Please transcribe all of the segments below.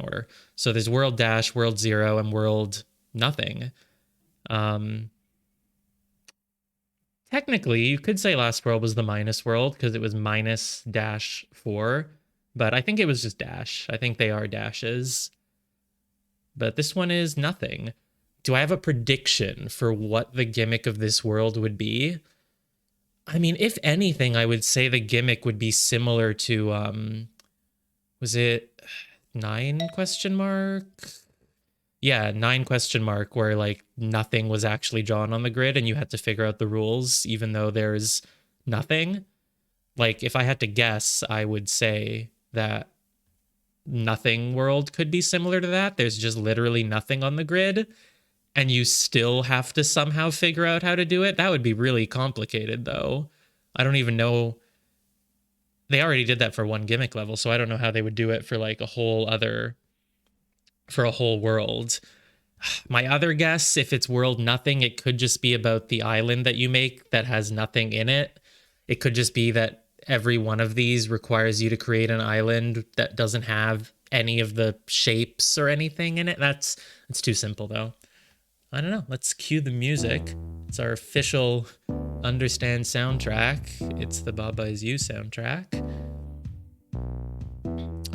order. So there's world dash, world 0, and world nothing. Technically, you could say last world was the minus world because it was minus dash 4, but I think it was just dash. I think they are dashes. But this one is nothing. Do I have a prediction for what the gimmick of this world would be? I mean, if anything, I would say the gimmick would be similar to, was it 9 question mark? Yeah, 9 question mark, where like nothing was actually drawn on the grid and you had to figure out the rules even though there's nothing. Like if I had to guess, I would say that nothing world could be similar to that. There's just literally nothing on the grid and you still have to somehow figure out how to do it. That would be really complicated though. I don't even know. They already did that for one gimmick level, so I don't know how they would do it for like a whole world. My other guess, if it's world nothing, it could just be about the island that you make that has nothing in it. It could just be that every one of these requires you to create an island that doesn't have any of the shapes or anything in it. It's too simple though. I don't know. Let's cue the music. It's our official Understand soundtrack. It's the Baba Is You soundtrack.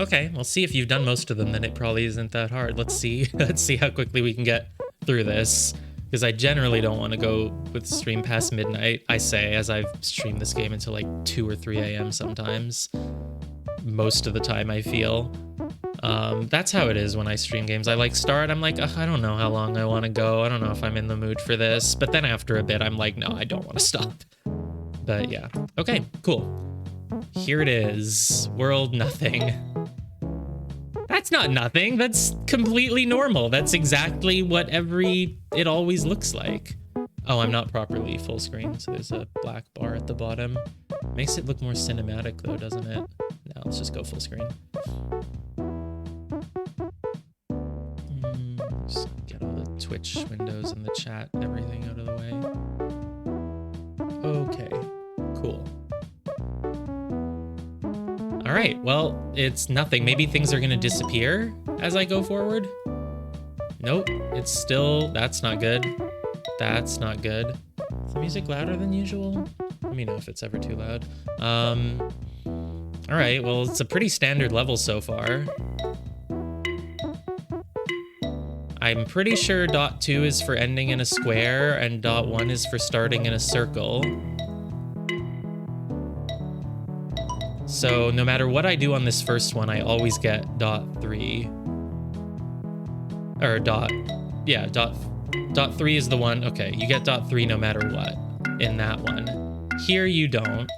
Okay, we'll see if you've done most of them, then it probably isn't that hard. Let's see. Let's see how quickly we can get through this. Because I generally don't want to go with stream past midnight. I say, as I've streamed this game until like 2 or 3 a.m. sometimes. Most of the time, I feel. That's how it is when I stream games. I like start, I'm like, I don't know how long I want to go. I don't know if I'm in the mood for this. But then after a bit, I'm like, no, I don't want to stop. But yeah. Okay, cool. Here it is. World nothing. That's not nothing. That's completely normal. That's exactly what it always looks like. Oh, I'm not properly full screen, so there's a black bar at the bottom. Makes it look more cinematic though, doesn't it? Now let's just go full screen. Just get all the Twitch windows and the chat and everything out of the way. Okay, cool. All right, well, it's nothing. Maybe things are gonna disappear as I go forward. Nope, it's still, that's not good. That's not good. Is the music louder than usual? Let me know if it's ever too loud. All right, well, it's a pretty standard level so far. I'm pretty sure dot 2 is for ending in a square and dot 1 is for starting in a circle. So no matter what I do on this first one, I always get dot 3. Or dot 3 is the one. Okay, you get dot 3 no matter what in that one. Here you don't.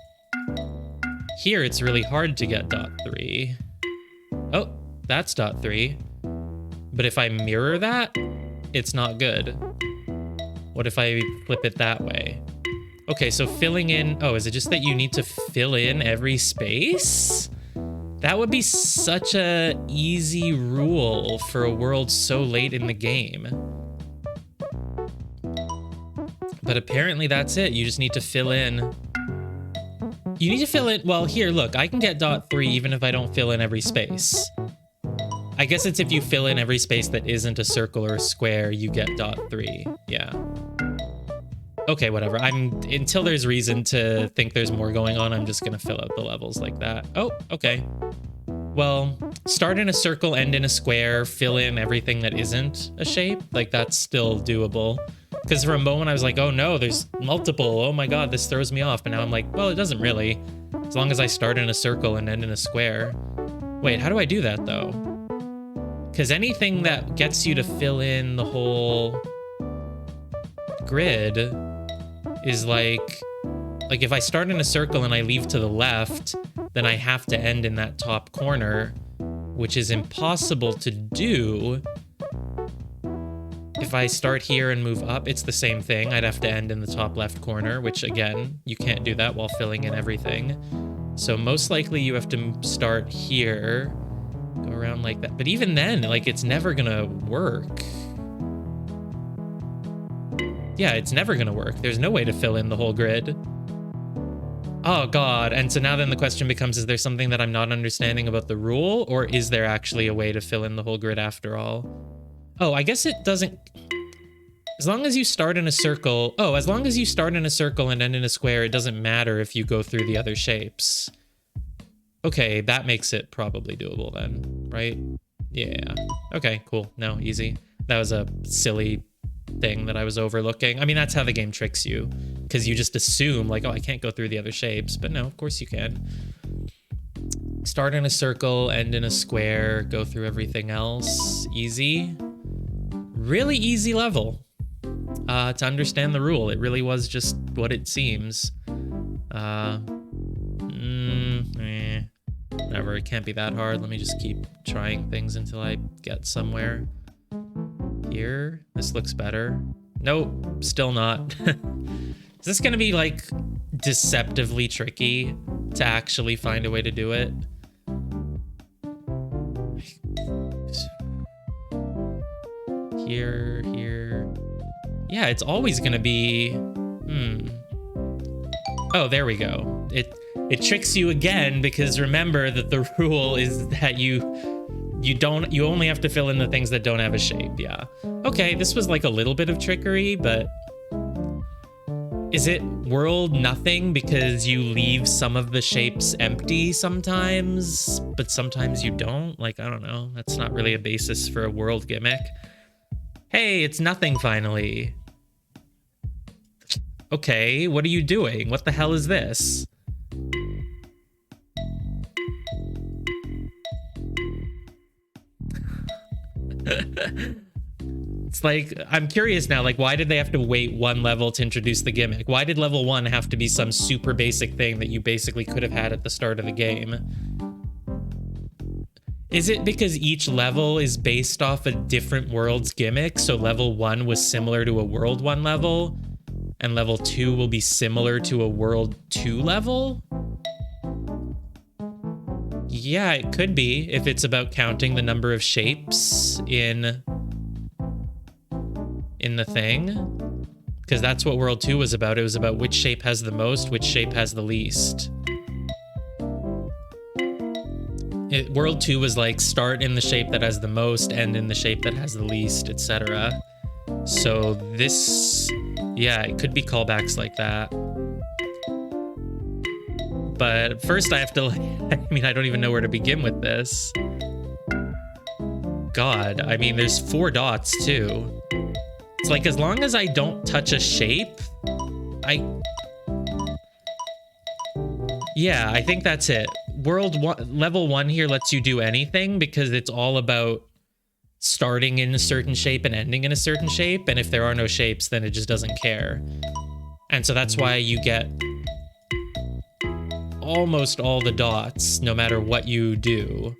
Here it's really hard to get dot 3. Oh, that's dot 3. But if I mirror that, it's not good. What if I flip it that way? Okay, so filling in... Oh, is it just that you need to fill in every space? That would be such a easy rule for a world so late in the game. But apparently that's it. You just need to fill in... You need to fill in... Well, here, look. I can get dot 3 even if I don't fill in every space. I guess it's if you fill in every space that isn't a circle or a square, you get dot 3. Yeah. Okay, whatever. Until there's reason to think there's more going on, I'm just gonna fill out the levels like that. Oh, okay. Well, start in a circle, end in a square, fill in everything that isn't a shape. Like, that's still doable. Because for a moment I was like, oh no, there's multiple. Oh my god, this throws me off. But now I'm like, well, it doesn't really. As long as I start in a circle and end in a square. Wait, how do I do that though? Because anything that gets you to fill in the whole grid is like if I start in a circle and I leave to the left, then I have to end in that top corner, which is impossible to do. If I start here and move up, it's the same thing. I'd have to end in the top left corner, which again, you can't do that while filling in everything. So most likely you have to start here, go around like that. But even then, like, it's never gonna work. Yeah, it's never gonna work. There's no way to fill in the whole grid. Oh god, and so now then the question becomes, is there something that I'm not understanding about the rule, or is there actually a way to fill in the whole grid after all? Oh, I guess it doesn't... As long as you start in a circle... Oh, as long as you start in a circle and end in a square, it doesn't matter if you go through the other shapes. Okay, that makes it probably doable then, right? Yeah. Okay, cool. No, easy. That was a silly thing that I was overlooking. I mean, that's how the game tricks you, because you just assume like, oh, I can't go through the other shapes, but no, of course you can. Start in a circle, end in a square, go through everything else. Easy. Really easy level to understand the rule. It really was just what it seems. Whatever, it can't be that hard. Let me just keep trying things until I get somewhere. Here, this looks better. Nope, still not. Is this gonna be like deceptively tricky to actually find a way to do it? Here. Yeah, it's always gonna be, Oh, there we go. It tricks you again, because remember that the rule is that you only have to fill in the things that don't have a shape. Yeah. Okay, this was like a little bit of trickery, but is it world nothing because you leave some of the shapes empty sometimes, but sometimes you don't? Like, I don't know. That's not really a basis for a world gimmick. Hey, it's nothing finally. Okay, what are you doing? What the hell is this? It's like, I'm curious now, like, why did they have to wait one level to introduce the gimmick? Why did level 1 have to be some super basic thing that you basically could have had at the start of the game? Is it because each level is based off a different world's gimmick? So level 1 was similar to a world 1 level, and level 2 will be similar to a world 2 level? Yeah, it could be, if it's about counting the number of shapes in the thing. Because that's what World 2 was about. It was about which shape has the most, which shape has the least. World 2 was like, start in the shape that has the most, end in the shape that has the least, etc. So this, yeah, it could be callbacks like that. But first I have to, I mean, I don't even know where to begin with this. God, I mean, there's 4 dots too. It's like, as long as I don't touch a shape, yeah, I think that's it. Level 1 here lets you do anything because it's all about starting in a certain shape and ending in a certain shape. And if there are no shapes, then it just doesn't care. And so that's why you get almost all the dots, no matter what you do.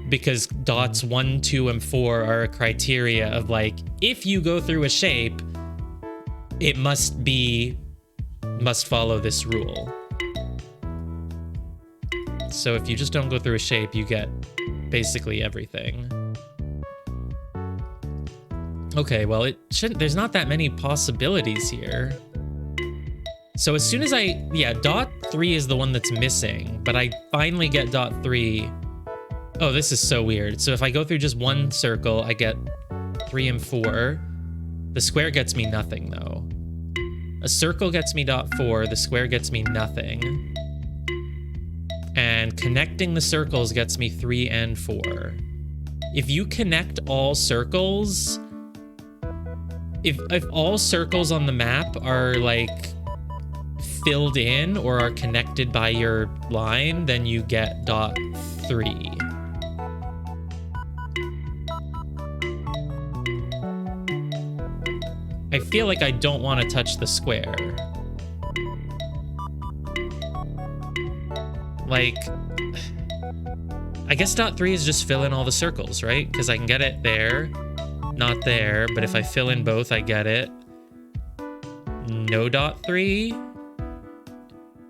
Because dots 1, 2, and 4 are a criteria of like, if you go through a shape, it must follow this rule. So if you just don't go through a shape, you get basically everything. Okay, well, there's not that many possibilities here. So as soon as dot 3 is the one that's missing, but I finally get dot 3. Oh, this is so weird. So if I go through just one circle, I get 3 and 4. The square gets me nothing, though. A circle gets me dot 4. The square gets me nothing. And connecting the circles gets me 3 and 4. If you connect all circles, if all circles on the map are like filled in or are connected by your line, then you get dot 3. I feel like I don't want to touch the square. Like, I guess dot 3 is just fill in all the circles, right? Because I can get it there, not there, but if I fill in both, I get it. No dot 3?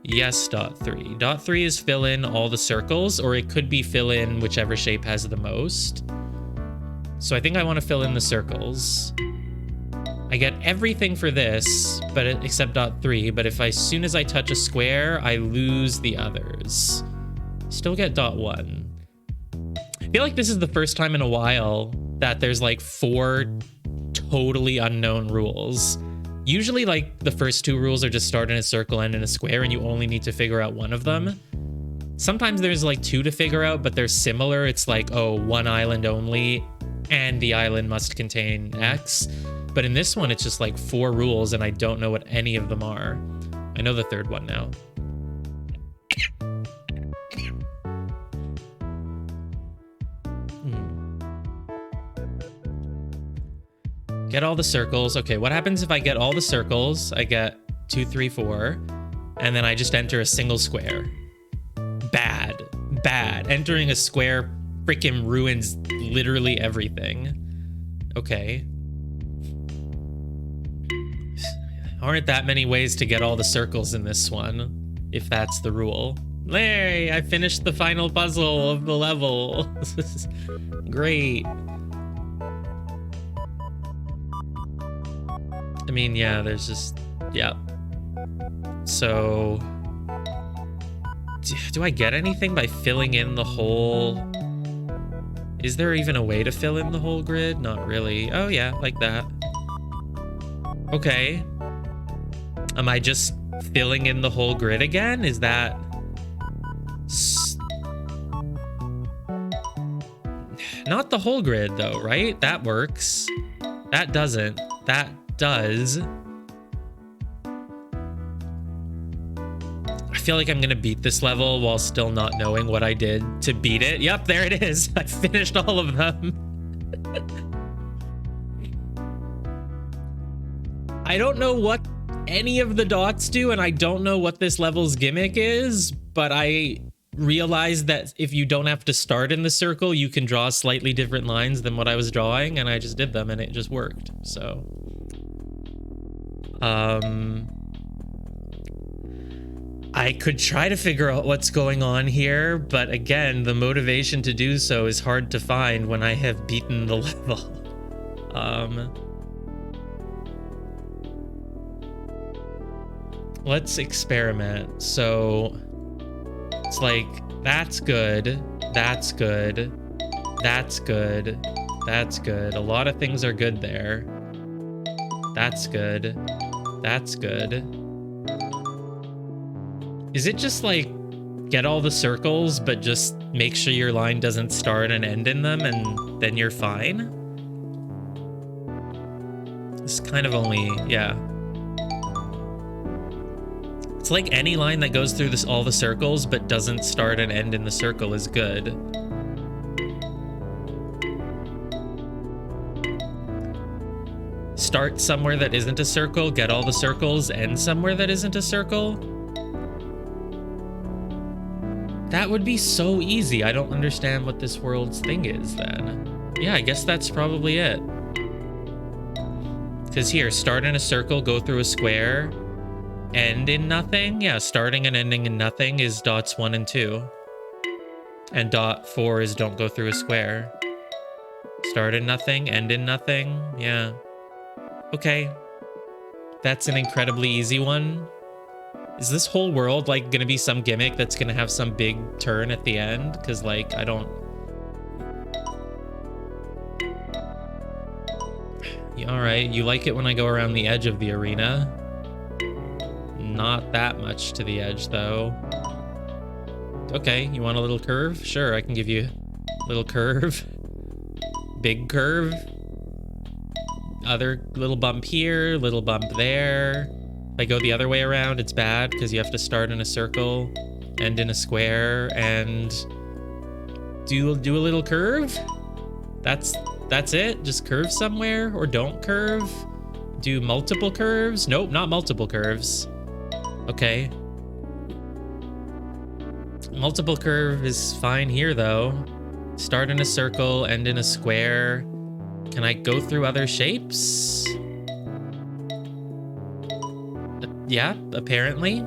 Yes, dot 3. Dot 3 is fill in all the circles, or it could be fill in whichever shape has the most. So I think I want to fill in the circles. I get everything for this, but except dot 3. But if as soon as I touch a square, I lose the others. Still get dot 1. I feel like this is the first time in a while that there's like 4 totally unknown rules. Usually like the first 2 rules are just start in a circle, end in a square, and you only need to figure out one of them. Sometimes there's like 2 to figure out, but they're similar. It's like, oh, 1 island only, and the island must contain X. But in this one, it's just like 4 rules, and I don't know what any of them are. I know the 3rd one now. Get all the circles. Okay, what happens if I get all the circles? I get 2, 3, 4, and then I just enter a single square. Bad. Bad. Entering a square freaking ruins literally everything. Okay. Aren't that many ways to get all the circles in this one, if that's the rule. Hey, I finished the final puzzle of the level. This is great. I mean, yeah, there's just, yeah. So, do I get anything by filling in the whole? Is there even a way to fill in the whole grid? Not really. Oh yeah, like that. Okay. Am I just filling in the whole grid again? Is that... Not the whole grid though, right? That works. That doesn't. That does. I feel like I'm gonna beat this level while still not knowing what I did to beat it. Yep, there it is. I finished all of them. I don't know what any of the dots do, and I don't know what this level's gimmick is, but I realized that if you don't have to start in the circle, you can draw slightly different lines than what I was drawing, and I just did them and it just worked. So I could try to figure out what's going on here, but again, the motivation to do so is hard to find when I have beaten the level. Let's experiment. So it's like, that's good, that's good, that's good, that's good. A lot of things are good there. That's good, that's good. Is it just like, get all the circles, but just make sure your line doesn't start and end in them, and then you're fine? It's kind of only, yeah. It's like any line that goes through all the circles but doesn't start and end in the circle is good. Start somewhere that isn't a circle, get all the circles, end somewhere that isn't a circle. That would be so easy. I don't understand what this world's thing is then. Yeah, I guess that's probably it. Because here, start in a circle, go through a square, end in nothing. Yeah, starting and ending in nothing is dots 1 and 2. And dot 4 is don't go through a square. Start in nothing, end in nothing. Yeah. Okay. That's an incredibly easy one. Is this whole world like gonna be some gimmick that's gonna have some big turn at the end? Because like, I don't... Alright, you like it when I go around the edge of the arena. Not that much to the edge, though. Okay, you want a little curve? Sure, I can give you a little curve. Big curve. Other little bump here, little bump there. If I go the other way around, it's bad, because you have to start in a circle, end in a square, and do a little curve? That's it? Just curve somewhere? Or don't curve? Do multiple curves? Nope, not multiple curves. Okay. Multiple curve is fine here, though. Start in a circle, end in a square. Can I go through other shapes? Yeah, apparently.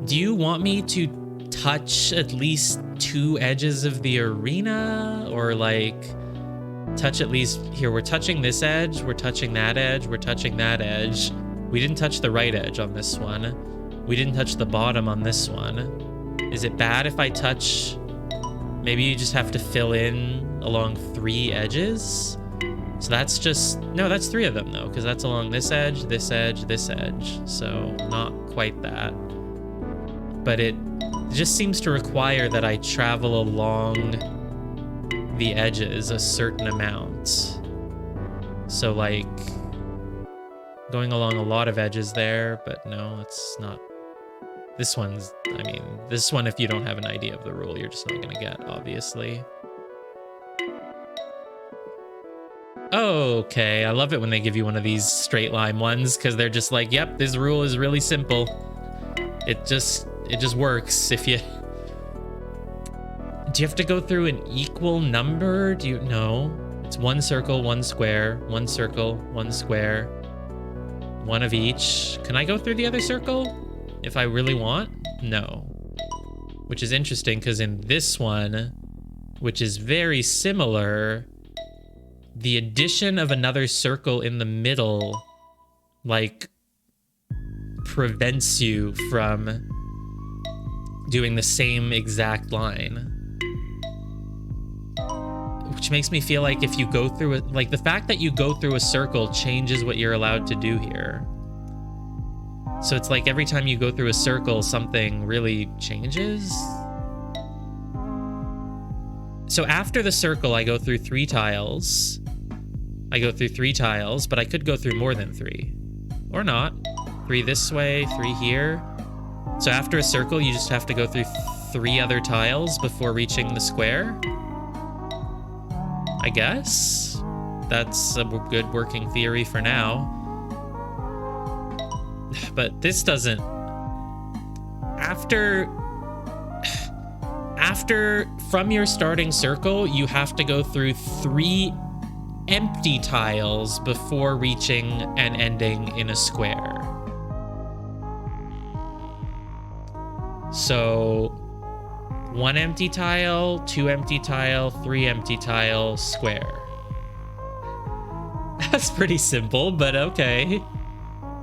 Do you want me to touch at least 2 edges of the arena? Or like, touch at least here. We're touching this edge, we're touching that edge, we're touching that edge. We didn't touch the right edge on this one. We didn't touch the bottom on this one. Is it bad if I touch? Maybe you just have to fill in along 3 edges. So that's just, no, that's 3 of them though, because that's along this edge, this edge, this edge. So not quite that. But it just seems to require that I travel along the edges a certain amount. So like going along a lot of edges there, but no, it's not. This one's, I mean, this one, if you don't have an idea of the rule, you're just not gonna get, obviously. Okay, I love it when they give you one of these straight line ones, because they're just like, yep, this rule is really simple. It just works if you... Do you have to go through an equal number? Do you know? It's 1 circle, 1 square, 1 circle, 1 square, 1 of each. Can I go through the other circle if I really want? No. Which is interesting because in this one, which is very similar, the addition of another circle in the middle, like, prevents you from doing the same exact line. Which makes me feel like if you go through it, like the fact that you go through a circle changes what you're allowed to do here. So it's like every time you go through a circle, something really changes. So after the circle, I go through 3 tiles. I go through 3 tiles, but I could go through more than 3. Or not. 3 this way, 3 here. So after a circle, you just have to go through 3 other tiles before reaching the square. I guess. That's a good working theory for now. But this doesn't... From your starting circle, you have to go through 3 empty tiles before reaching and ending in a square. So 1 empty tile, 2 empty tile, 3 empty tile, square. That's pretty simple, but okay.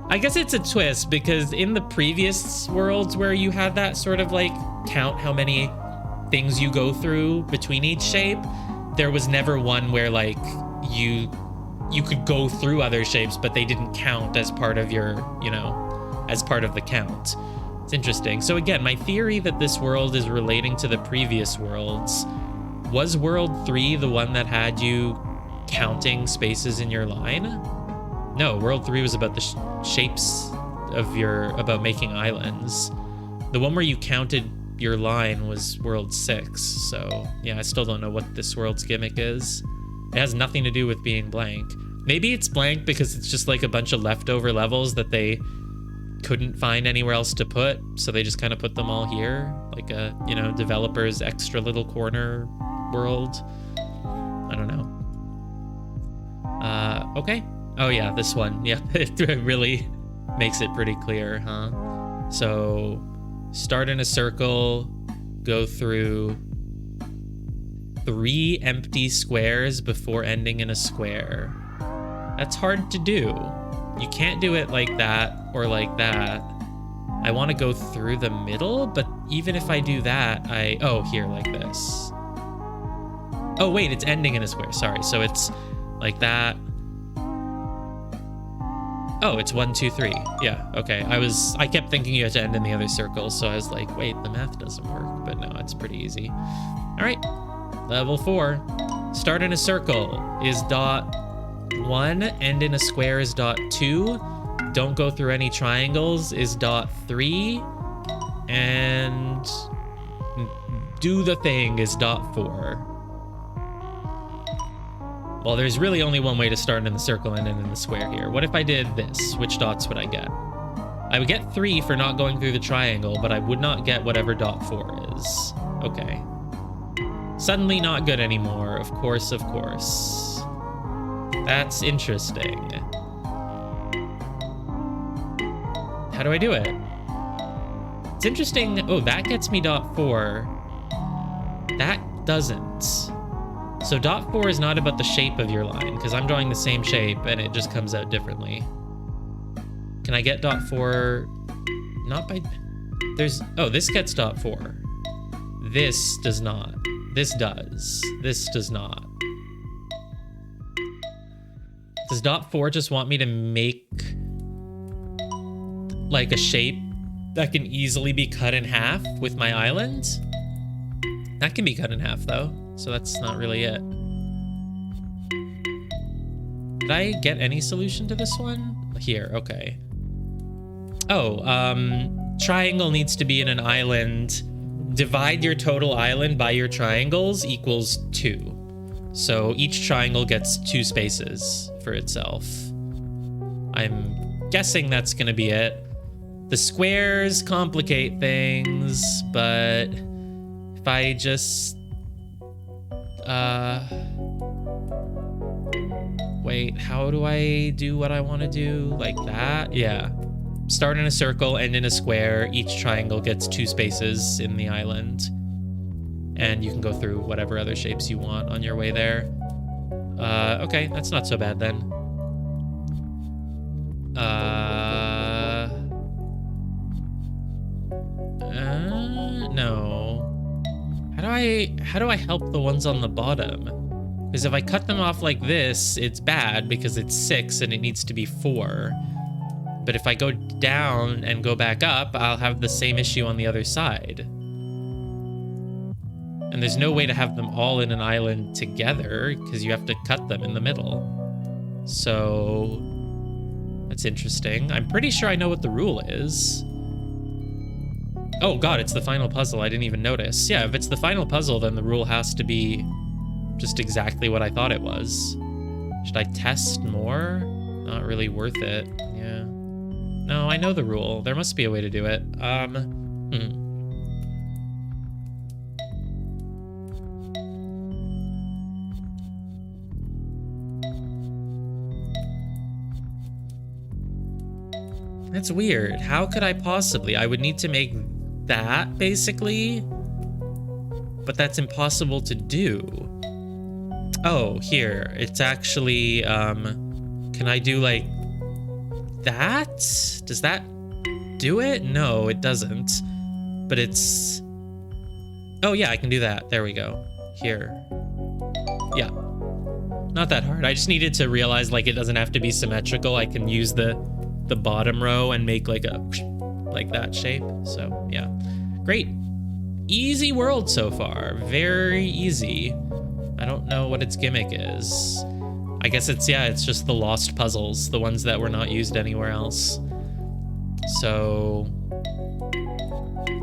I guess it's a twist because in the previous worlds where you had that sort of like count how many things you go through between each shape, there was never one where like you could go through other shapes, but they didn't count as part of your, you know, as part of the count. It's interesting. So again, my theory that this world is relating to the previous worlds, was World 3 the one that had you counting spaces in your line? No, World 3 was about the shapes of about making islands. The one where you counted your line was World 6, so yeah, I still don't know what this world's gimmick is. It has nothing to do with being blank. Maybe it's blank because it's just like a bunch of leftover levels that they couldn't find anywhere else to put, so they just kind of put them all here, like a, you know, developer's extra little corner world. I don't know. Okay. Oh yeah, this one. Yeah, it really makes it pretty clear, huh? So start in a circle, go through 3 empty squares before ending in a square. That's hard to do. You can't do it like that or like that. I want to go through the middle, but even if I do that, oh, here, like this. Oh, wait, it's ending in a square. Sorry. So it's like that. Oh, it's 1, 2, 3. Yeah, okay. I kept thinking you had to end in the other circle, so I was like, wait, the math doesn't work, but no, it's pretty easy. All right, level 4. Start in a circle is dot 1, end in a square is dot 2, don't go through any triangles is dot 3, and do the thing is dot 4. Well, there's really only one way to start in the circle and end in the square here. What if I did this? Which dots would I get? I would get 3 for not going through the triangle, but I would not get whatever dot 4 is. Okay. Suddenly not good anymore. Of course, of course. That's interesting. How do I do it? It's interesting. Oh, that gets me dot 4. That doesn't. So dot 4 is not about the shape of your line, because I'm drawing the same shape and it just comes out differently. Can I get dot 4? Not by... There's... Oh, this gets dot 4. This does not. This does. This does not. Does dot 4 just want me to make like a shape that can easily be cut in half with my island? That can be cut in half though, so that's not really it. Did I get any solution to this one? Here, okay. Oh, triangle needs to be in an island. Divide your total island by your triangles equals 2. So each triangle gets 2 spaces for itself. I'm guessing that's gonna be it. The squares complicate things, but if I just... Wait, how do I do what I want to do? Like that? Yeah. Start in a circle, end in a square. Each triangle gets 2 spaces in the island. And you can go through whatever other shapes you want on your way there. Okay, that's not so bad then. No. How do I help the ones on the bottom? Because if I cut them off like this, it's bad because it's 6 and it needs to be 4. But if I go down and go back up, I'll have the same issue on the other side. And there's no way to have them all in an island together because you have to cut them in the middle. So that's interesting. I'm pretty sure I know what the rule is. Oh god, it's the final puzzle. I didn't even notice. Yeah, if it's the final puzzle, then the rule has to be just exactly what I thought it was. Should I test more? Not really worth it. Yeah. No, I know the rule. There must be a way to do it. That's weird. How could I possibly? I would need to make that, basically. But that's impossible to do. Oh, here. It's actually, can I do, like, that? Does that do it? No, it doesn't. But it's... Oh, yeah, I can do that. There we go. Here. Yeah. Not that hard. I just needed to realize, like, it doesn't have to be symmetrical. I can use the bottom row and make like a like that shape. So yeah, great. Easy world so far. Very easy. I don't know what its gimmick is. I guess it's, yeah, it's just the lost puzzles, the ones that were not used anywhere else. So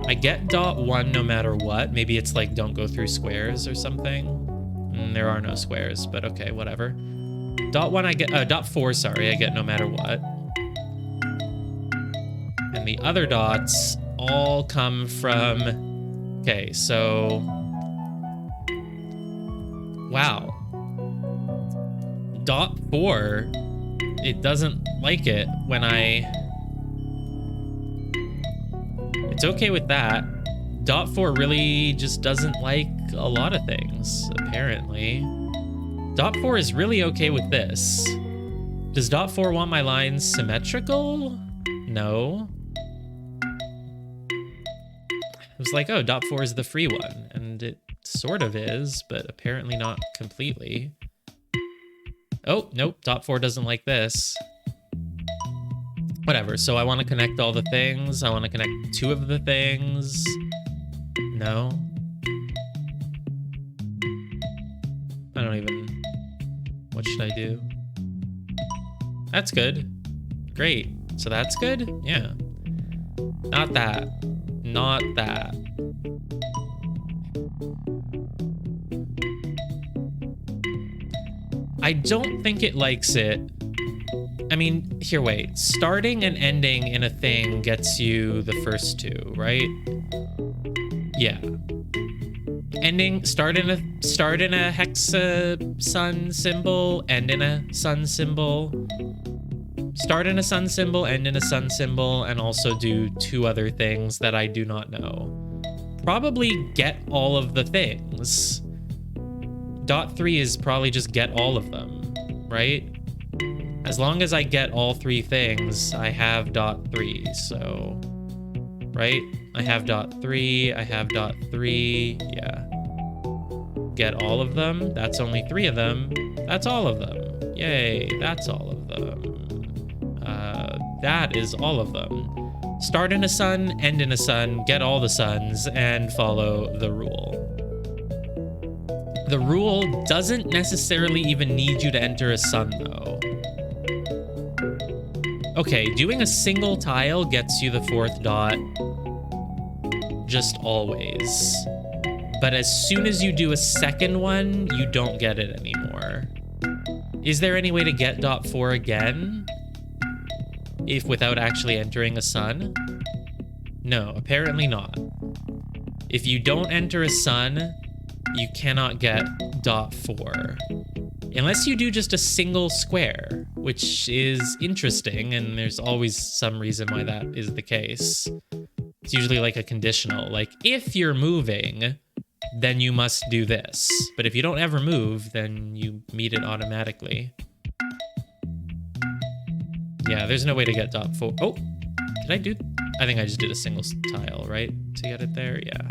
I get dot 1 no matter what. Maybe it's like don't go through squares or something. There are no squares, but okay, whatever. Dot 1 I get, dot 4, sorry, I get no matter what. And the other dots all come from... Okay, so... Wow. Dot 4, it doesn't like it when I... It's okay with that. Dot 4 really just doesn't like a lot of things, apparently. Dot 4 is really okay with this. Does dot 4 want my lines symmetrical? No. It was like, oh, dot 4 is the free one, and it sort of is, but apparently not completely. Oh, nope, dot 4 doesn't like this. Whatever, so I want to connect all the things. I want to connect 2 of the things. No. I don't even... What should I do? That's good. Great. So that's good? Yeah. Not that. Not that. I don't think it likes it. I mean, here, wait. Starting and ending in a thing gets you the first 2, right? Yeah. Ending, start in a hexa sun symbol, end in a sun symbol. Start in a sun symbol, end in a sun symbol, and also do 2 other things that I do not know. Probably get all of the things. Dot 3 is probably just get all of them, right? As long as I get all 3 things, I have dot 3, so... Right? I have dot 3, I have dot 3, yeah. Get all of them, that's only 3 of them. That's all of them. Yay, that's all of them. That is all of them. Start in a sun, end in a sun, get all the suns, and follow the rule. The rule doesn't necessarily even need you to enter a sun, though. Okay, doing a single tile gets you the 4th dot just always. But as soon as you do a second one, you don't get it anymore. Is there any way to get dot 4 again? If without actually entering a sun? No, apparently not. If you don't enter a sun, you cannot get dot 4. Unless you do just a single square, which is interesting, and there's always some reason why that is the case. It's usually like a conditional, like if you're moving, then you must do this. But if you don't ever move, then you meet it automatically. Yeah, there's no way to get dot 4. Oh, did I do? I think I just did a single tile, right? To get it there, yeah.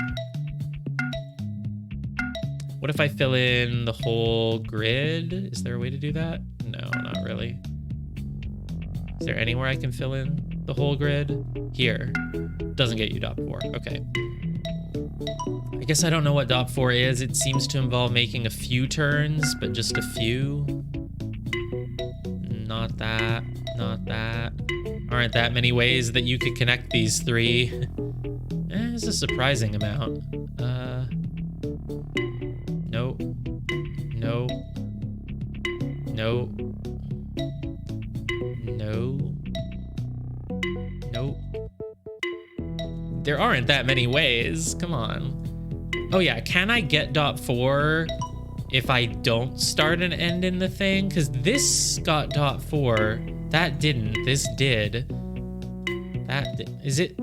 What if I fill in the whole grid? Is there a way to do that? No, not really. Is there anywhere I can fill in the whole grid? Here. Doesn't get you dot 4. Okay. I guess I don't know what dot 4 is. It seems to involve making a few turns, but just a few. Not that. Not that. Aren't that many ways that you could connect these 3. It's a surprising amount. No. No. No. No. Nope. There aren't that many ways. Come on. Oh yeah, can I get dot 4 if I don't start and end in the thing? Because this got dot 4. That didn't. This did. Is it?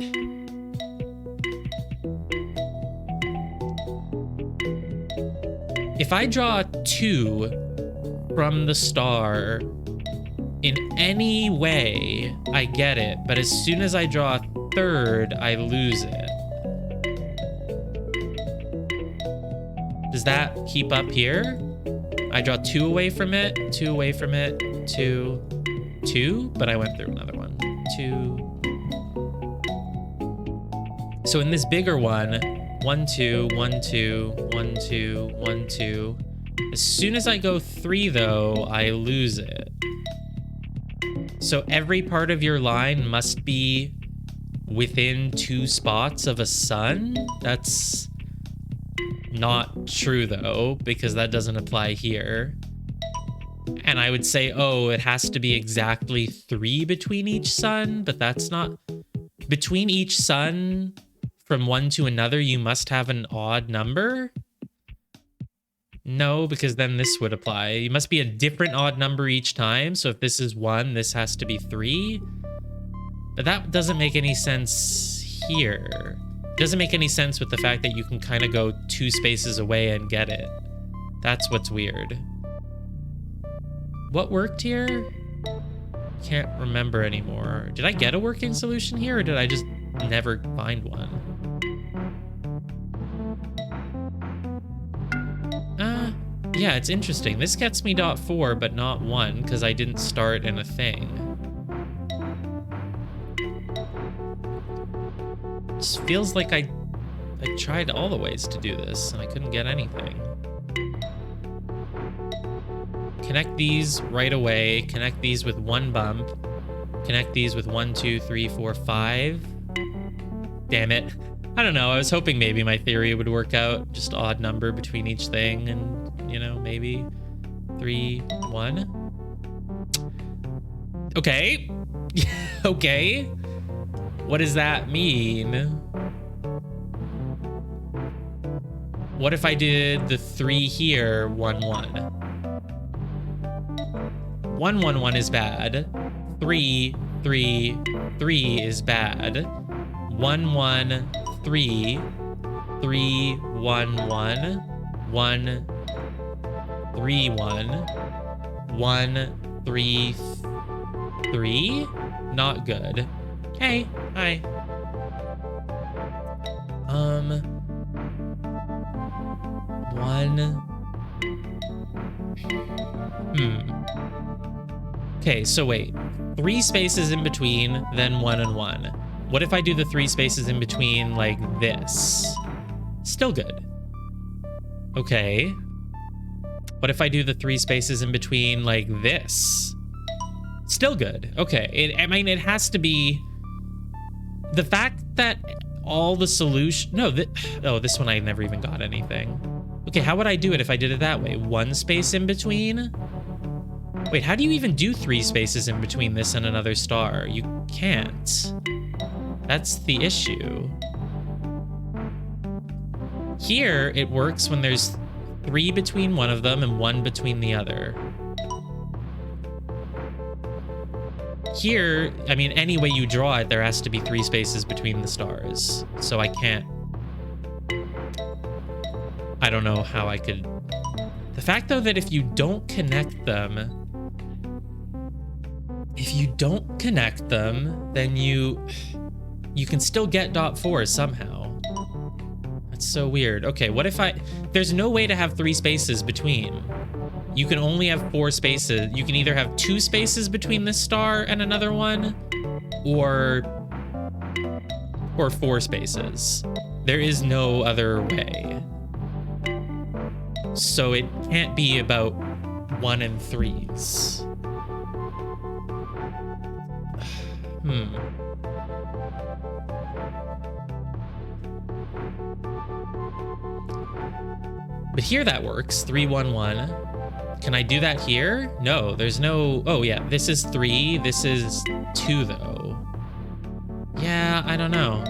If I draw 2 from the star in any way, I get it. But as soon as I draw a 3rd, I lose it. Does that keep up here? I draw 2 away from it, 2 away from it, 2, 2, but I went through another one. 2. So in this bigger one, 1, 2, 1, 2, 1, 2, 1, 2. As soon as I go 3, though, I lose it. So every part of your line must be within 2 spots of a sun? That's not true, though, because that doesn't apply here. And I would say, oh, it has to be exactly 3 between each sun, but that's not... Between each sun, from one to another, you must have an odd number? No, because then this would apply. You must be a different odd number each time, so if this is 1, this has to be 3. But that doesn't make any sense here. It doesn't make any sense with the fact that you can kind of go 2 spaces away and get it. That's what's weird. What worked here? Can't remember anymore. Did I get a working solution here, or did I just never find one? Yeah, it's interesting. This gets me dot 4, but not 1, because I didn't start in a thing. Just feels like I tried all the ways to do this, and I couldn't get anything. Connect these right away. Connect these with 1 bump. Connect these with 1, 2, 3, 4, 5. Damn it. I don't know. I was hoping maybe my theory would work out. Just odd number between each thing, and, you know, maybe 3, 1. Okay. Okay. What does that mean? What if I did the 3 here, 1, 1? 1, 1, 1 is bad. 3, 3, 3 is bad. 1, 1, 3, 3, 1, 1, 1, 3, 1. 1, 3, 3. Not good. Okay, hi. 1. Okay, so wait. 3 spaces in between, then 1 and 1. What if I do the 3 spaces in between like this? Still good. Okay. What if I do the 3 spaces in between like this? Still good. Okay. I mean, it has to be the fact that all the solution. No, oh, this one I never even got anything. Okay, how would I do it if I did it that way? 1 space in between? Wait, how do you even do 3 spaces in between this and another star? You can't. That's the issue. Here, it works when there's 3 between one of them and 1 between the other. Here, I mean, any way you draw it, there has to be 3 spaces between the stars. So I can't... I don't know how I could... The fact, though, that if you don't connect them... then you can still get dot 4 somehow. That's so weird. Okay, what if there's no way to have 3 spaces between. You can only have 4 spaces. You can either have 2 spaces between this star and another one, or 4 spaces. There is no other way. So it can't be about 1 and 3s. But here that works. 3, 1, 1. Can I do that here? No, there's no... Oh, yeah. This is 3. This is 2, though. Yeah, I don't know.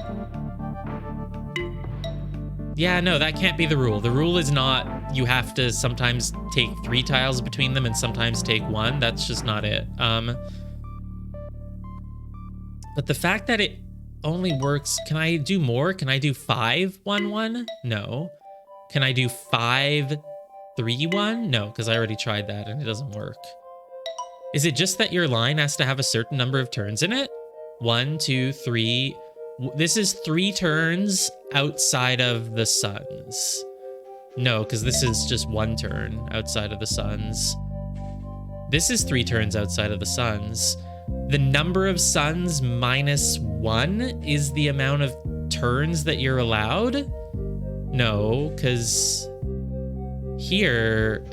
Yeah, no, that can't be the rule. The rule is not you have to sometimes take 3 tiles between them and sometimes take 1. That's just not it. But the fact that it only works... Can I do more? Can I do 5, 1, 1? No. Can I do 5, 3, 1? No, because I already tried that and it doesn't work. Is it just that your line has to have a certain number of turns in it? 1, 2, 3. This is 3 turns outside of the suns. No, because this is just 1 turn outside of the suns. This is 3 turns outside of the suns. The number of suns minus 1 is the amount of turns that you're allowed? No, because here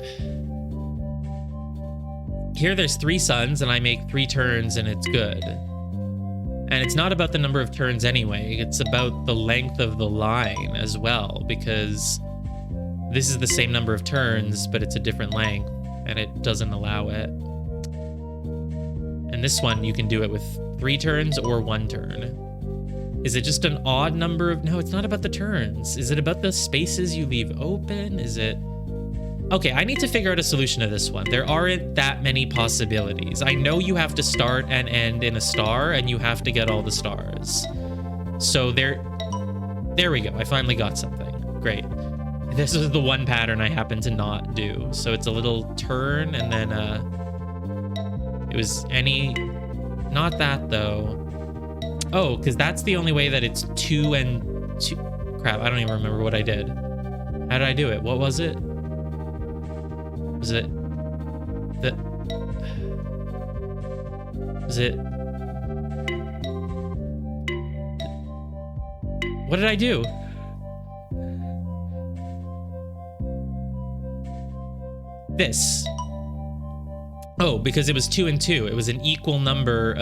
there's 3 suns and I make 3 turns and it's good. And it's not about the number of turns anyway. It's about the length of the line as well, because this is the same number of turns, but it's a different length and it doesn't allow it. And this one, you can do it with 3 turns or 1 turn. Is it just an odd number of... No, it's not about the turns. Is it about the spaces you leave open? Is it... Okay, I need to figure out a solution to this one. There aren't that many possibilities. I know you have to start and end in a star, and you have to get all the stars. So there we go. I finally got something. Great. This is the one pattern I happen to not do. So it's a little turn, and then it was any... Not that, though. Oh, because that's the only way that it's 2 and 2. Crap, I don't even remember what I did. How did I do it? What was it? Was it... Was it... What did I do? This. Oh, because it was 2 and 2. It was an equal number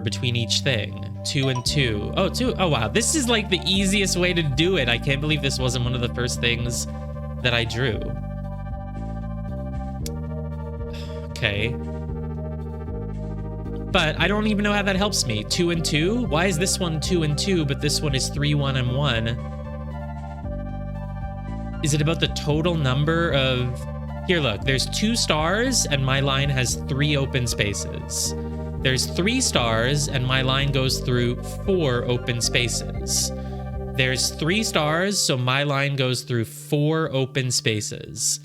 between each thing. 2 and 2. Oh, 2. Oh, wow. This is like the easiest way to do it. I can't believe this wasn't one of the first things that I drew. Okay. But I don't even know how that helps me. 2 and 2? Why is this one 2 and 2, but this one is 3, 1, and 1? Is it about the total number of... Here, look. There's 2 stars, and my line has 3 open spaces. There's 3 stars, and my line goes through 4 open spaces. There's 3 stars, so my line goes through 4 open spaces.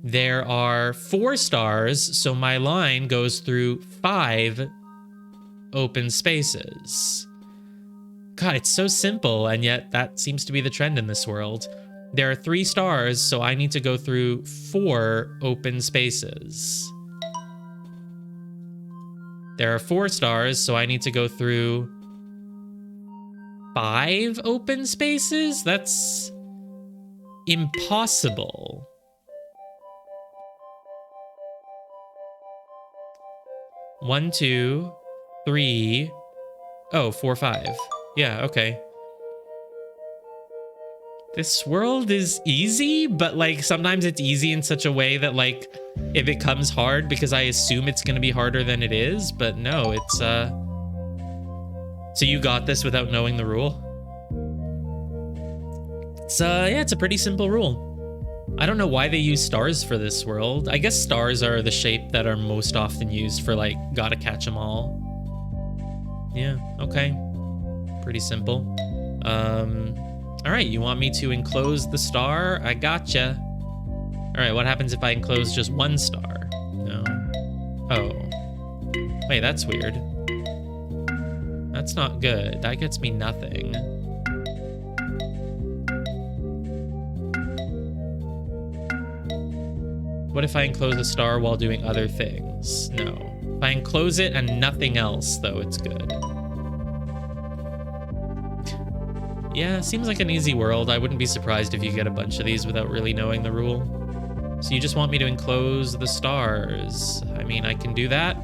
There are 4 stars, so my line goes through 5 open spaces. God, it's so simple, and yet that seems to be the trend in this world. There are 3 stars, so I need to go through 4 open spaces. There are 4 stars, so I need to go through 5 open spaces? That's impossible. One, 2, 3. Oh, 4, 5. Yeah, okay. This world is easy, but like sometimes it's easy in such a way that like it becomes hard because I assume it's gonna be harder than it is, but no, it's so you got this without knowing the rule? It's yeah, it's a pretty simple rule. I don't know why they use stars for this world. I guess stars are the shape that are most often used for like gotta catch them all. Yeah, okay. Pretty simple. All right, you want me to enclose the star? I gotcha. All right, what happens if I enclose just 1 star? No. Oh. Wait, that's weird. That's not good. That gets me nothing. What if I enclose a star while doing other things? No. If I enclose it and nothing else, though, it's good. Yeah, seems like an easy world. I wouldn't be surprised if you get a bunch of these without really knowing the rule. So you just want me to enclose the stars. I mean, I can do that.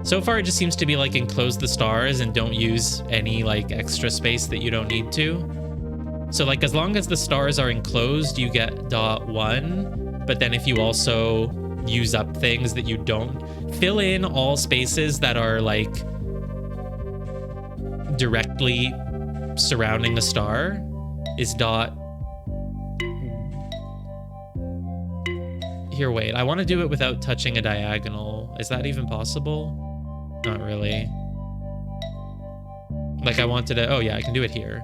So far, it just seems to be like enclose the stars and don't use any like extra space that you don't need to. So like as long as the stars are enclosed, you get .1. But then if you also use up things that you don't, fill in all spaces that are like directly surrounding the star is dot. Here, wait, I want to do it without touching a diagonal. Is that even possible? Not really. Like I wanted to, oh yeah, I can do it here.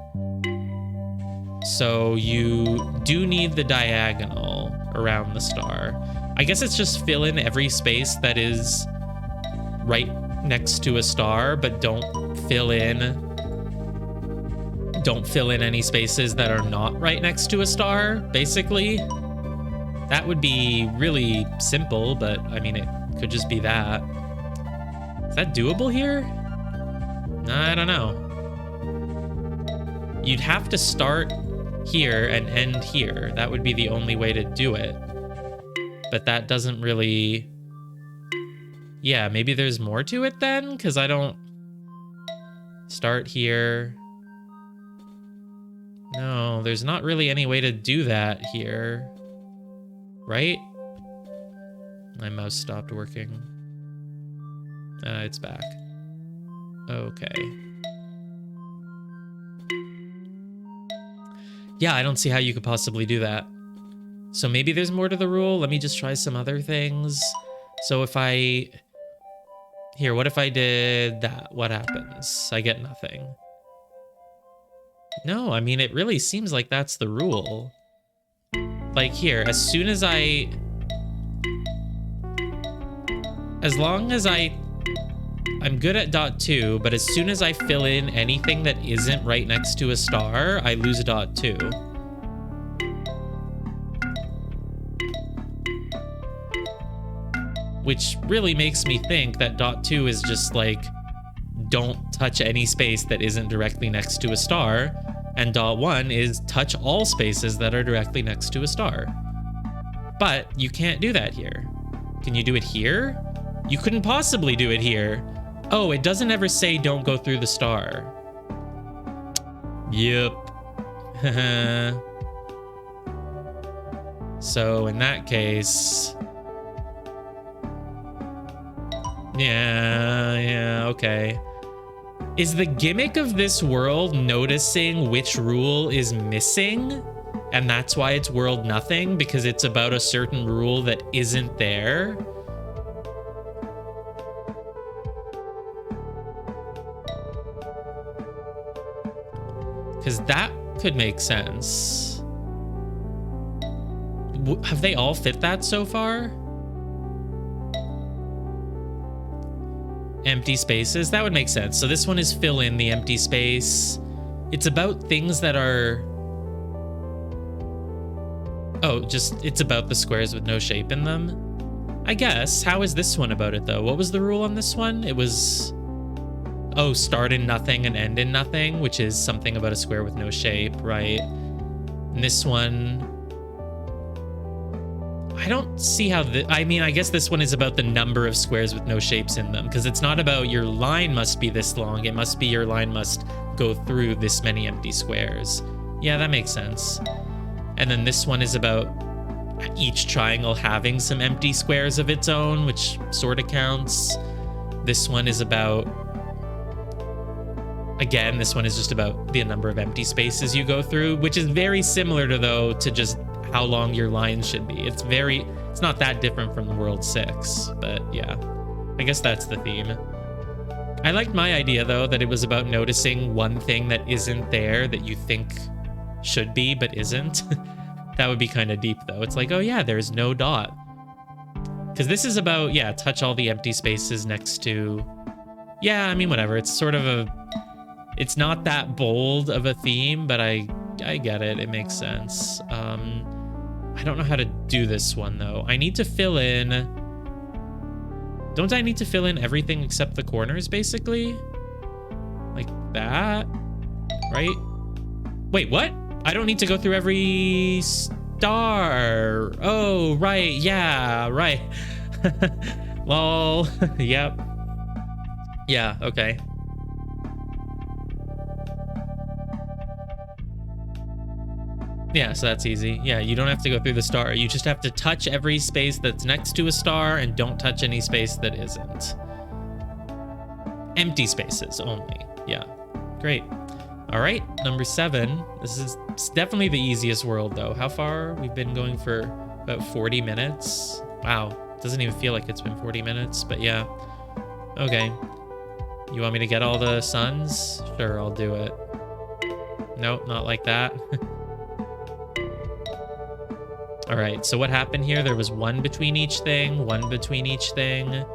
So you do need the diagonal around the star. I guess it's just fill in every space that is right next to a star, but don't fill in any spaces that are not right next to a star, basically. That would be really simple, but I mean, it could just be that. Is that doable here? I don't know. You'd have to start here and end here. That would be the only way to do it. But that doesn't really... Yeah, maybe there's more to it then? Because I don't... Start here. No, there's not really any way to do that here. Right? My mouse stopped working. It's back. Okay. Yeah, I don't see how you could possibly do that. So maybe there's more to the rule. Let me just try some other things. So if I... Here, what if I did that? What happens? I get nothing. No, I mean, it really seems like that's the rule. Like here, as soon as I... As long as I'm good at .2, but as soon as I fill in anything that isn't right next to a star, I lose a .2. Which really makes me think that .2 is just like, don't touch any space that isn't directly next to a star, and .1 is touch all spaces that are directly next to a star. But you can't do that here. Can you do it here? You couldn't possibly do it here. Oh, it doesn't ever say don't go through the star. Yep. So in that case... Yeah, okay. Is the gimmick of this world noticing which rule is missing? And that's why it's world nothing? Because it's about a certain rule that isn't there? Because that could make sense. Have they all fit that so far? Empty spaces, that would make sense. So this one is fill in the empty space. It's about things that are... Oh, just it's about the squares with no shape in them. I guess. How is this one about it though? What was the rule on this one? It was... Oh, start in nothing and end in nothing, which is something about a square with no shape, right? And this one... I don't see how I mean, I guess this one is about the number of squares with no shapes in them, because it's not about your line must be this long. It must be your line must go through this many empty squares. Yeah, that makes sense. And then this one is about each triangle having some empty squares of its own, which sort of counts. This one is about... Again, this one is just about the number of empty spaces you go through, which is very similar to just how long your line should be. It's not that different from World 6, but yeah, I guess that's the theme. I liked my idea though, that it was about noticing one thing that isn't there that you think should be, but isn't. That would be kind of deep though. It's like, oh yeah, there's no dot. Because this is about, yeah, touch all the empty spaces next to, yeah, I mean, whatever. It's sort of it's not that bold of a theme, but I get it. It makes sense. I don't know how to do this one though. I need to fill in... Don't I need to fill in everything except the corners, basically? Like that, right? Wait, what? I don't need to go through every star. Oh, right, yeah, right. Lol, yep. Yeah, okay. Yeah, so that's easy. Yeah, you don't have to go through the star. You just have to touch every space that's next to a star and don't touch any space that isn't. Empty spaces only. Yeah, great. All right, number 7. This is definitely the easiest world though. How far? We've been going for about 40 minutes. Wow, doesn't even feel like it's been 40 minutes, but yeah. Okay. You want me to get all the suns? Sure, I'll do it. Nope, not like that. All right, so what happened here? There was 1 between each thing, 1 between each thing,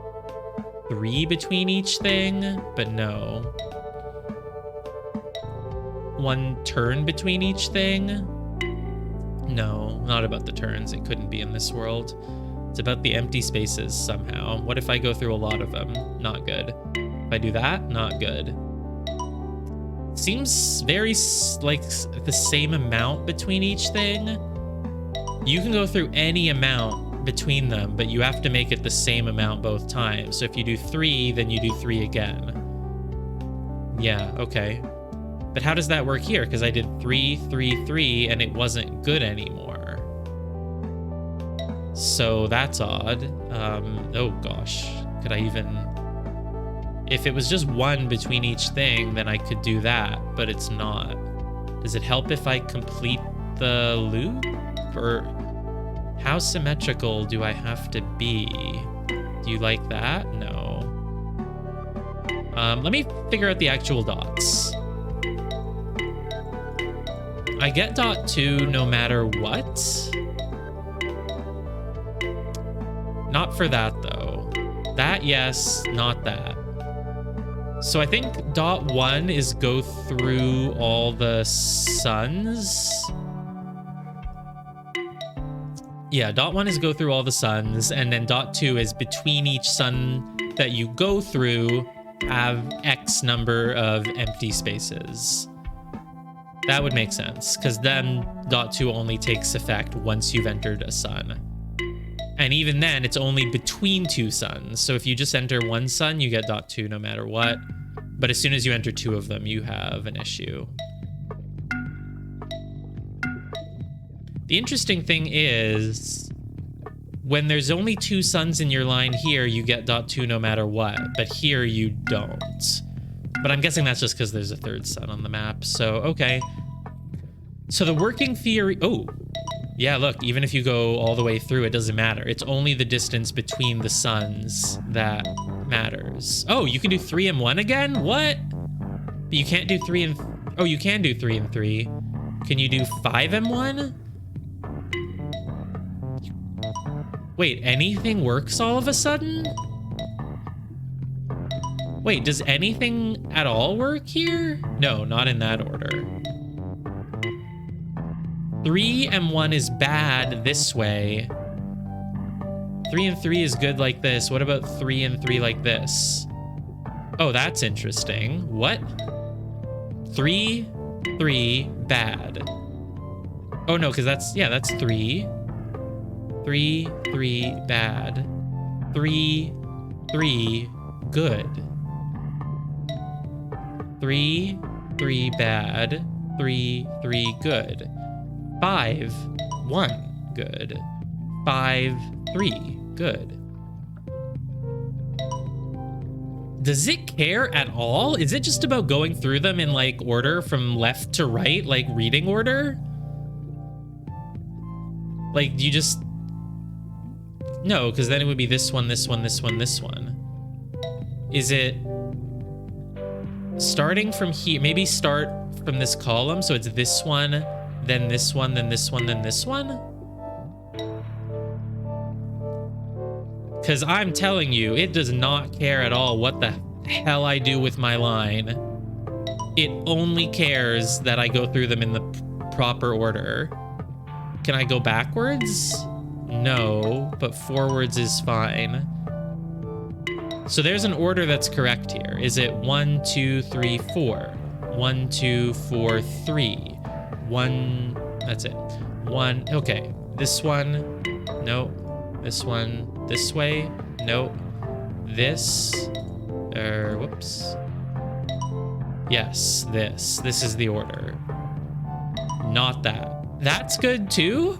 3 between each thing, but no. 1 turn between each thing? No, not about the turns. It couldn't be in this world. It's about the empty spaces somehow. What if I go through a lot of them? Not good. If I do that, not good. Seems very like the same amount between each thing. You can go through any amount between them, but you have to make it the same amount both times. So if you do 3, then you do 3 again. Yeah, okay. But how does that work here? Because I did 3, 3, 3, and it wasn't good anymore. So that's odd. Oh gosh, could I even... If it was just 1 between each thing, then I could do that, but it's not. Does it help if I complete the loop? Or how symmetrical do I have to be? Do you like that? No. Let me figure out the actual dots. I get dot 2 no matter what. Not for that though. That, yes, not that. So I think dot 1 is go through all the suns. Yeah, dot 1 is go through all the suns, and then dot 2 is between each sun that you go through have X number of empty spaces. That would make sense, because then dot 2 only takes effect once you've entered a sun. And even then, it's only between 2 suns. So if you just enter 1 sun, you get dot 2 no matter what. But as soon as you enter 2 of them, you have an issue. The interesting thing is, when there's only 2 suns in your line here, you get dot 2 no matter what. But here you don't. But I'm guessing that's just because there's a 3rd sun on the map. So, okay. So the working theory... Oh, yeah, look, even if you go all the way through, it doesn't matter. It's only the distance between the suns that matters. Oh, you can do 3 and 1 again? What? But you can't do 3 and... Oh, you can do 3 and 3. Can you do 5 and 1? Wait, anything works all of a sudden? Wait, does anything at all work here? No, not in that order. 3 and 1 is bad this way. 3 and 3 is good like this. What about 3 and 3 like this? Oh, that's interesting. What? 3, 3, bad. Oh, no, because that's 3. 3, 3, bad. 3, 3, good. 3, 3, bad. 3, 3, good. 5, 1, good. 5, 3, good. Does it care at all? Is it just about going through them in like order from left to right, like reading order? Like, you just... No, because then it would be this one, this one, this one, this one. Is it starting from here? Maybe start from this column, so it's this one, then this one, then this one, then this one? Because I'm telling you, it does not care at all what the hell I do with my line. It only cares that I go through them in the proper order. Can I go backwards? No, but forwards is fine. So there's an order that's correct here. Is it 1, 2, 3, 4? 1, 2, 4, 3. 1, that's it. 1, okay. This one, no. This one, this way, no. This, whoops. Yes, this. This is the order. Not that. That's good too?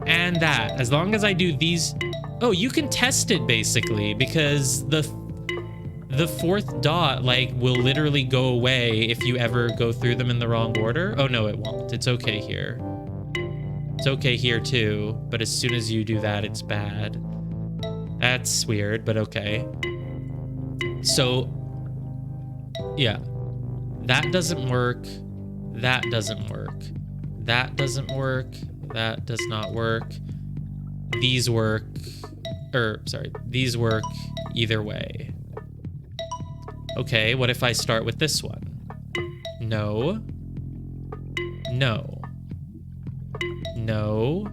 And that, as long as I do these... Oh, you can test it basically, because the fourth dot, like, will literally go away if you ever go through them in the wrong order. Oh, no, it won't. It's okay here. It's okay here too, but as soon as you do that, it's bad. That's weird, but okay. So, yeah. That doesn't work. That doesn't work. That doesn't work. That does not work. These work. These work either way. Okay, what if I start with this one? No. No. No.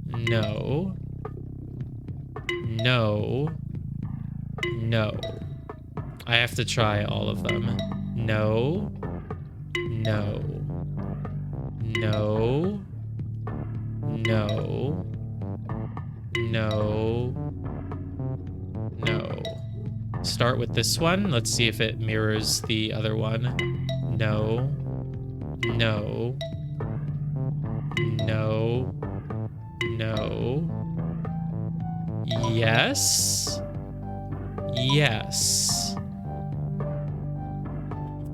No. No. No. I have to try all of them. No. No. No. No. No. No. Start with this one. Let's see if it mirrors the other one. No. No. No. No. Yes. Yes.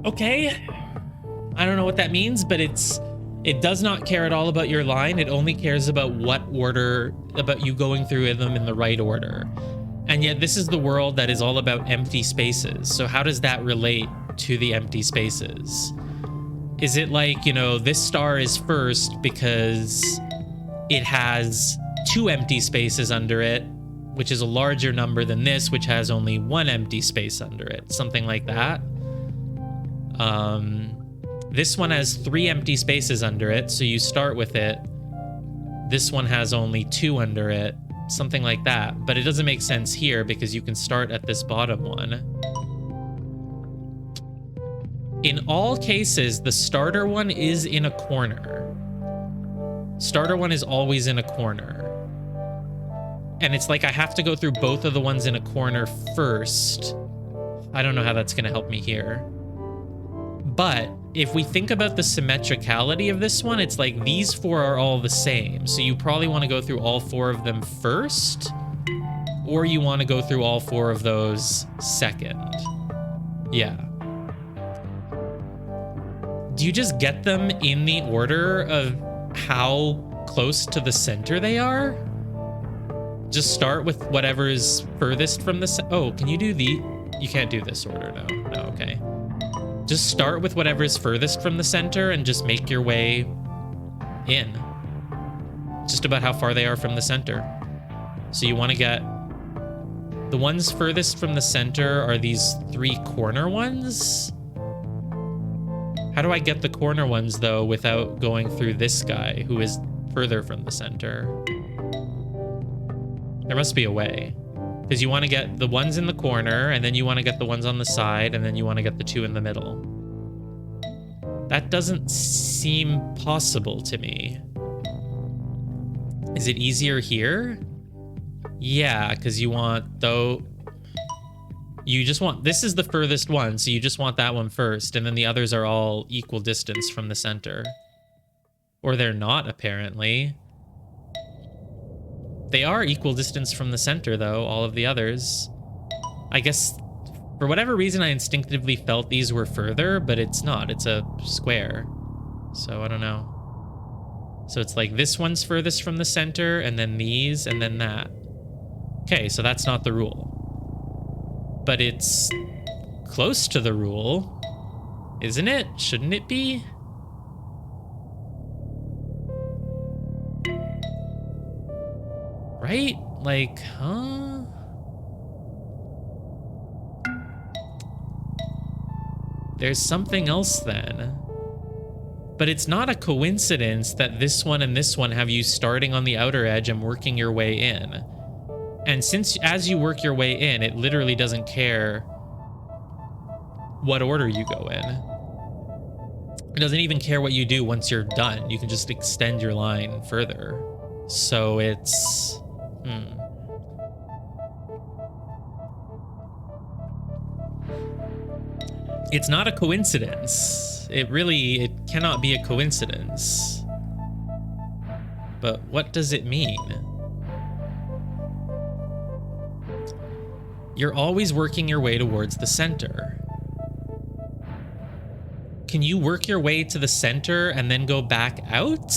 Okay. I don't know what that means, but it does not care at all about your line. It only cares about what order, about you going through them in the right order. And yet this is the world that is all about empty spaces. So how does that relate to the empty spaces? Is it like, you know, this star is first because it has 2 empty spaces under it, which is a larger number than this, which has only 1 empty space under it, something like that. This one has 3 empty spaces under it, so you start with it. This one has only 2 under it, something like that. But it doesn't make sense here because you can start at this bottom one. In all cases, the starter one is in a corner. Starter one is always in a corner. And it's like I have to go through both of the ones in a corner first. I don't know how that's going to help me here. But if we think about the symmetricality of this one, it's like these 4 are all the same. So you probably want to go through all 4 of them first, or you want to go through all 4 of those second. Yeah. Do you just get them in the order of how close to the center they are? Just start with whatever is furthest from the oh, can you do the... You can't do this order, no. No, okay. Just start with whatever is furthest from the center and just make your way in. Just about how far they are from the center. So you want to get... The ones furthest from the center are these 3 corner ones. How do I get the corner ones, though, without going through this guy, who is further from the center? There must be a way. Because you want to get the ones in the corner, and then you want to get the ones on the side, and then you want to get the 2 in the middle. That doesn't seem possible to me. Is it easier here? Yeah, because you want, though... You just want... This is the furthest one, so you just want that one first, and then the others are all equal distance from the center. Or they're not, apparently. They are equal distance from the center, though, all of the others. I guess, for whatever reason, I instinctively felt these were further, but it's not. It's a square. So, I don't know. So it's like this one's furthest from the center, and then these, and then that. Okay, so that's not the rule. But it's close to the rule, isn't it? Shouldn't it be? Right? Like, huh? There's something else then. But it's not a coincidence that this one and this one have you starting on the outer edge and working your way in. And since as you work your way in, it literally doesn't care what order you go in. It doesn't even care what you do once you're done. You can just extend your line further. So it's... It's not a coincidence. It cannot be a coincidence. But what does it mean? You're always working your way towards the center. Can you work your way to the center and then go back out?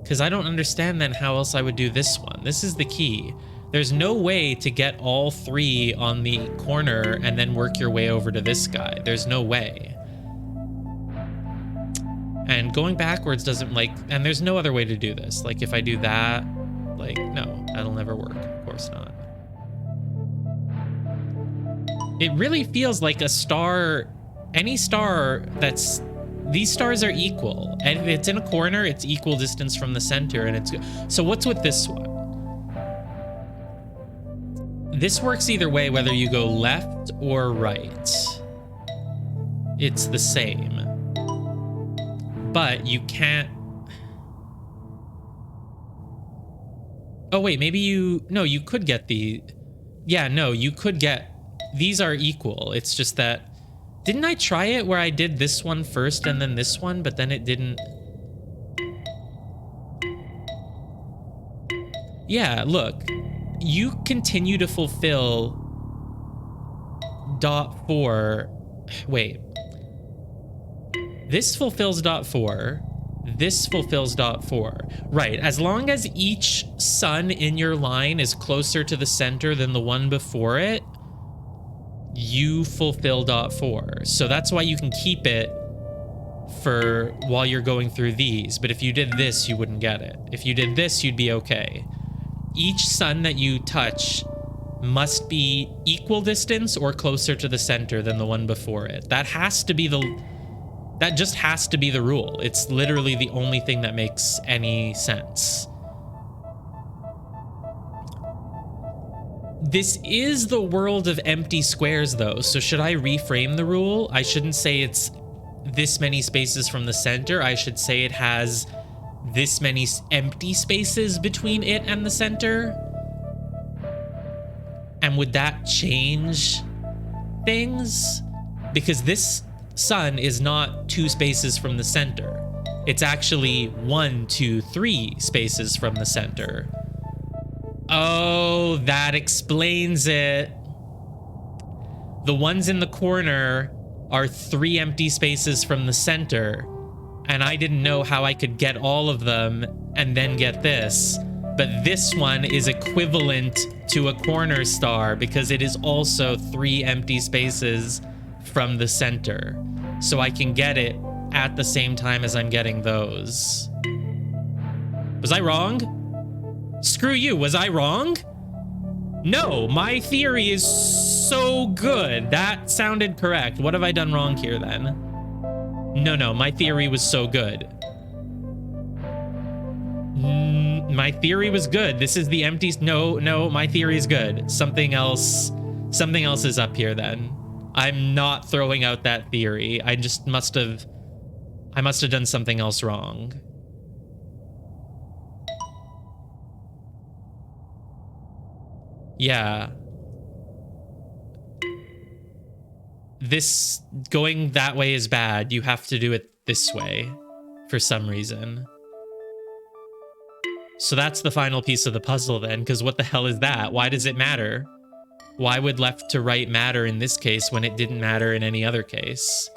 Because I don't understand then how else I would do this one. This is the key. There's no way to get all 3 on the corner and then work your way over to this guy. There's no way. And going backwards doesn't and there's no other way to do this. Like if I do that, no, that'll never work. Of course not. It really feels like a star, any star that's, these stars are equal. And if it's in a corner, it's equal distance from the center. And it's, so what's with this one? This works either way, whether you go left or right. It's the same. But you can't... Oh, wait, maybe you... No, you could get the... Yeah, no, you could get... These are equal. It's just that... Didn't I try it where I did this one first and then this one, but then it didn't... Yeah, look. You continue to fulfill... dot 4... Wait. This fulfills dot 4. This fulfills dot 4. Right, as long as each sun in your line is closer to the center than the one before it, you fulfill dot 4. So that's why you can keep it for while you're going through these. But if you did this, you wouldn't get it. If you did this, you'd be okay. Each sun that you touch must be equal distance or closer to the center than the one before it. That has to be that just has to be the rule. It's literally the only thing that makes any sense. This is the world of empty squares, though, so should I reframe the rule? I shouldn't say it's this many spaces from the center. I should say it has this many empty spaces between it and the center. And would that change things? Because this sun is not 2 spaces from the center. It's actually 1, 2, 3 spaces from the center. Oh, that explains it. The ones in the corner are 3 empty spaces from the center, and I didn't know how I could get all of them and then get this. But this one is equivalent to a corner star because it is also 3 empty spaces from the center. So I can get it at the same time as I'm getting those. Was I wrong? Screw you, was I wrong? No, my theory is so good. That sounded correct. What have I done wrong here then? No, my theory was so good. My theory was good. This is the empty... No, my theory is good. Something else is up here then. I'm not throwing out that theory. I must have done something else wrong. Yeah. This going that way is bad. You have to do it this way for some reason. So that's the final piece of the puzzle then, because what the hell is that? Why does it matter? Why would left to right matter in this case when it didn't matter in any other case?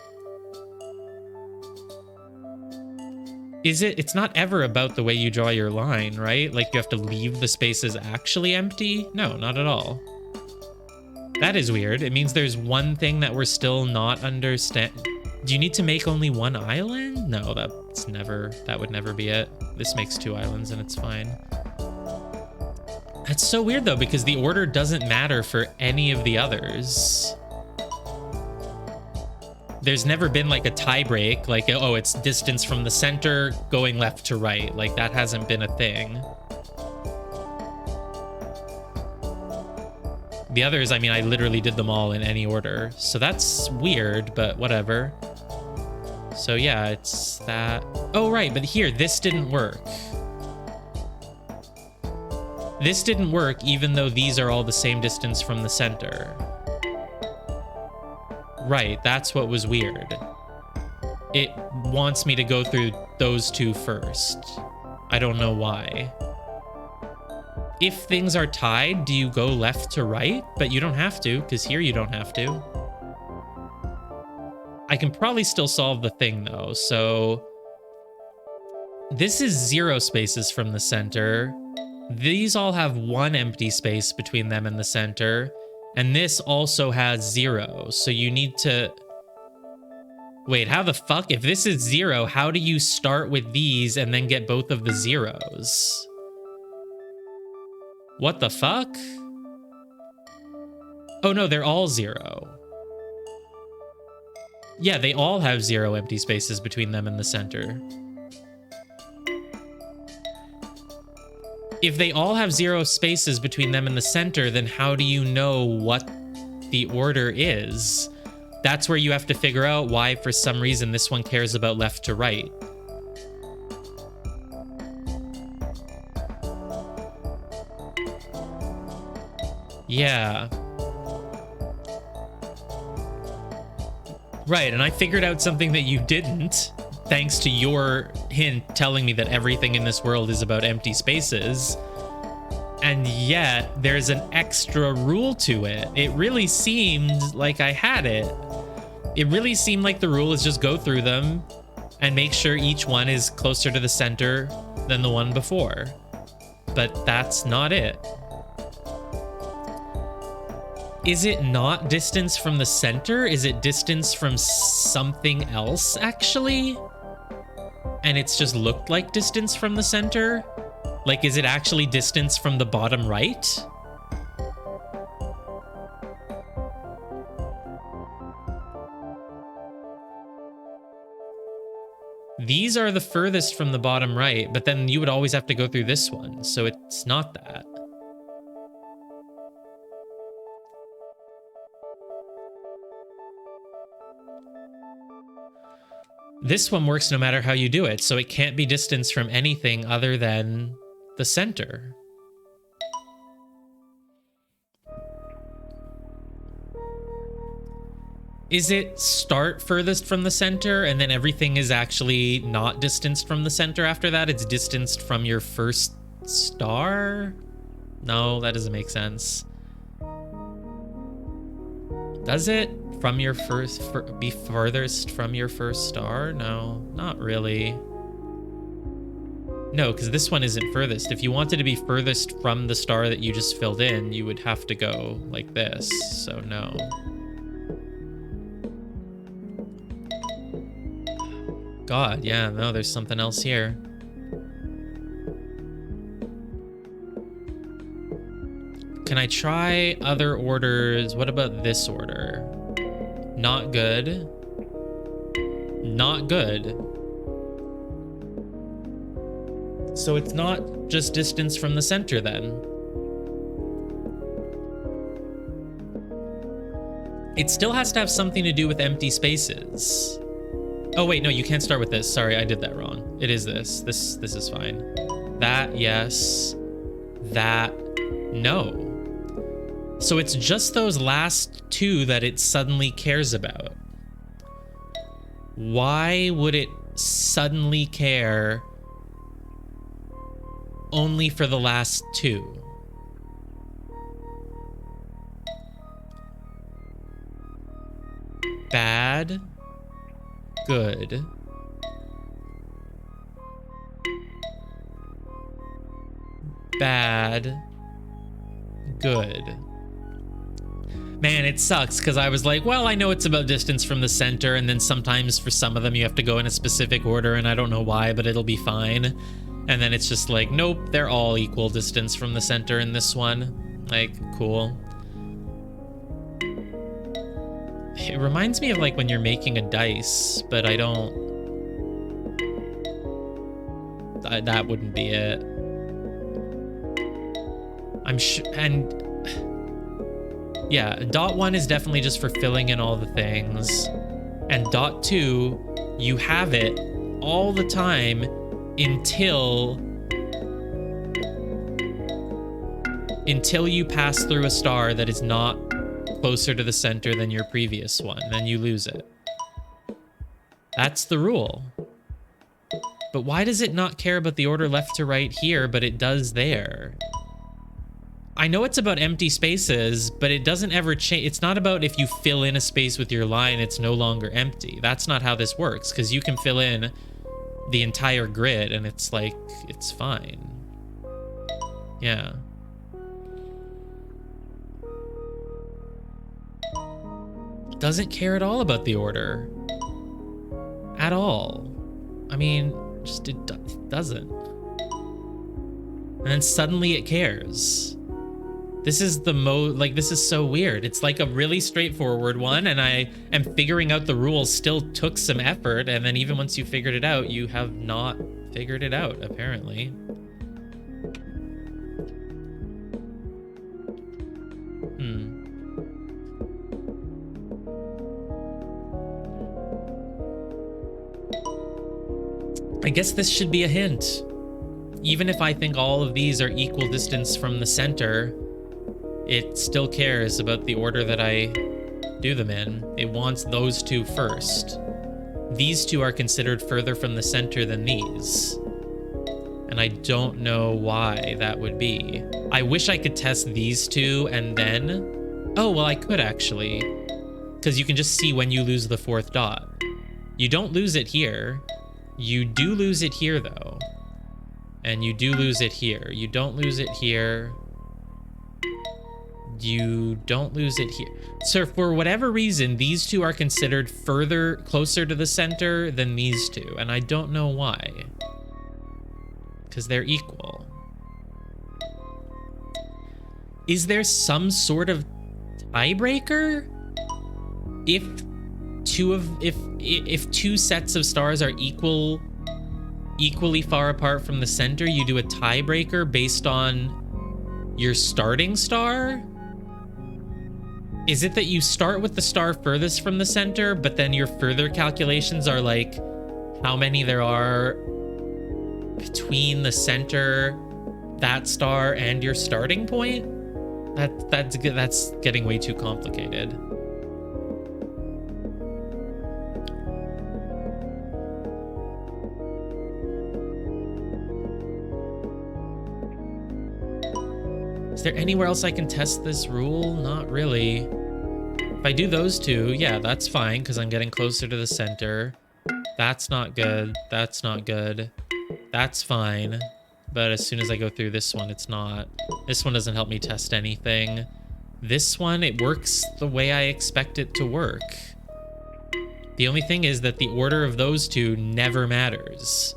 It's not ever about the way you draw your line, right? Like you have to leave the spaces actually empty? No, not at all. That is weird. It means there's one thing that we're still not understand. Do you need to make only one island? No, that would never be it. This makes 2 islands and it's fine. That's so weird though, because the order doesn't matter for any of the others. There's never been like a tie break, like, oh, it's distance from the center going left to right. Like that hasn't been a thing. The others, I mean, I literally did them all in any order. So that's weird, but whatever. So yeah, it's that. Oh, right, but here, this didn't work. This didn't work even though these are all the same distance from the center. Right, that's what was weird. It wants me to go through those 2 first. I don't know why. If things are tied, do you go left to right? But you don't have to, because here you don't have to. I can probably still solve the thing, though. So this is 0 spaces from the center. These all have 1 empty space between them and the center. And this also has 0. So you need to... Wait, how the fuck? If this is 0, how do you start with these and then get both of the zeros? What the fuck? Oh no, they're all 0. Yeah, they all have 0 empty spaces between them and the center. If they all have 0 spaces between them and the center, then how do you know what the order is? That's where you have to figure out why, for some reason, this one cares about left to right. Yeah. Right, and I figured out something that you didn't, thanks to your hint telling me that everything in this world is about empty spaces. And yet, there's an extra rule to it. It really seemed like I had it. It really seemed like the rule is just go through them and make sure each one is closer to the center than the one before. But that's not it. Is it not distance from the center? Is it distance from something else, actually? And it's just looked like distance from the center? Like, is it actually distance from the bottom right? These are the furthest from the bottom right, but then you would always have to go through this one, so it's not that. This one works no matter how you do it, so it can't be distance from anything other than the center. Is it start furthest from the center and then everything is actually not distanced from the center after that? It's distanced from your first star? No, that doesn't make sense. Does it? From your be furthest from your first star? No, not really. No, because this one isn't furthest. If you wanted to be furthest from the star that you just filled in, you would have to go like this, so no. God, yeah, no, there's something else here. can I try other orders? What about this order? Not good. Not good. So it's not just distance from the center then. It still has to have something to do with empty spaces. Oh wait, no, you can't start with this. Sorry, I did that wrong. It is this. This is fine. That, yes. That, no. So it's just those last two that it suddenly cares about. Why would it suddenly care only for the last two? Bad, good. Bad, good. Man, it sucks because I was like, well, I know it's about distance from the center, and then sometimes for some of them you have to go in a specific order, and I don't know why, but it'll be fine. And then it's just like, nope, they're all equal distance from the center in this one. Like, cool. It reminds me of like when you're making a dice, but I don't... That wouldn't be it. I'm sure, and yeah, dot 1 is definitely just for filling in all the things. And dot 2, you have it all the time until you pass through a star that is not closer to the center than your previous one, then you lose it. That's the rule. But why does it not care about the order left to right here, but it does there? I know it's about empty spaces, but it doesn't ever change. It's not about if you fill in a space with your line, it's no longer empty. That's not how this works, because you can fill in the entire grid and it's like, it's fine. Yeah. Doesn't care at all about the order. At all. I mean, just it doesn't. And then suddenly it cares. This is the this is so weird. It's like a really straightforward one, and I am figuring out the rules still took some effort, and then even once you figured it out, you have not figured it out, apparently. I guess this should be a hint. Even if I think all of these are equal distance from the center, it still cares about the order that I do them in. It wants those two first. These two are considered further from the center than these. And I don't know why that would be. I wish I could test these two and then... Oh, well, I could actually. Because you can just see when you lose the fourth dot. You don't lose it here. You do lose it here, though. And you do lose it here. You don't lose it here. You don't lose it here. So for whatever reason, these two are considered closer to the center than these two. And I don't know why. Because they're equal. Is there some sort of tiebreaker? If two sets of stars are equally far apart from the center, you do a tiebreaker based on your starting star? Is it that you start with the star furthest from the center, but then your further calculations are like how many there are between the center, that star, and your starting point? That's getting way too complicated. Is there anywhere else I can test this rule? Not really. If I do those two, yeah, that's fine because I'm getting closer to the center. That's not good. That's not good. That's fine. But as soon as I go through this one, it's not. This one doesn't help me test anything. This one, it works the way I expect it to work. The only thing is that the order of those two never matters.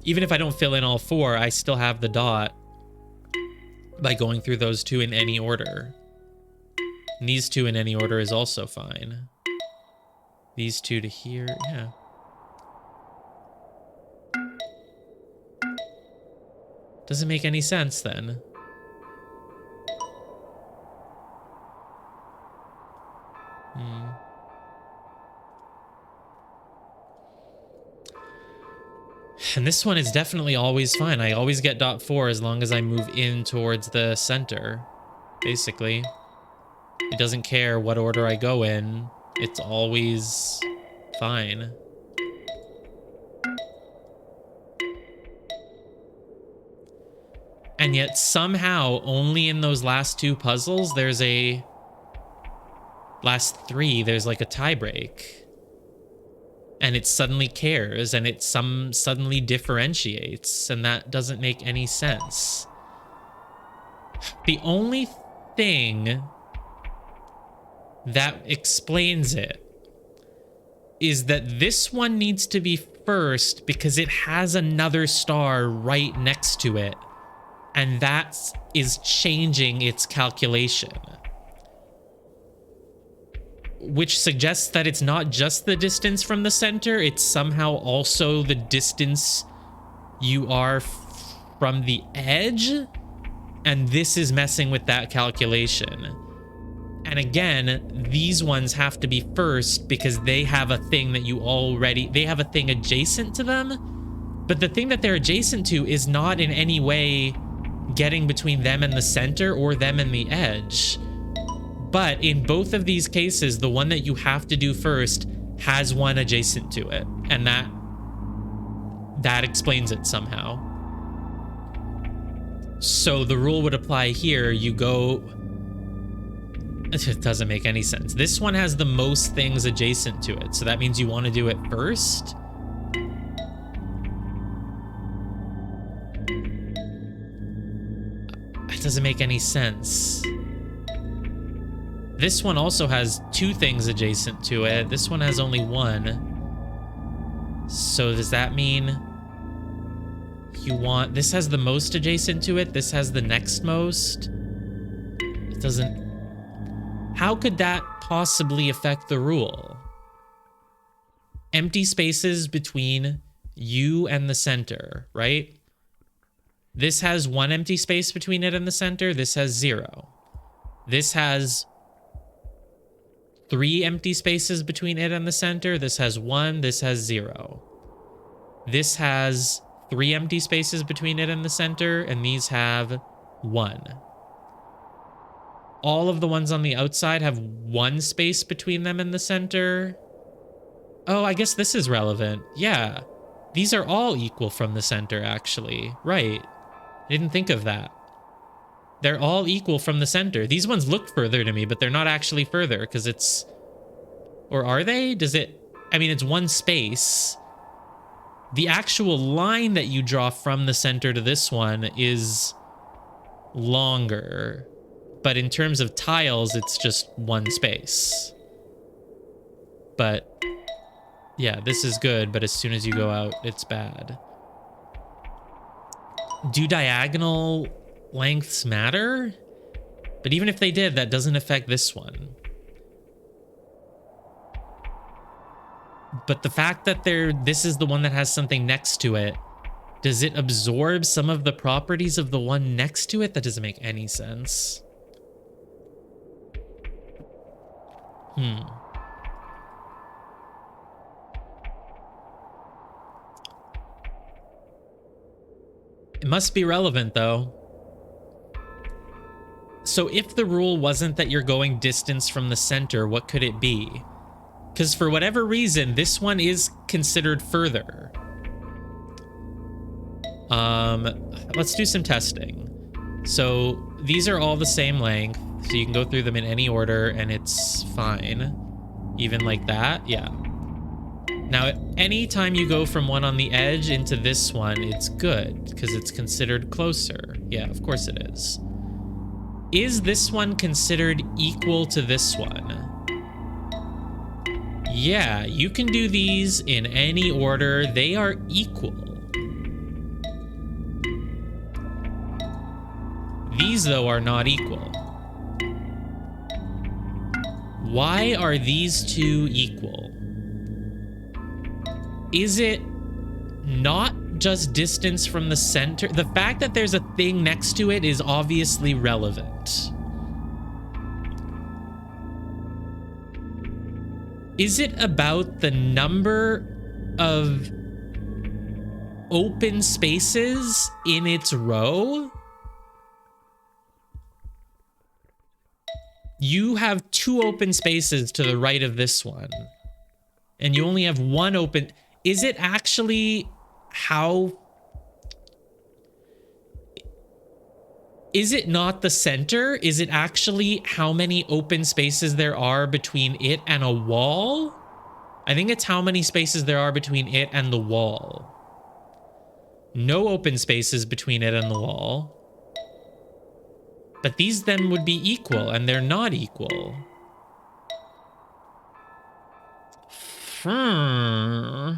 Even if I don't fill in all four, I still have the dot by going through those two in any order. And these two in any order is also fine. These two to here, yeah. Doesn't make any sense then. And this one is definitely always fine. I always get dot 4 as long as I move in towards the center, basically. It doesn't care what order I go in. It's always fine. And yet somehow only in those last two puzzles, there's a... last three, there's like a tie break. And it suddenly cares, and it suddenly differentiates, and that doesn't make any sense. The only thing that explains it is that this one needs to be first because it has another star right next to it, and that is changing its calculation. Which suggests that it's not just the distance from the center, it's somehow also the distance you are from the edge, and this is messing with that calculation. And again, these ones have to be first because they have a thing that they have a thing adjacent to them, but the thing that they're adjacent to is not in any way getting between them and the center or them and the edge. But in both of these cases, the one that you have to do first has one adjacent to it. And that explains it somehow. So the rule would apply here. You go... It doesn't make any sense. This one has the most things adjacent to it. So that means you want to do it first. It doesn't make any sense. This one also has two things adjacent to it. This one has only one. So does that mean you want... This has the most adjacent to it. This has the next most. It doesn't... How could that possibly affect the rule? Empty spaces between you and the center, right? This has one empty space between it and the center. This has 0. This has 3 empty spaces between it and the center. This has 1. This has 0. This has 3 empty spaces between it and the center, and these have 1. All of the ones on the outside have 1 space between them and the center. Oh, I guess this is relevant. Yeah. These are all equal from the center, actually. Right. I didn't think of that. They're all equal from the center. These ones look further to me, but they're not actually further because it's... Or are they? Does it... I mean, it's 1 space. The actual line that you draw from the center to this one is longer. But in terms of tiles, it's just 1 space. But yeah, this is good, but as soon as you go out, it's bad. Do diagonal lengths matter? But even if they did, that doesn't affect this one. But the fact that this is the one that has something next to it, does it absorb some of the properties of the one next to it? That doesn't make any sense. It must be relevant, though. So if the rule wasn't that you're going distance from the center, what could it be? Because for whatever reason, this one is considered further. Let's do some testing. So these are all the same length, so you can go through them in any order and it's fine. Even like that, yeah. Now, anytime you go from one on the edge into this one, it's good because it's considered closer. Yeah, of course it is. Is this one considered equal to this one? Yeah, you can do these in any order. They are equal. These, though, are not equal. Why are these two equal? Is it not just distance from the center? The fact that there's a thing next to it is obviously relevant. Is it about the number of open spaces in its row? You have 2 open spaces to the right of this one, and you only have 1 open. Is it actually how? Is it not the center? Is it actually how many open spaces there are between it and a wall? I think it's how many spaces there are between it and the wall. No open spaces between it and the wall. But these then would be equal, and they're not equal. I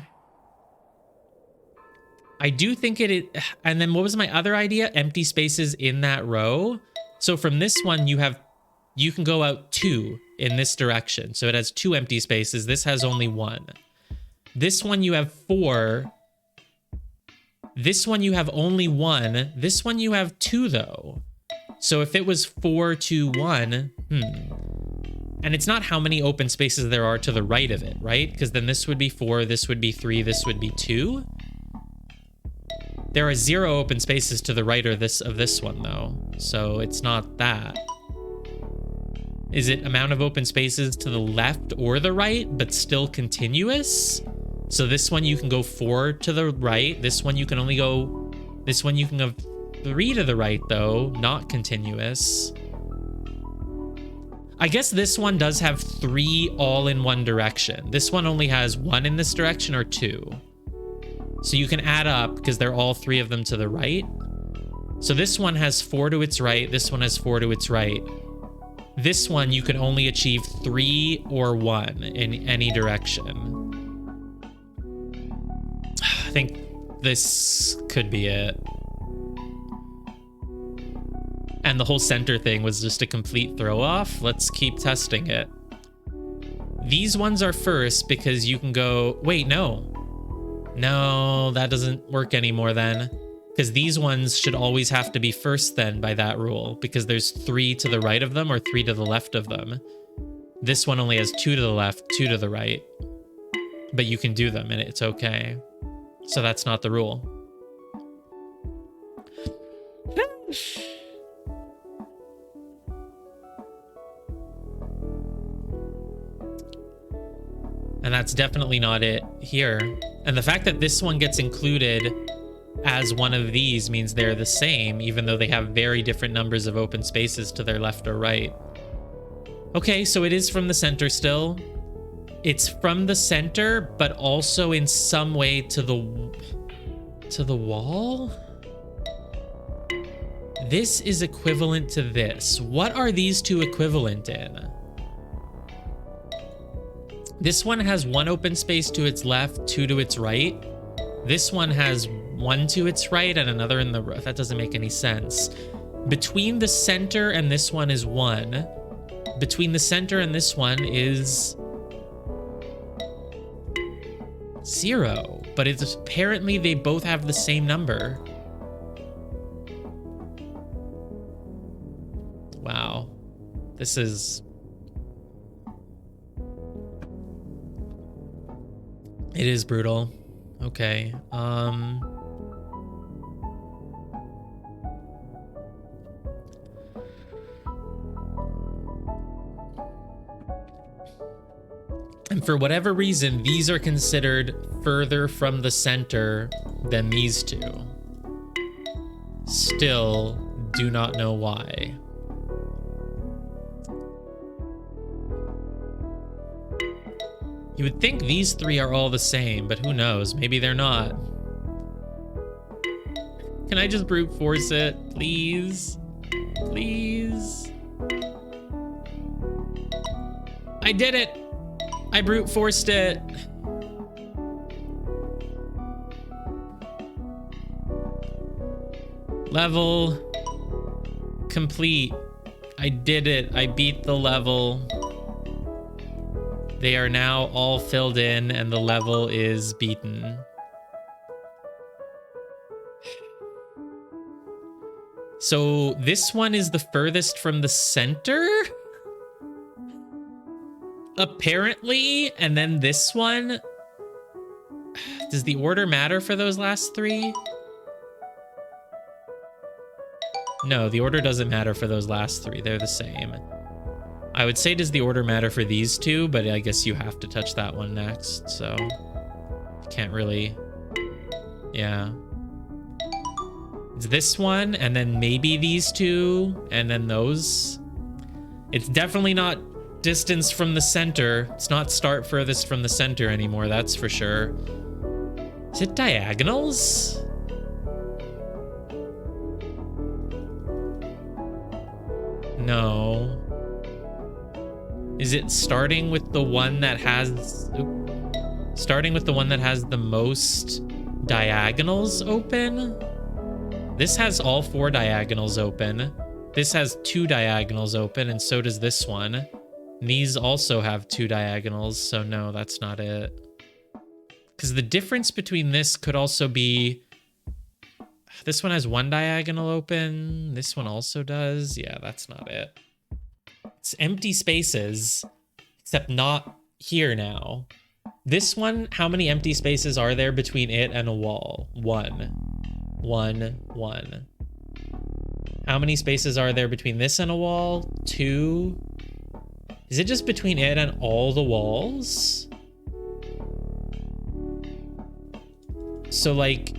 do think it is. And then what was my other idea? Empty spaces in that row. So from this one, you can go out 2 in this direction. So it has 2 empty spaces. This has only 1. This one you have 4. This one you have only 1. This one you have 2 though. So if it was 4, 2, 1, and it's not how many open spaces there are to the right of it, right? Because then this would be 4, this would be 3, this would be 2. There are 0 open spaces to the right of this one, though. So it's not that. Is it amount of open spaces to the left or the right, but still continuous? So this one you can go 4 to the right. This one you can only go... This one you can go 3 to the right, though. Not continuous. I guess this one does have 3 all in one direction. This one only has 1 in this direction or 2. So you can add up because they're all 3 of them to the right. So this one has 4 to its right. This one has 4 to its right. This one you can only achieve 3 or 1 in any direction. I think this could be it. And the whole center thing was just a complete throw off. Let's keep testing it. These ones are first because you can go... Wait, no. No, that doesn't work anymore then. Because these ones should always have to be first then by that rule. Because there's 3 to the right of them or 3 to the left of them. This one only has 2 to the left, 2 to the right. But you can do them and it's okay. So that's not the rule. And that's definitely not it here. And the fact that this one gets included as one of these means they're the same, even though they have very different numbers of open spaces to their left or right. Okay, so it is from the center still. It's from the center, but also in some way to the wall? This is equivalent to this. What are these two equivalent in? This one has 1 open space to its left, 2 to its right. This one has 1 to its right and another in the right. That doesn't make any sense. Between the center and this one is 1. Between the center and this one is 0. But it's apparently they both have the same number. Wow. This is... It is brutal. Okay. And for whatever reason, these are considered further from the center than these two. Still do not know why. You would think these 3 are all the same, but who knows? Maybe they're not. Can I just brute force it, please? Please? I did it! I brute forced it! Level. complete. I did it. I beat the level. They are now all filled in and the level is beaten. So this one is the furthest from the center? Apparently, and then this one. Does the order matter for those last three? No, the order doesn't matter for those last three. They're the same. I would say, does the order matter for these two? But I guess you have to touch that one next, so can't really. Yeah. It's this one, and then maybe these two, and then those. It's definitely not distance from the center. It's not start furthest from the center anymore, that's for sure. Is it diagonals? No. Is it starting with the one that has... starting with the one that has the most diagonals open? This has all 4 diagonals open. This has 2 diagonals open, and so does this one. These also have 2 diagonals, so no, that's not it. Because the difference between this could also be... this one has 1 diagonal open. This one also does. Yeah, that's not it. It's empty spaces, except not here now. This one, how many empty spaces are there between it and a wall? 1. 1, 1. How many spaces are there between this and a wall? 2. Is it just between it and all the walls? So, like,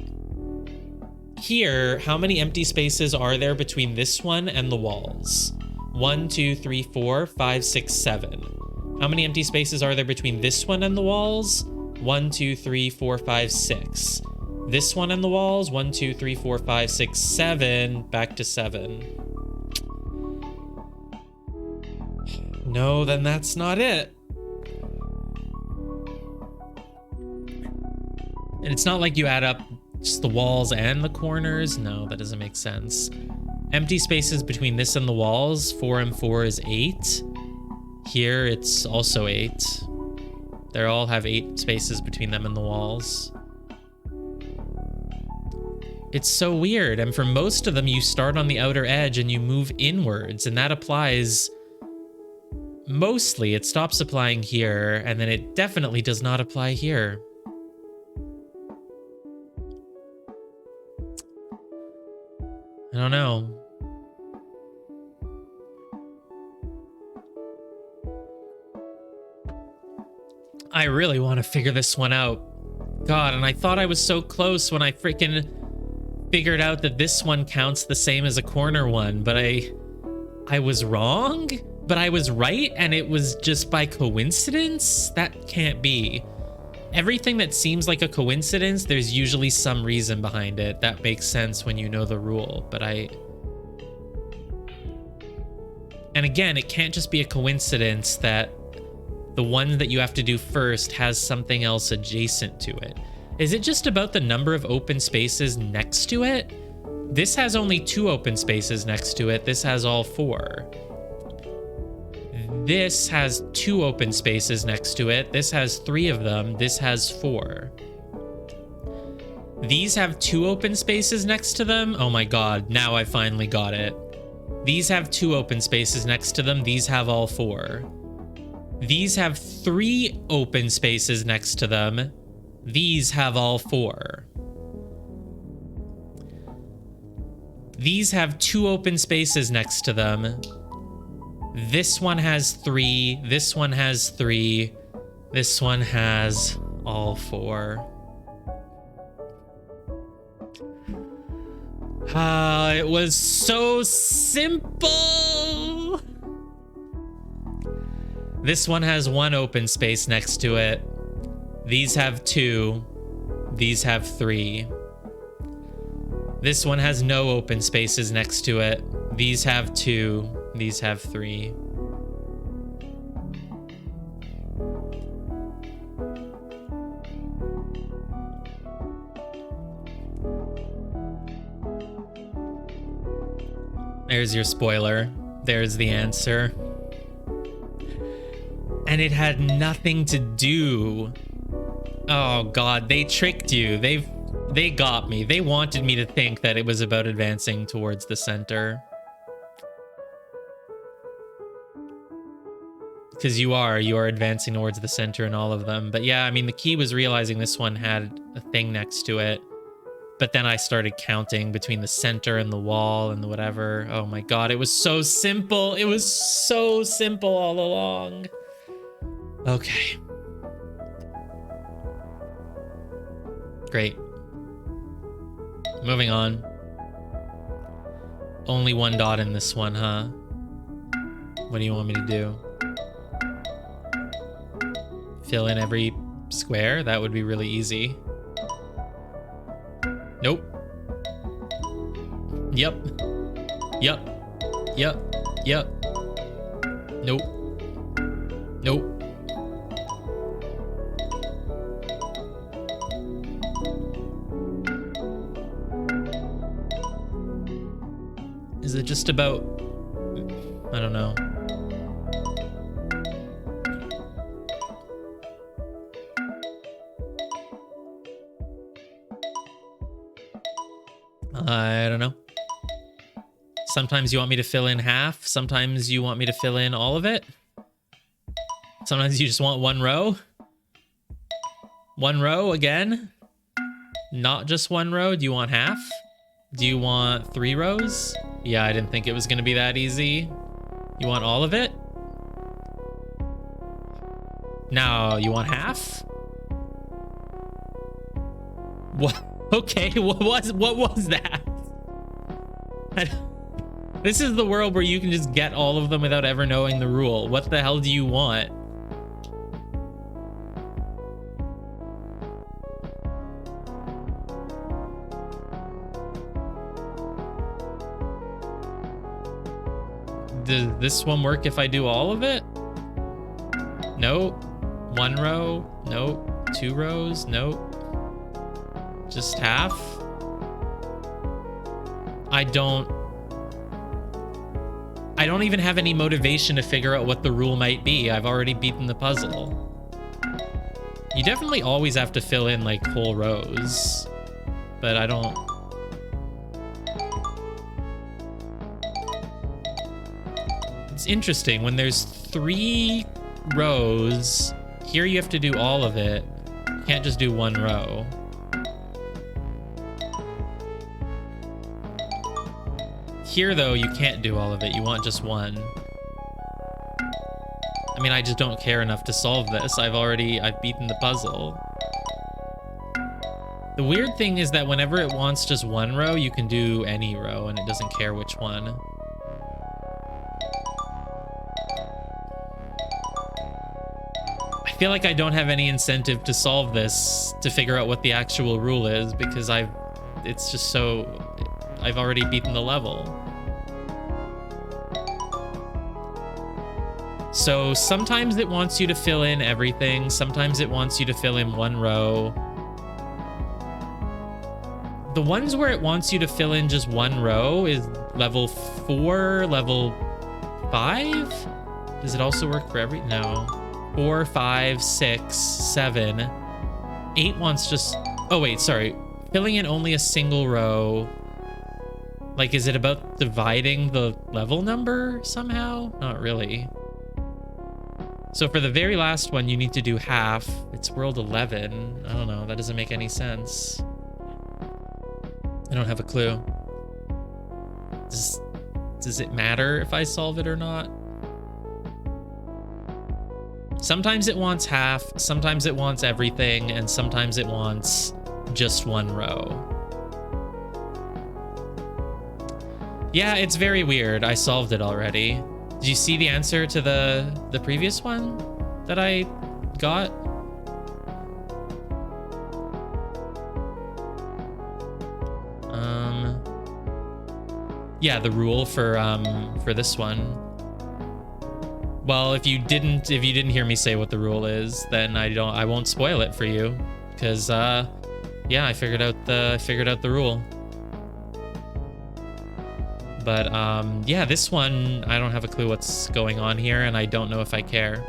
here, how many empty spaces are there between this one and the walls? 1, 2, 3, 4, 5, 6, 7. How many empty spaces are there between this one and the walls? 1, 2, 3, 4, 5, 6. This one and the walls? 1, 2, 3, 4, 5, 6, 7. Back to 7. No, then that's not it. And it's not like you add up just the walls and the corners. No, that doesn't make sense. Empty spaces between this and the walls, 4 and 4 is 8. Here, it's also 8. They all have 8 spaces between them and the walls. It's so weird, and for most of them, you start on the outer edge and you move inwards, and that applies... mostly, it stops applying here, and then it definitely does not apply here. I don't know. I really want to figure this one out. God, and I thought I was so close when I freaking figured out that this one counts the same as a corner one, but I was wrong? But I was right, and it was just by coincidence? That can't be. Everything that seems like a coincidence, there's usually some reason behind it. That makes sense when you know the rule, but and again, it can't just be a coincidence that the one that you have to do first has something else adjacent to it. Is it just about the number of open spaces next to it? This has only 2 open spaces next to it. This has all 4. This has 2 open spaces next to it. This has 3 of them. This has 4. These have 2 open spaces next to them. Oh my god, now I finally got it. These have 2 open spaces next to them. These have all 4. These have 3 open spaces next to them. These have all 4. These have 2 open spaces next to them. This one has 3. This one has 3. This one has all 4. It was so simple. This one has 1 open space next to it. These have 2. These have 3. This one has no open spaces next to it. These have 2. These have 3. There's your spoiler. There's the answer. And it had nothing to do. Oh god, they tricked you. They got me. They wanted me to think that it was about advancing towards the center. Because you are advancing towards the center in all of them. But yeah, I mean, the key was realizing this one had a thing next to it. But then I started counting between the center and the wall and the whatever. Oh my god, it was so simple. It was so simple all along. Okay. Great. Moving on. Only one dot in this one, huh? What do you want me to do? Fill in every square? That would be really easy. Nope. Yep. Yep. Yep. Yep. Nope. Nope. Is it just about... I don't know. I don't know. Sometimes you want me to fill in half. Sometimes you want me to fill in all of it. Sometimes you just want one row. One row again. Not just one row. Do you want half? Do you want 3 rows? Yeah, I didn't think it was going to be that easy. You want all of it? Now, you want half? What? Okay, what was that? This is the world where you can just get all of them without ever knowing the rule. What the hell do you want? Does this one work if I do all of it? Nope. 1 row? Nope. 2 rows? Nope. Just half? I don't even have any motivation to figure out what the rule might be. I've already beaten the puzzle. You definitely always have to fill in like whole rows, but I don't... It's interesting, when there's 3 rows, here you have to do all of it. You can't just do 1 row. Here, though, you can't do all of it. You want just 1. I mean, I just don't care enough to solve this. I've beaten the puzzle. The weird thing is that whenever it wants just 1 row, you can do any row, and it doesn't care which one. I feel like I don't have any incentive to solve this, to figure out what the actual rule is, because it's just so... I've already beaten the level. So sometimes it wants you to fill in everything. Sometimes it wants you to fill in 1 row. The ones where it wants you to fill in just 1 row is level 4, level 5? Does it also work for every... No. 4, 5, 6, 7. 8 wants just... Oh, wait, sorry. Filling in only a single row... Like, is it about dividing the level number somehow? Not really. So for the very last one, you need to do half. It's world 11. I don't know. That doesn't make any sense. I don't have a clue. Does it matter if I solve it or not? Sometimes it wants half, sometimes it wants everything, and sometimes it wants just 1 row. Yeah, it's very weird. I solved it already. Did you see the answer to the previous one that I got? Yeah, the rule for this one. Well, if you didn't hear me say what the rule is, then I won't spoil it for you, because yeah, I figured out the rule. But yeah, this one, I don't have a clue what's going on here, and I don't know if I care.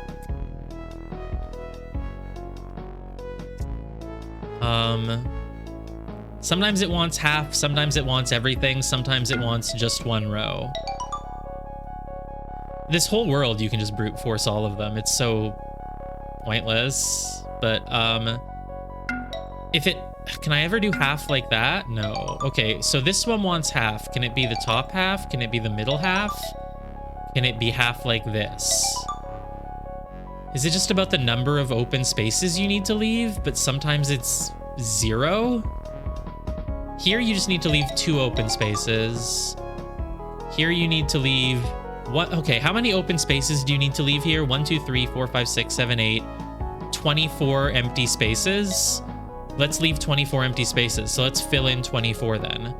Sometimes it wants half, sometimes it wants everything, sometimes it wants just one row. This whole world, you can just brute force all of them. It's so pointless. But if it, can I ever do half like that? No. Okay, so this one wants half. Can it be the top half? Can it be the middle half? Can it be half like this? Is it just about the number of open spaces you need to leave? But sometimes it's 0? Here you just need to leave 2 open spaces. Here you need to leave what? Okay, how many open spaces do you need to leave here? 1, 2, 3, 4, 5, 6, 7, 8. 24 empty spaces. Let's leave 24 empty spaces. So let's fill in 24 then.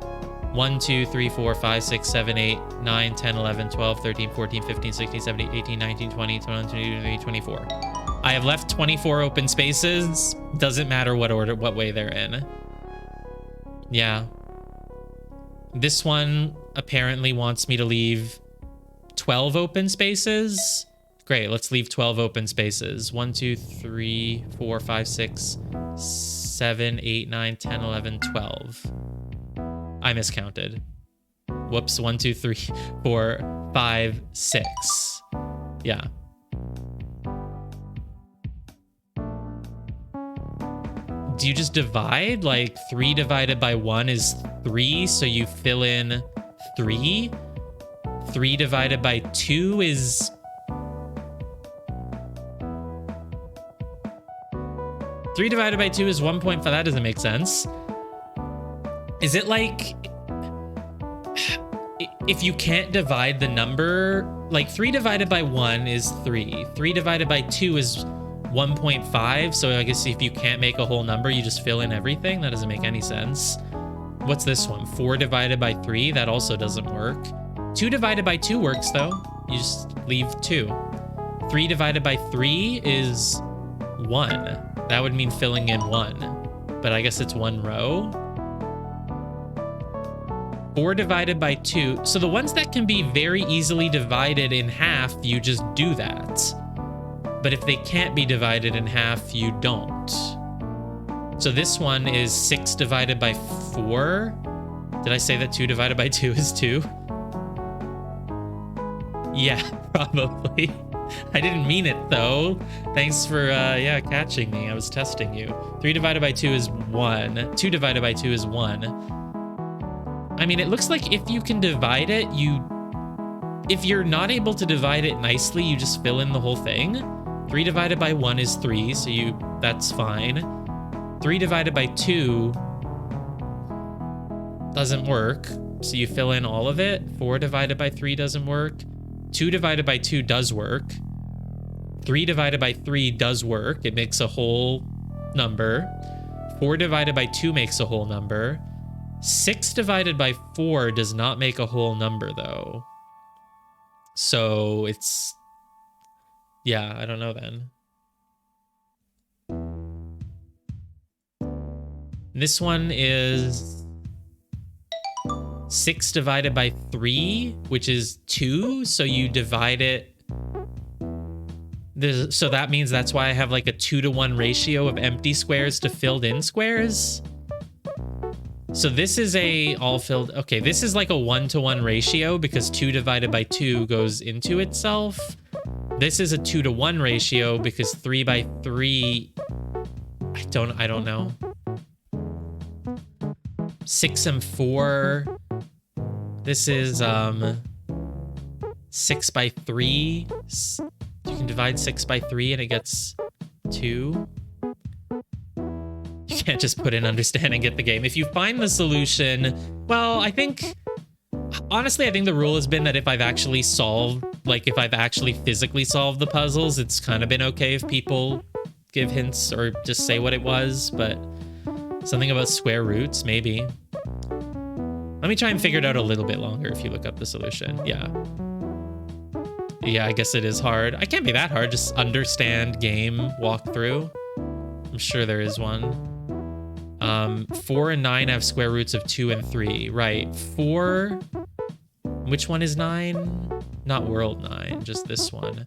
1, 2, 3, 4, 5, 6, 7, 8, 9, 10, 11, 12, 13, 14, 15, 16, 17, 18, 19, 20, 21, 22, 23, 24. I have left 24 open spaces. Doesn't matter what order, what way they're in. Yeah. This one apparently wants me to leave 12 open spaces. Great, let's leave 12 open spaces. 1, 2, 3, 4, 5, 6, 7, 8, 9, 10, 11, 12. I miscounted. Whoops, 1, 2, 3, 4, 5, 6. Yeah. Do you just divide? Like 3 divided by 1 is 3, so you fill in 3. 3 divided by 2 is... Three divided by 2 is 1.5. That doesn't make sense. Is it like... If you can't divide the number... Like 3 divided by 1 is 3. 3 divided by 2 is 1.5. So I guess if you can't make a whole number, you just fill in everything. That doesn't make any sense. What's this one? 4 divided by 3? That also doesn't work. 2 divided by 2 works though. You just leave 2. 3 divided by 3 is 1. That would mean filling in 1. But I guess it's 1 row. 4 divided by 2. So the ones that can be very easily divided in half, you just do that. But if they can't be divided in half, you don't. So this one is 6 divided by 4. Did I say that 2 divided by 2 is 2? Yeah, probably. I didn't mean it though. Thanks for yeah, catching me. I was testing you. 3 divided by 2 is 1. 2 divided by 2 is 1. I mean, it looks like if you can divide it, if you're not able to divide it nicely, you just fill in the whole thing. 3 divided by 1 is 3, so that's fine. 3 divided by 2 doesn't work, so you fill in all of it. 4 divided by 3 doesn't work. 2 divided by 2 does work. 3 divided by 3 does work. It makes a whole number. 4 divided by 2 makes a whole number. 6 divided by 4 does not make a whole number, though. So it's... Yeah, I don't know then. This one is 6 divided by 3, which is 2. So you divide it. So that means that's why I have like a 2-to-1 ratio of empty squares to filled in squares. So this is a all filled. Okay, this is like a 1-to-1 ratio because 2 divided by 2 goes into itself. This is a 2-to-1 ratio because 3 by 3. I don't know. 6 and 4. This is 6 by 3. You can divide 6 by 3 and it gets 2. You can't just put in understand and get the game. If you find the solution, well, honestly, I think the rule has been that if I've actually solved, like if I've actually physically solved the puzzles, it's kind of been okay if people give hints or just say what it was, but something about square roots, maybe. Let me try and figure it out a little bit longer if you look up the solution. Yeah. Yeah, I guess it is hard. I can't be that hard. Just understand, game, walk through. I'm sure there is one. 4 and 9 have square roots of 2 and 3. Right. 4 Which one is 9? Not world 9, just this one.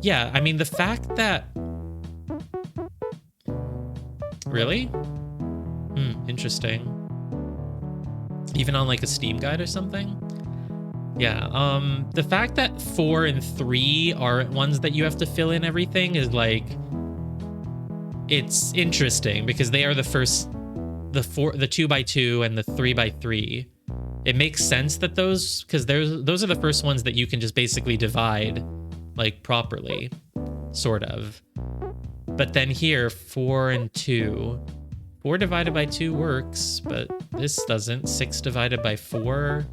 Yeah, I mean, the fact that... Really? Interesting. Even on like a Steam guide or something? Yeah, the fact that 4 and 3 aren't ones that you have to fill in everything is like... It's interesting because they are the first... the 2x2 and the 3x3. It makes sense that those... because those are the first ones that you can just basically divide, like, properly. Sort of. But then here, 4 and 2... 4 divided by 2 works, but this doesn't. 6 divided by 4.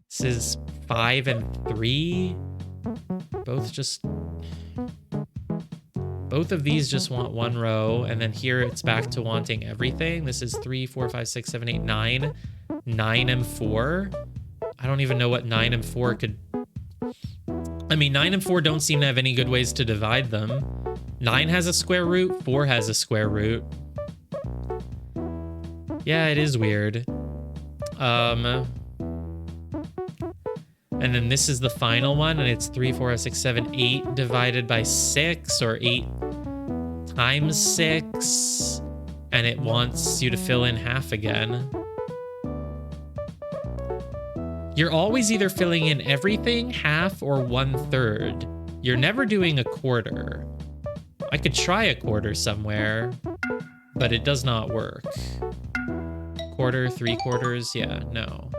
This is 5 and 3. Both of these just want 1 row, and then here it's back to wanting everything. This is 3, 4, 5, 6, 7, 8, 9. 9 and 4. I don't even know what 9 and 4 could... I mean, 9 and 4 don't seem to have any good ways to divide them. 9 has a square root, 4 has a square root. Yeah, it is weird. And then this is the final one, and it's 3, 4, 5, 6, 7, 8 divided by 6, or 8 times 6. And it wants you to fill in half again. You're always either filling in everything, half, or 1/3. You're never doing a quarter. I could try a quarter somewhere, but it does not work. Quarter, 3/4, yeah, no.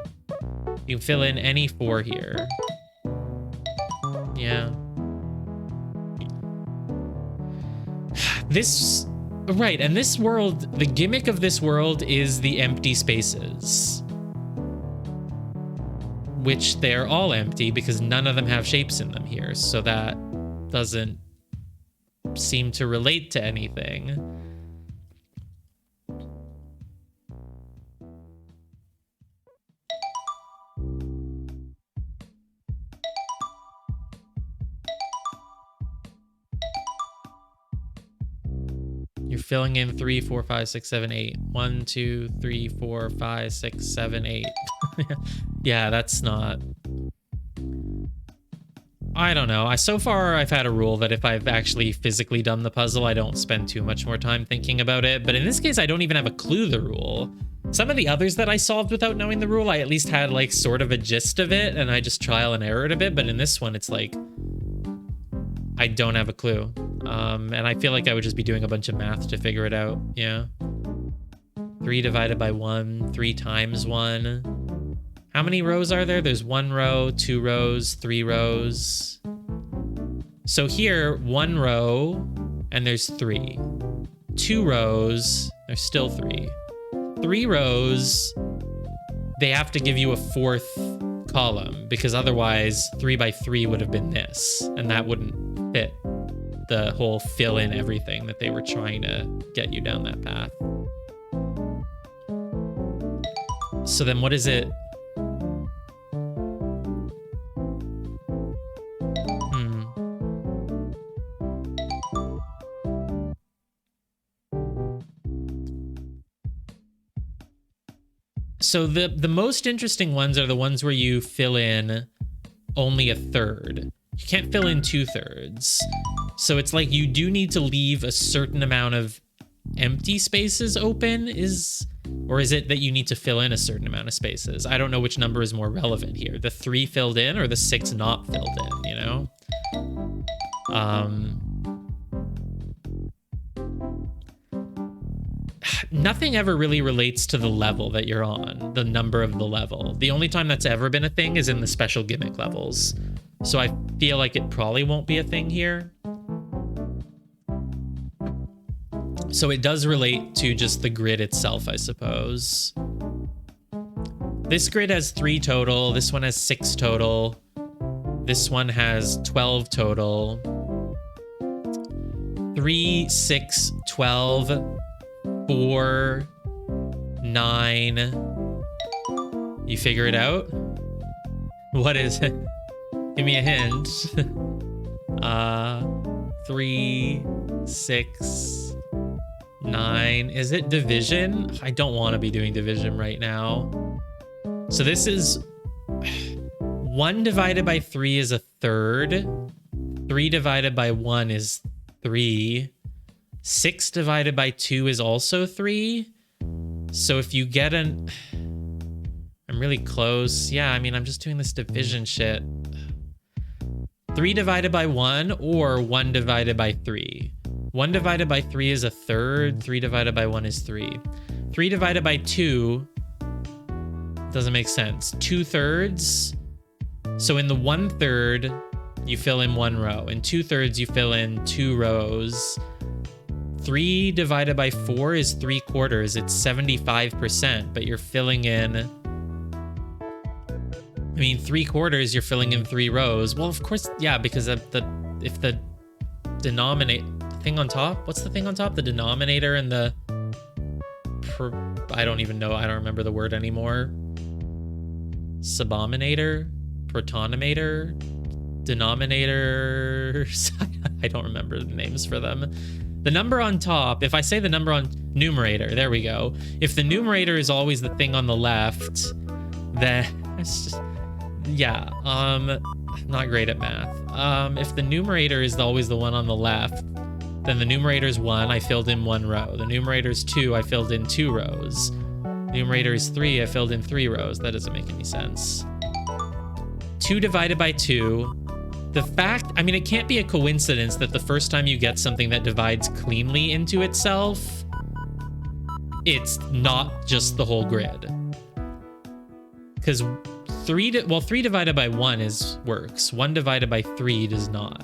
You can fill in any 4 here. Yeah. Right, and this world, the gimmick of this world is the empty spaces. Which they're all empty because none of them have shapes in them here, so that doesn't seem to relate to anything. You're filling in 3, 4, 5, 6, 7, 8. 1, 2, 3, 4, 5, 6, 7, 8. Yeah, that's not... I don't know. So far, I've had a rule that if I've actually physically done the puzzle, I don't spend too much more time thinking about it. But in this case, I don't even have a clue the rule. Some of the others that I solved without knowing the rule, I at least had like sort of a gist of it, and I just trial and errored a bit. But in this one, it's like... I don't have a clue. And I feel like I would just be doing a bunch of math to figure it out. Yeah. 3 divided by 1, 3 times 1. How many rows are there? There's 1 row, 2 rows, 3 rows. So here, 1 row, and there's 3. 2 rows, there's still 3. 3 rows, they have to give you a 4th column, because otherwise 3 by 3 would have been this, and that wouldn't fit the whole fill in everything that they were trying to get you down that path. So then what is it? So the most interesting ones are the ones where you fill in only 1/3. You can't fill in 2/3. So it's like you do need to leave a certain amount of empty spaces open, or is it that you need to fill in a certain amount of spaces? I don't know which number is more relevant here. The 3 filled in or the 6 not filled in, you know? Nothing ever really relates to the level that you're on, the number of the level. The only time that's ever been a thing is in the special gimmick levels. So I feel like it probably won't be a thing here. So it does relate to just the grid itself, I suppose. This grid has 3 total. This one has 6 total. This one has 12 total. 3, 6, 12, 4, 9. You figure it out? What is it? Give me a hint. 3, 6, 9. Is it division? I don't want to be doing division right now. So this is 1 divided by 3 is a third. 3 divided by 1 is 3. 6 divided by 2 is also 3. So if you get an... I'm really close. Yeah, I mean, I'm just doing this division shit. 3 divided by 1 or 1 divided by 3. 1 divided by 3 is a third. 3 divided by 1 is 3. 3 divided by 2 doesn't make sense. 2/3. So in the 1/3, you fill in 1 row. In 2/3, you fill in 2 rows. 3 divided by 4 is 3/4. It's 75%, but you're filling in... I mean, 3/4, you're filling in 3 rows. Well, of course, yeah, because if the denominator thing on top, what's the thing on top? The denominator and the... I don't even know. I don't remember the word anymore. Subominator? Protonomator? Denominators? I don't remember the names for them. The number on top, if I say the number on numerator, there we go. If the numerator is always the thing on the left, then it's just, yeah, not great at math. If the numerator is always the one on the left, then the numerator is 1, I filled in 1 row. The numerator is 2, I filled in 2 rows. Numerator is 3, I filled in 3 rows. That doesn't make any sense. 2 divided by 2. The fact, I mean, it can't be a coincidence that the first time you get something that divides cleanly into itself, it's not just the whole grid. Because 3 divided by 1 works. 1 divided by 3 does not.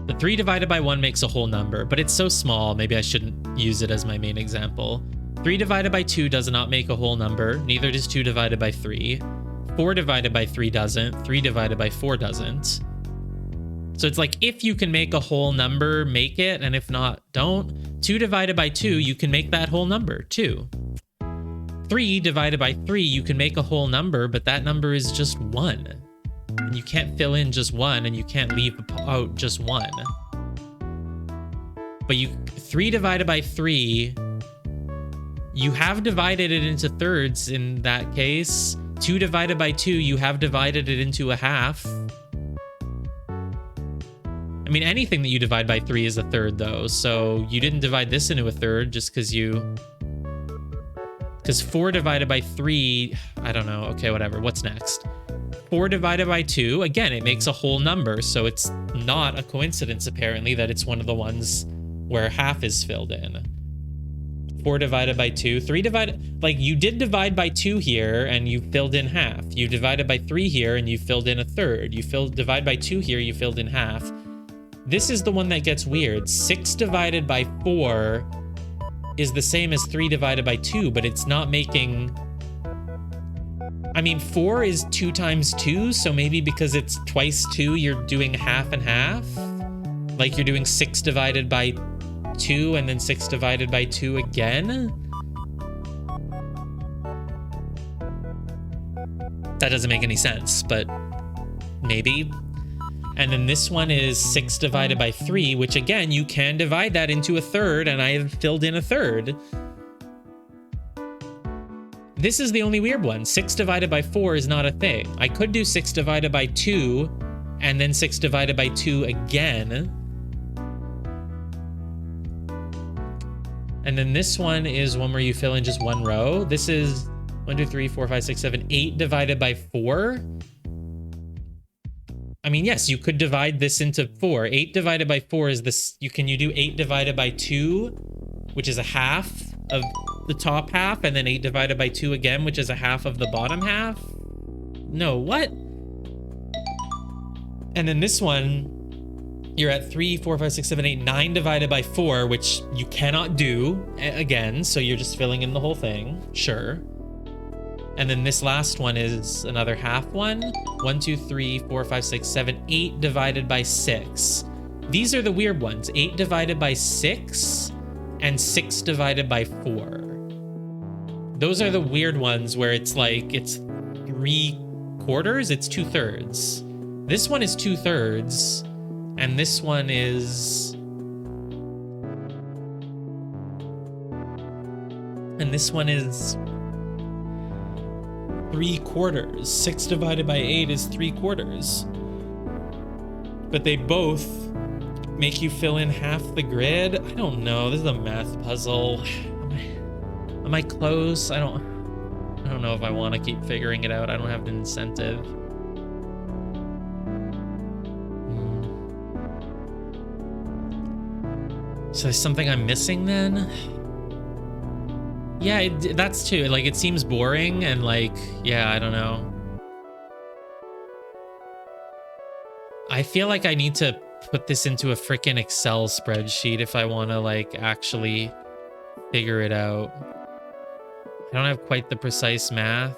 The 3 divided by 1 makes a whole number, but it's so small, maybe I shouldn't use it as my main example. 3 divided by 2 does not make a whole number, neither does 2 divided by 3. 4 divided by 3 doesn't, 3 divided by 4 doesn't. So it's like, if you can make a whole number, make it, and if not, don't. 2 divided by 2, you can make that whole number, 2. 3 divided by 3, you can make a whole number, but that number is just 1. And you can't fill in just 1, and you can't leave out just 1. But 3 divided by 3, you have divided it into thirds in that case. 2 divided by 2, you have divided it into a half. I mean, anything that you divide by 3 is a third, though. So you didn't divide this into a third just because you... Because 4 divided by 3... I don't know. Okay, whatever. What's next? 4 divided by 2, again, it makes a whole number. So it's not a coincidence, apparently, that it's one of the ones where half is filled in. 4 divided by 2, 3 divided... Like, you did divide by 2 here, and you filled in half. You divided by 3 here, and you filled in a third. You divide by 2 here, you filled in half. This is the one that gets weird. 6 divided by 4 is the same as 3 divided by 2, but it's not making... I mean, 4 is 2 times 2, so maybe because it's twice 2, you're doing half and half? Like, you're doing 6 divided by 2 and then 6 divided by 2 again? That doesn't make any sense, but maybe. And then this one is 6 divided by 3, which again, you can divide that into a third, and I have filled in a third. This is the only weird one. 6 divided by 4 is not a thing. I could do 6 divided by 2 and then 6 divided by 2 again. And then this one is one where you fill in just 1 row. This is 1, 2, 3, 4, 5, 6, 7, 8 divided by 4. I mean, yes, you could divide this into 4. 8 divided by 4 is this. Can you do 8 divided by 2, which is a half of the top half, and then 8 divided by 2 again, which is a half of the bottom half? No, what? And then this one, you're at 3, 4, 5, 6, 7, 8, 9 divided by 4, which you cannot do again, so you're just filling in the whole thing. Sure. And then this last one is another half one. 1, 2, 3, 4, 5, 6, 7, 8 divided by 6. These are the weird ones. 8 divided by 6 and 6 divided by 4. Those are the weird ones where it's like, it's 3/4, it's 2/3. This one is 2/3, and this one is... And this one is 3/4. 6 divided by 8 is 3/4. But they both make you fill in half the grid. I don't know. This is a math puzzle. Am I close? I don't know if I want to keep figuring it out. I don't have an incentive. So there's something I'm missing then? Yeah, that's too. Like, it seems boring and like, yeah, I don't know. I feel like I need to put this into a freaking Excel spreadsheet if I want to like actually figure it out. I don't have quite the precise math.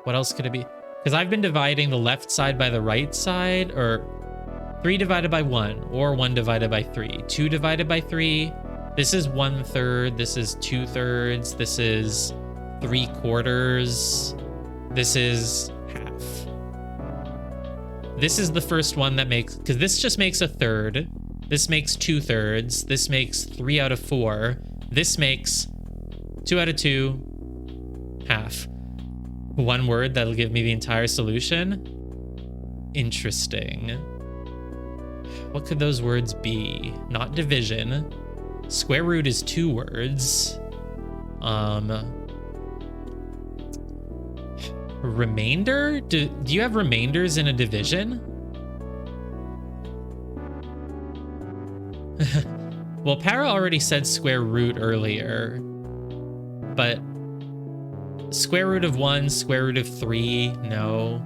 What else could it be? Because I've been dividing the left side by the right side, or 3 divided by 1, or 1 divided by 3. 2 divided by 3. This is 1/3. This is 2/3. This is 3/4. This is half. This is the first one that makes, because this just makes 1/3. This makes 2/3. This makes 3 out of 4. This makes 2 out of 2. Half. One word that'll give me the entire solution. Interesting. What could those words be? Not division. Square root is 2 words. Remainder? Do you have remainders in a division? Well, Para already said square root earlier, but square root of 1, square root of 3, no.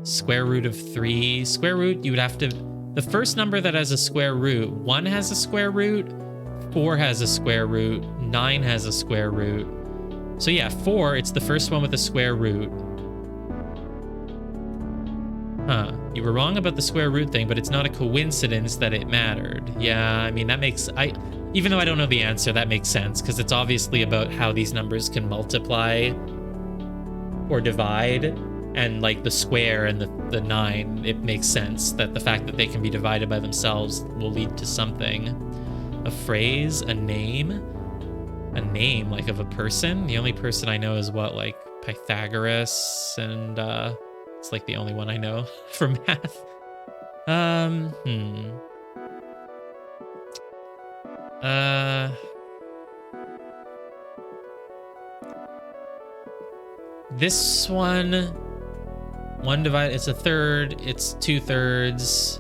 Square root of 3, square root, you would have to, the first number that has a square root, 1 has a square root, 4 has a square root, 9 has a square root. So yeah, 4, it's the first one with a square root. Huh, you were wrong about the square root thing, but it's not a coincidence that it mattered. Yeah, I mean, that makes, even though I don't know the answer, that makes sense, because it's obviously about how these numbers can multiply or divide, and like the square and the 9, it makes sense that the fact that they can be divided by themselves will lead to something. A phrase, a name like of a person. The only person I know is what, like Pythagoras, and it's like the only one I know for math. This one divided, it's 1/3, it's 2/3.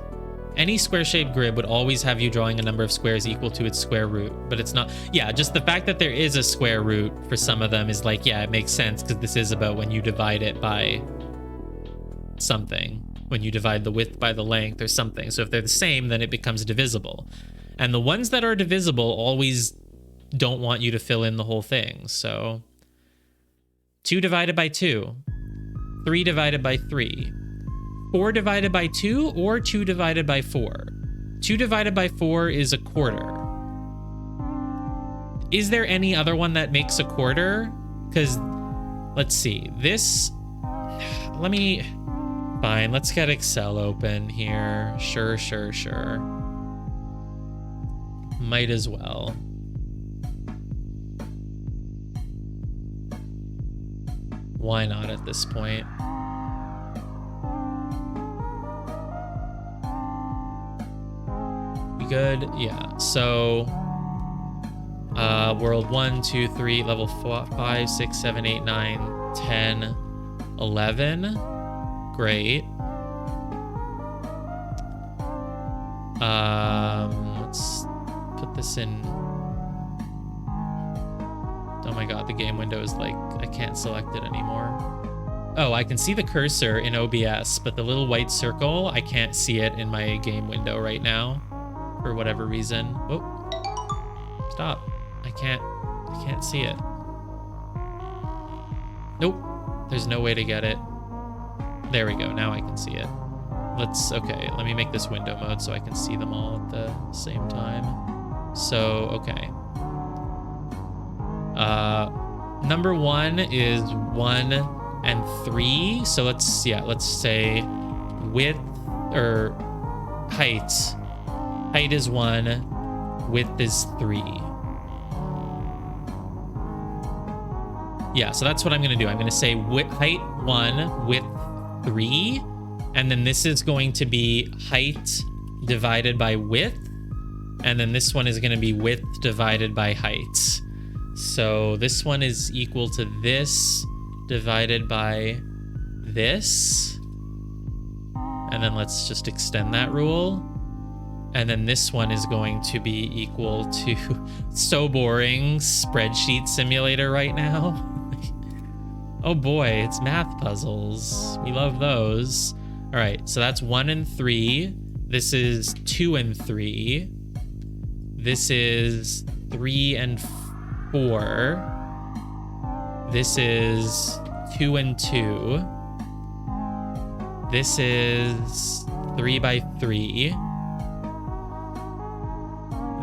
Any square-shaped grid would always have you drawing a number of squares equal to its square root, but it's not. Yeah, just the fact that there is a square root for some of them is like, yeah, it makes sense, because this is about when you divide it by something. When you divide the width by the length or something. So if they're the same, then it becomes divisible. And the ones that are divisible always don't want you to fill in the whole thing. So 2 divided by 2, 3 divided by 3, 4 divided by 2, or 2 divided by 4. 2 divided by 4 is 1/4. Is there any other one that makes 1/4? Because, let's see, this, fine, let's get Excel open here. Sure. Might as well. Why not at this point? We good? Yeah, so world 1, 2, 3, level 4, 5, 6, 7, 8, 9, 10, 11. Great. Let's put this in. Oh my god, the game window is like, I can't select it anymore. Oh, I can see the cursor in OBS, but the little white circle, I can't see it in my game window right now for whatever reason. Oh, stop. I can't see it. Nope, there's no way to get it. There we go, now I can see it. Okay, let me make this window mode so I can see them all at the same time. So, okay. Number 1 is 1 and 3. So let's say width or height. Height is 1, width is 3. Yeah, so that's what I'm gonna do. I'm gonna say height 1, width 3, and then this is going to be height divided by width, and then this one is gonna be width divided by height. So this one is equal to this divided by this, and then let's just extend that rule. And then this one is going to be equal to, so boring, spreadsheet simulator right now. Oh boy, it's math puzzles. We love those. All right, so that's 1 and 3. This is 2 and 3. This is 3 and 4. This is 2 and 2. This is 3 by 3.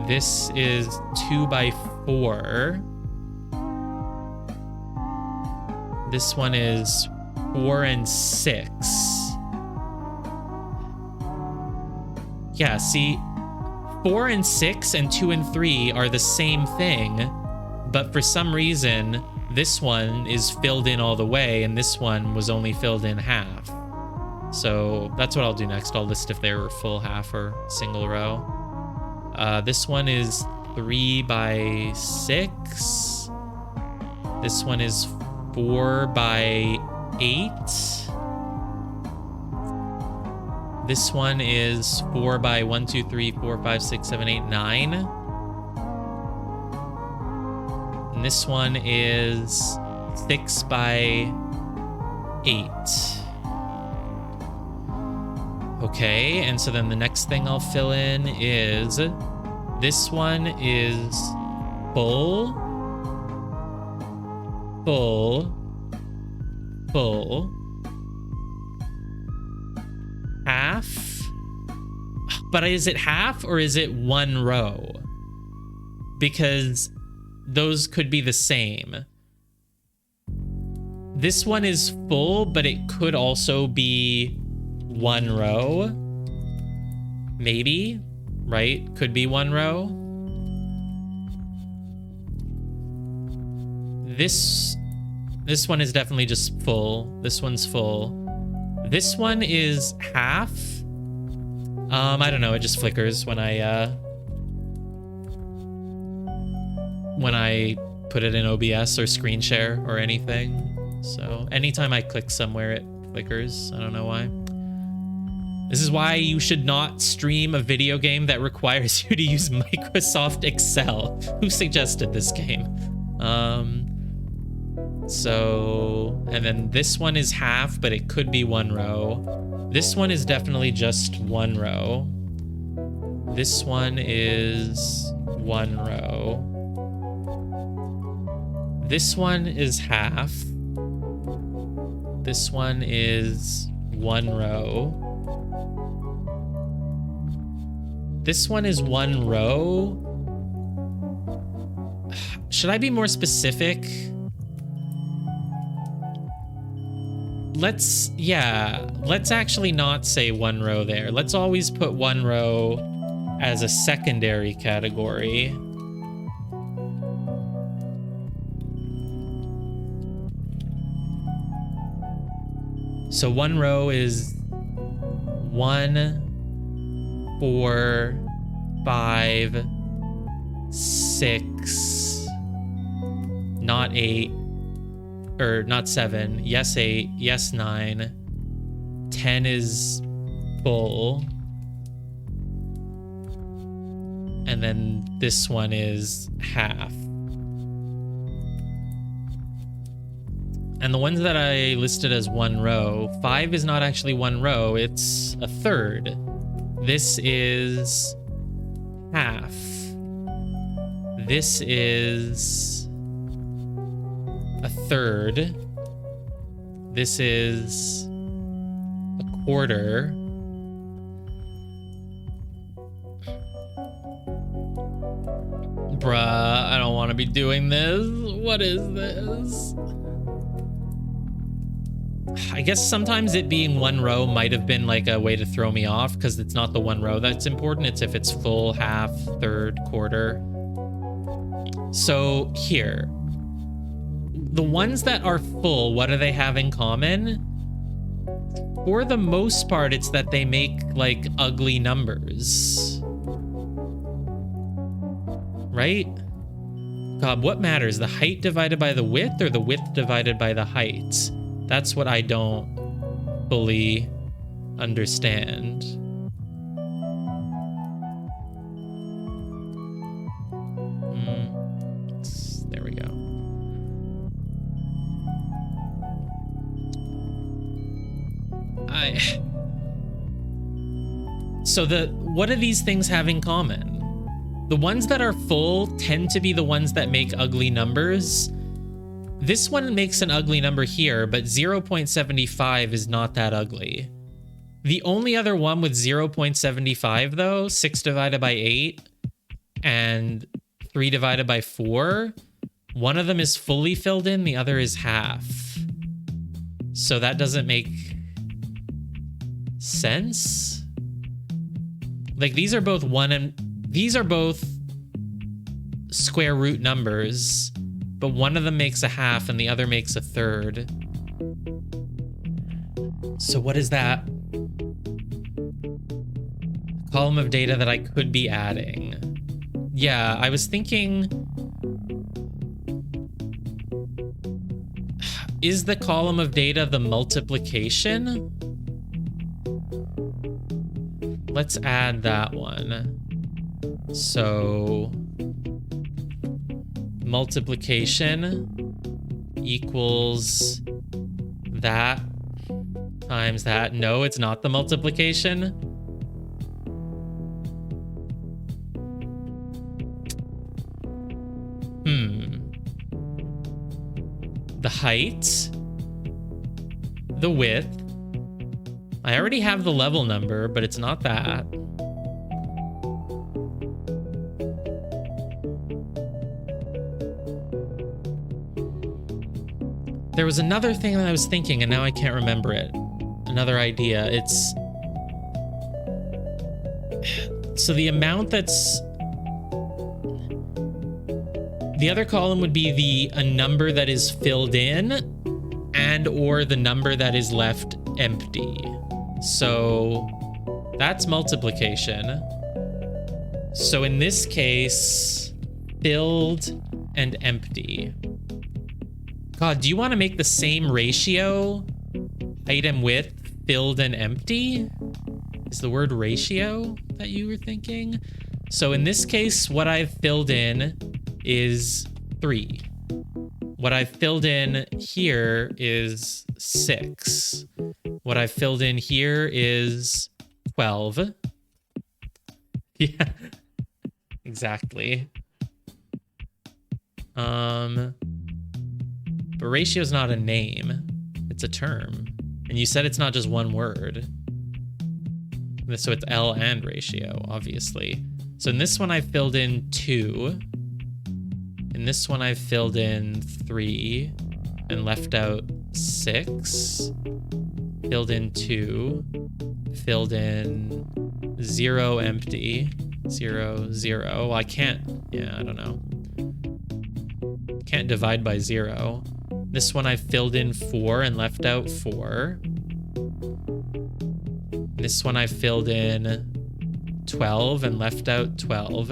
This is 2 by 4. This one is 4 and 6. Yeah, see, 4 and 6 and 2 and 3 are the same thing, but for some reason, this one is filled in all the way, and this one was only filled in half. So that's what I'll do next. I'll list if they were full, half, or single row. This one is 3 by 6. This one is 4 by 8. This one is 4 by 1, 2, 3, 4, 5, 6, 7, 8, 9. And this one is 6 by 8. Okay, and so then the next thing I'll fill in is, this one is full, full, full, half. But is it half or is it 1 row? Because those could be the same. This one is full, but it could also be 1 row. Maybe, right? Could be 1 row. This one is definitely just full. This one's full. This one is half. I don't know, it just flickers when I put it in OBS or screen share or anything. So anytime I click somewhere, it flickers. I don't know why. This is why you should not stream a video game that requires you to use Microsoft Excel. Who suggested this game? So, and then this one is half, but it could be 1 row. This one is definitely just 1 row. This one is 1 row. This one is half. This one is 1 row. This one is 1 row. Should I be more specific? Let's actually not say 1 row there. Let's always put 1 row as a secondary category. So 1 row is 1, 4, 5, 6, not 8, or not 7, yes 8, yes 9, 10 is full, and then this one is half. And the ones that I listed as 1 row, 5 is not actually 1 row, it's a third. This is half. This is a third. This is a quarter. Bruh, I don't want to be doing this. What is this? I guess sometimes it being one row might have been like a way to throw me off because it's not the one row that's important. It's if it's full, half, third, quarter. So here, the ones that are full, what do they have in common? For the most part, it's that they make like ugly numbers. Right? God, what matters? The height divided by the width or the width divided by the height? That's what I don't fully understand. There we go. So what do these things have in common? The ones that are full tend to be the ones that make ugly numbers. This one makes an ugly number here, but 0.75 is not that ugly. The only other one with 0.75 though, 6 divided by 8 and 3 divided by 4, one of them is fully filled in, the other is half. So that doesn't make sense. Like these are both square root numbers, but one of them makes a half and the other makes a third. So what is that? Column of data that I could be adding. Yeah, I was thinking, is the column of data the multiplication? Let's add that one. So multiplication equals that times that. No, it's not the multiplication. The height, the width. I already have the level number, but it's not that. There was another thing that I was thinking, and now I can't remember it. Another idea. It's... So the amount that's... The other column would be a number that is filled in and or the number that is left empty. So that's multiplication. So in this case, filled and empty. God, do you want to make the same ratio? Height and width, filled and empty? Is the word ratio that you were thinking? So in this case, what I've filled in is 3. What I've filled in here is 6. What I've filled in here is 12. Yeah, exactly. But ratio is not a name, it's a term. And you said it's not just one word. So it's L and ratio, obviously. So in this one, I filled in 2. In this one, I've filled in 3 and left out 6. Filled in 2. Filled in 0 empty. 0, 0. Well, I can't. Yeah, I don't know. Can't divide by 0. This one, I've filled in 4 and left out 4. This one, I filled in 12 and left out 12.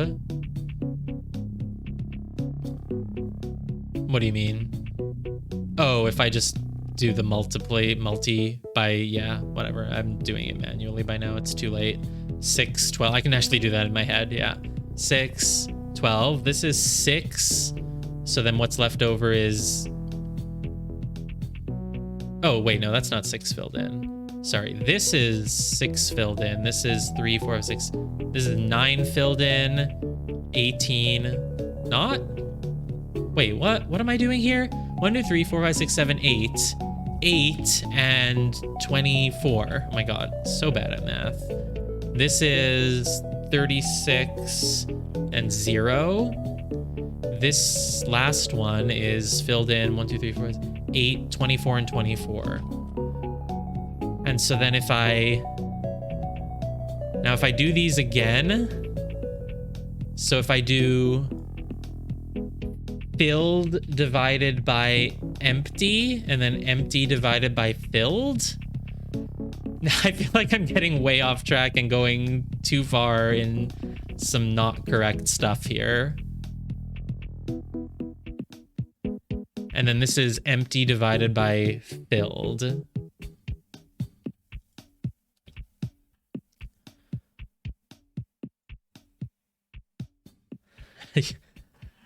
What do you mean? Oh, if I just do the multi by, yeah, whatever. I'm doing it manually by now. It's too late. 6, 12. I can actually do that in my head. Yeah. 6, 12. This is 6. So then what's left over is... Oh, wait, no, that's not 6 filled in. Sorry, this is 6 filled in. This is 3, 4, 6. This is 9 filled in. 18. Not? Wait, what? What am I doing here? 1, 2, 3, 4, 5, 6, 7, 8. 8 and 24. Oh my god, so bad at math. This is 36 and 0. This last one is filled in 1, 2, 3, 4, 8, 24 and 24. And so then if I do these again, so if I do filled divided by empty and then empty divided by filled, I feel like I'm getting way off track and going too far in some not correct stuff here. And then this is empty divided by filled.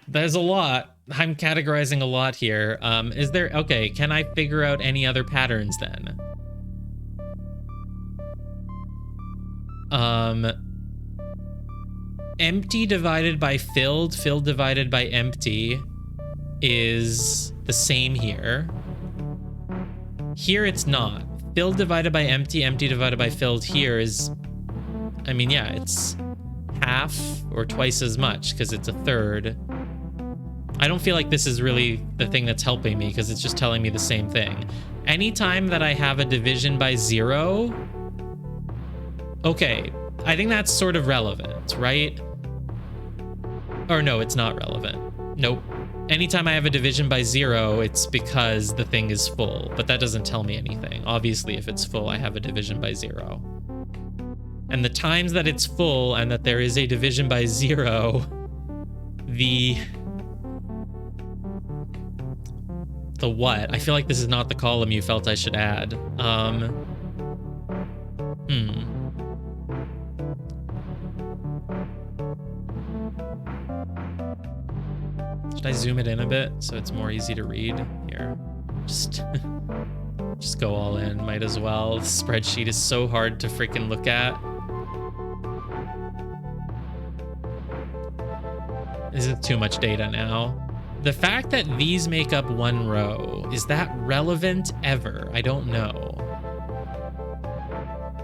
There's a lot. I'm categorizing a lot here. Is there... Okay, can I figure out any other patterns then? Empty divided by filled, filled divided by empty is the same here. Here it's not. Filled divided by empty, empty divided by filled here is... I mean, yeah, it's half or twice as much because it's a third. I don't feel like this is really the thing that's helping me because it's just telling me the same thing. Anytime that I have a division by 0, okay, I think that's sort of relevant, right? Or no, it's not relevant. Nope. Anytime I have a division by 0, it's because the thing is full, but that doesn't tell me anything. Obviously, if it's full, I have a division by 0. And the times that it's full and that there is a division by 0, the what? I feel like this is not the column you felt I should add. Should I zoom it in a bit so it's more easy to read? Here, just go all in, might as well. This spreadsheet is so hard to freaking look at. This is too much data now. The fact that these make up one row, is that relevant ever? I don't know.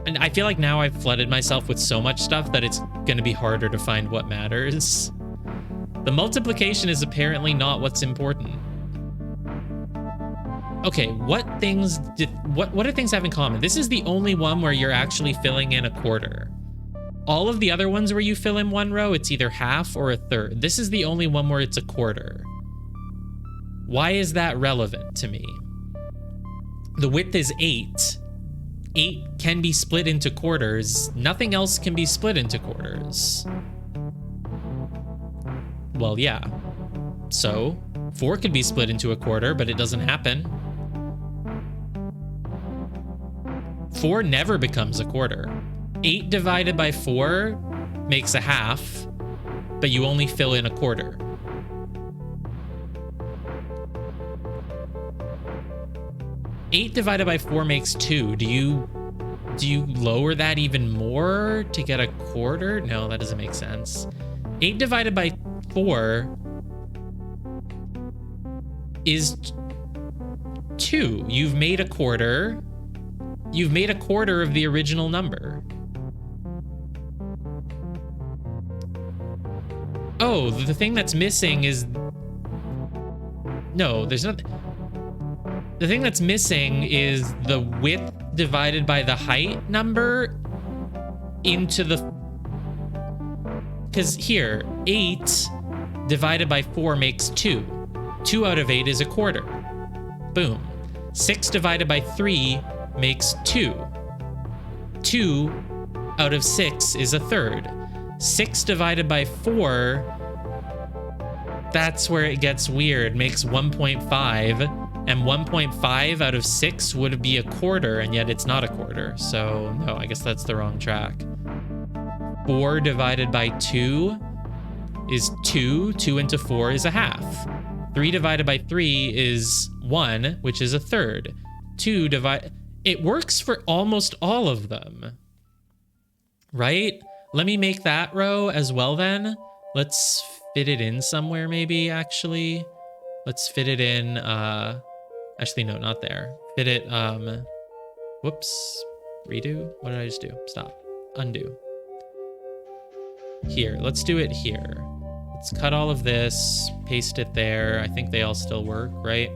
And I feel like now I've flooded myself with so much stuff that it's gonna be harder to find what matters. The multiplication is apparently not what's important. Okay, what do things have in common? This is the only one where you're actually filling in a quarter. All of the other ones where you fill in one row, it's either half or a third. This is the only one where it's a quarter. Why is that relevant to me? The width is 8. 8 can be split into quarters. Nothing else can be split into quarters. Well, yeah. So, 4 could be split into a quarter, but it doesn't happen. 4 never becomes a quarter. 8 divided by 4 makes a half, but you only fill in a quarter. Eight divided by 4 makes 2. Do you lower that even more to get a quarter? No, that doesn't make sense. 8 divided by 4 is 2. You've made a quarter. You've made a quarter of the original number. Oh, the thing that's missing is... No, there's nothing... The thing that's missing is the width divided by the height number into the... Because here, 8 divided by 4 makes 2. 2 out of 8 is a quarter. Boom. 6 divided by 3 makes 2. 2 out of 6 is a third. 6 divided by 4, that's where it gets weird, makes 1.5. And 1.5 out of 6 would be a quarter, and yet it's not a quarter. So, no, I guess that's the wrong track. 4 divided by 2 is 2. 2 into 4 is a half. 3 divided by 3 is 1, which is a third. 2 divide... It works for almost all of them. Right? Let me make that row as well then. Let's fit it in somewhere maybe, actually. Let's fit it in... Actually, no, not there. Fit it, whoops. Redo? What did I just do? Stop. Undo. Here, let's do it here. Let's cut all of this, paste it there. I think they all still work, right?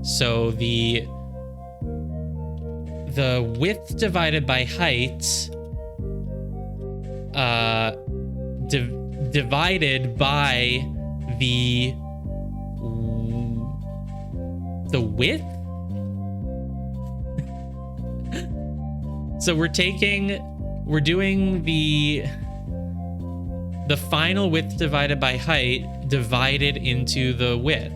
So the the width divided by height divided by the width. So we're doing the final width divided by height divided into the width.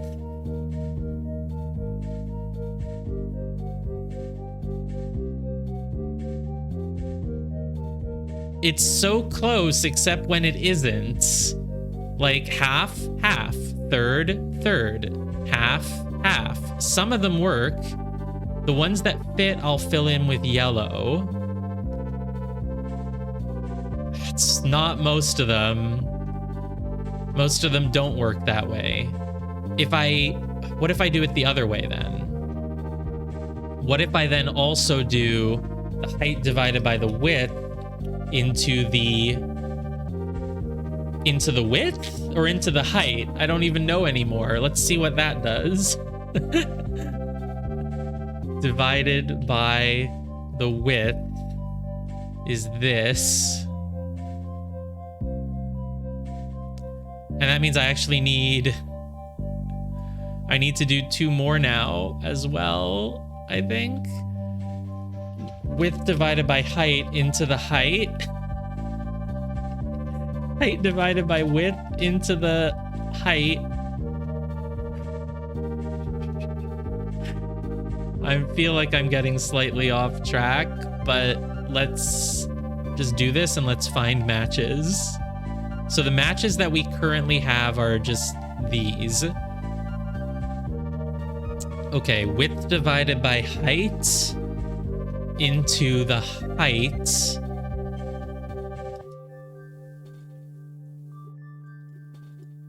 It's so close, except when it isn't. Like half, half, third, third, half, half. Some of them work. The ones that fit, I'll fill in with yellow. It's not most of them. Most of them don't work that way. What if I do it the other way then? What if I then also do the height divided by the width into the width or into the height? I don't even know anymore. Let's see what that does. Divided by the width is this. And that means I actually need to do 2 more now as well, I think. Width divided by height into the height. Height divided by width into the height. I feel like I'm getting slightly off track, but let's just do this and let's find matches. So the matches that we currently have are just these. Okay, width divided by height into the height.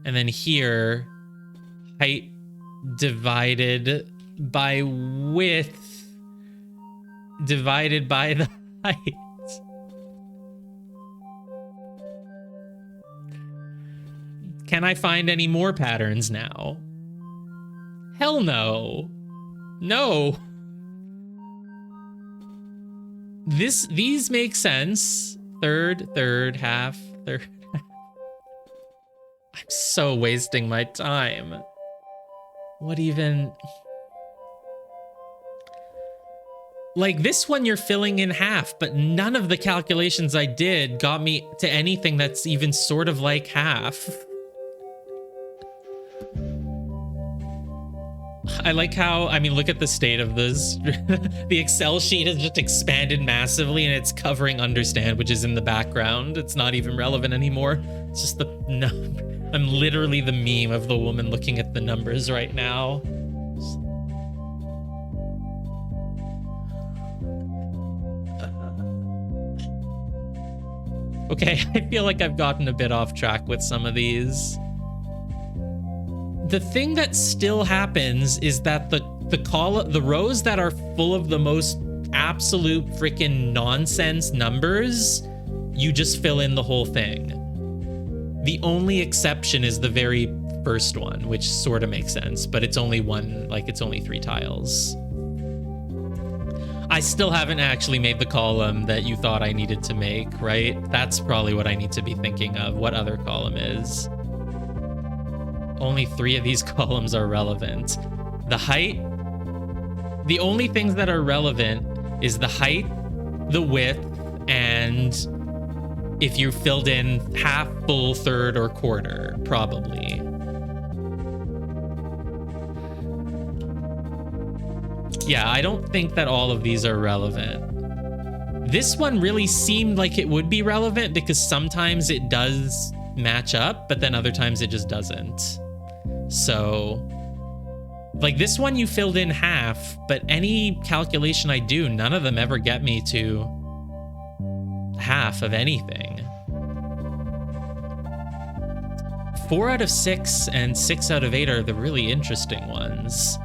And then here, height divided by width divided by the height. Can I find any more patterns now? Hell no. No. These make sense. Third, third, half, third. I'm so wasting my time. What even? Like this one you're filling in half, but none of the calculations I did got me to anything that's even sort of like half. I like how, I mean, look at the state of this. The Excel sheet has just expanded massively and it's covering understand, which is in the background. It's not even relevant anymore. It's just I'm literally the meme of the woman looking at the numbers right now. Okay, I feel like I've gotten a bit off track with some of these. The thing that still happens is that the rows that are full of the most absolute freaking nonsense numbers, you just fill in the whole thing. The only exception is the very first one, which sort of makes sense, but it's only one, like it's only 3 tiles. I still haven't actually made the column that you thought I needed to make, right? That's probably what I need to be thinking of. What other column is? Only 3 of these columns are relevant. The height, the only things that are relevant is the height, the width, and if you filled in half, full, third, or quarter, probably. Yeah, I don't think that all of these are relevant. This one really seemed like it would be relevant because sometimes it does match up, but then other times it just doesn't. So, like this one you filled in half, but any calculation I do, none of them ever get me to half of anything. 4 out of 6 and 6 out of 8 are the really interesting ones.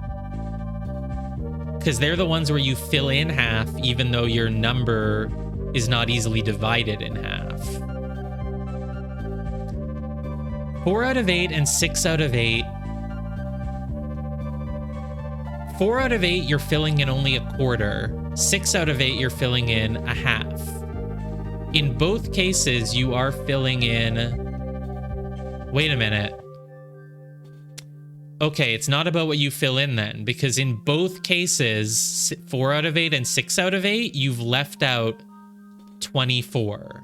Because they're the ones where you fill in half even though your number is not easily divided in half. 4 out of 8 and 6 out of 8. 4 out of 8, you're filling in only a quarter. 6 out of 8, you're filling in a half. In both cases, you are filling in... Wait a minute. Okay, it's not about what you fill in then, because in both cases, 4 out of 8 and 6 out of 8, you've left out 24.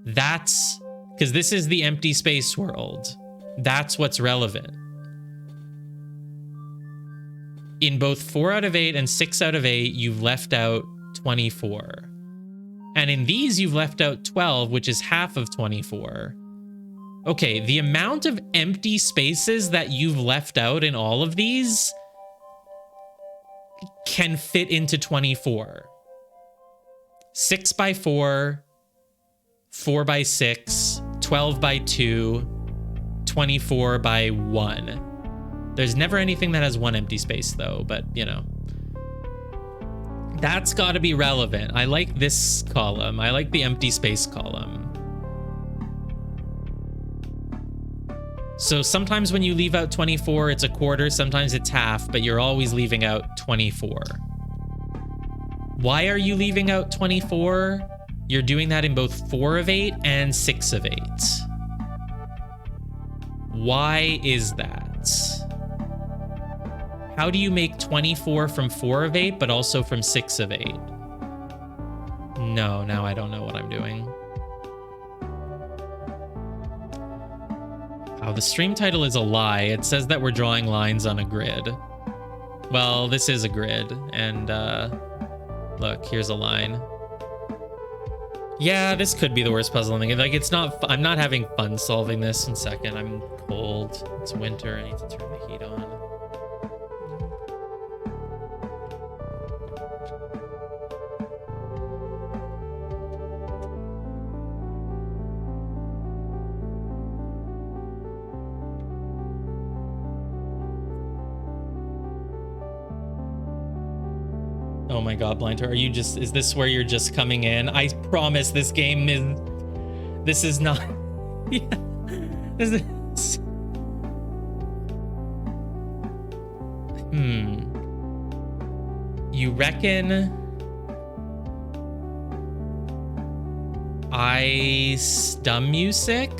That's... because this is the empty space world. That's what's relevant. In both 4 out of 8 and 6 out of 8, you've left out 24. And in these, you've left out 12, which is half of 24. Okay, the amount of empty spaces that you've left out in all of these can fit into 24. 6 by 4, 4 by 6, 12 by 2, 24 by 1. There's never anything that has 1 empty space, though, but, you know. That's got to be relevant. I like this column. I like the empty space column. So sometimes when you leave out 24, it's a quarter, sometimes it's half, but you're always leaving out 24. Why are you leaving out 24? You're doing that in both 4 of 8 and 6 of 8. Why is that? How do you make 24 from 4 of 8, but also from 6 of 8? No, now I don't know what I'm doing. Oh, the stream title is a lie. It says that we're drawing lines on a grid. Well, this is a grid, and look, here's a line. Yeah, this could be the worst puzzle in the game. Like, it's not, I'm not having fun solving this. In a second, I'm cold. It's winter, I need to turn the heat on. Oh my god, Blinder, are you just, is this where you're just coming in? I promise this game is, this is not, yeah, this is, you reckon I stum music?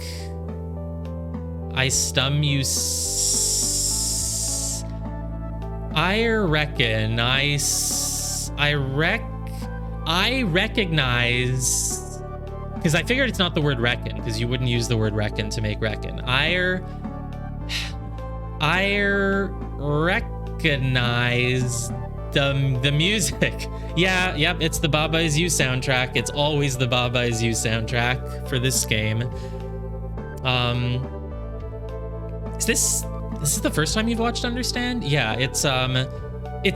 I stum you, I reckon I recognize, because I figured it's not the word reckon, because you wouldn't use the word reckon to make reckon. I recognize the music. Yeah, yep, it's the Baba Is You soundtrack. It's always the Baba Is You soundtrack for this game. Is this is the first time you've watched Understand? Yeah, it's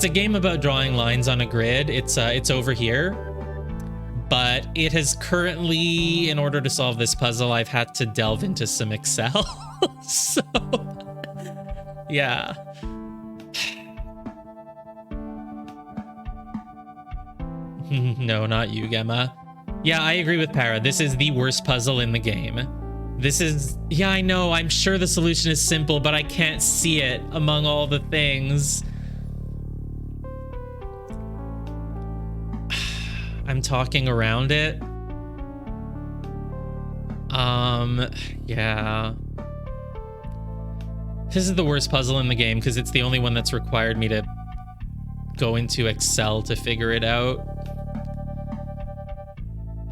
a game about drawing lines on a grid. It's over here, but it has currently, in order to solve this puzzle, I've had to delve into some Excel. So, yeah. No, not you, Gemma. Yeah, I agree with Para. This is the worst puzzle in the game. This is, yeah, I know. I'm sure the solution is simple, but I can't see it among all the things. I'm talking around it. Yeah. This is the worst puzzle in the game because it's the only one that's required me to go into Excel to figure it out.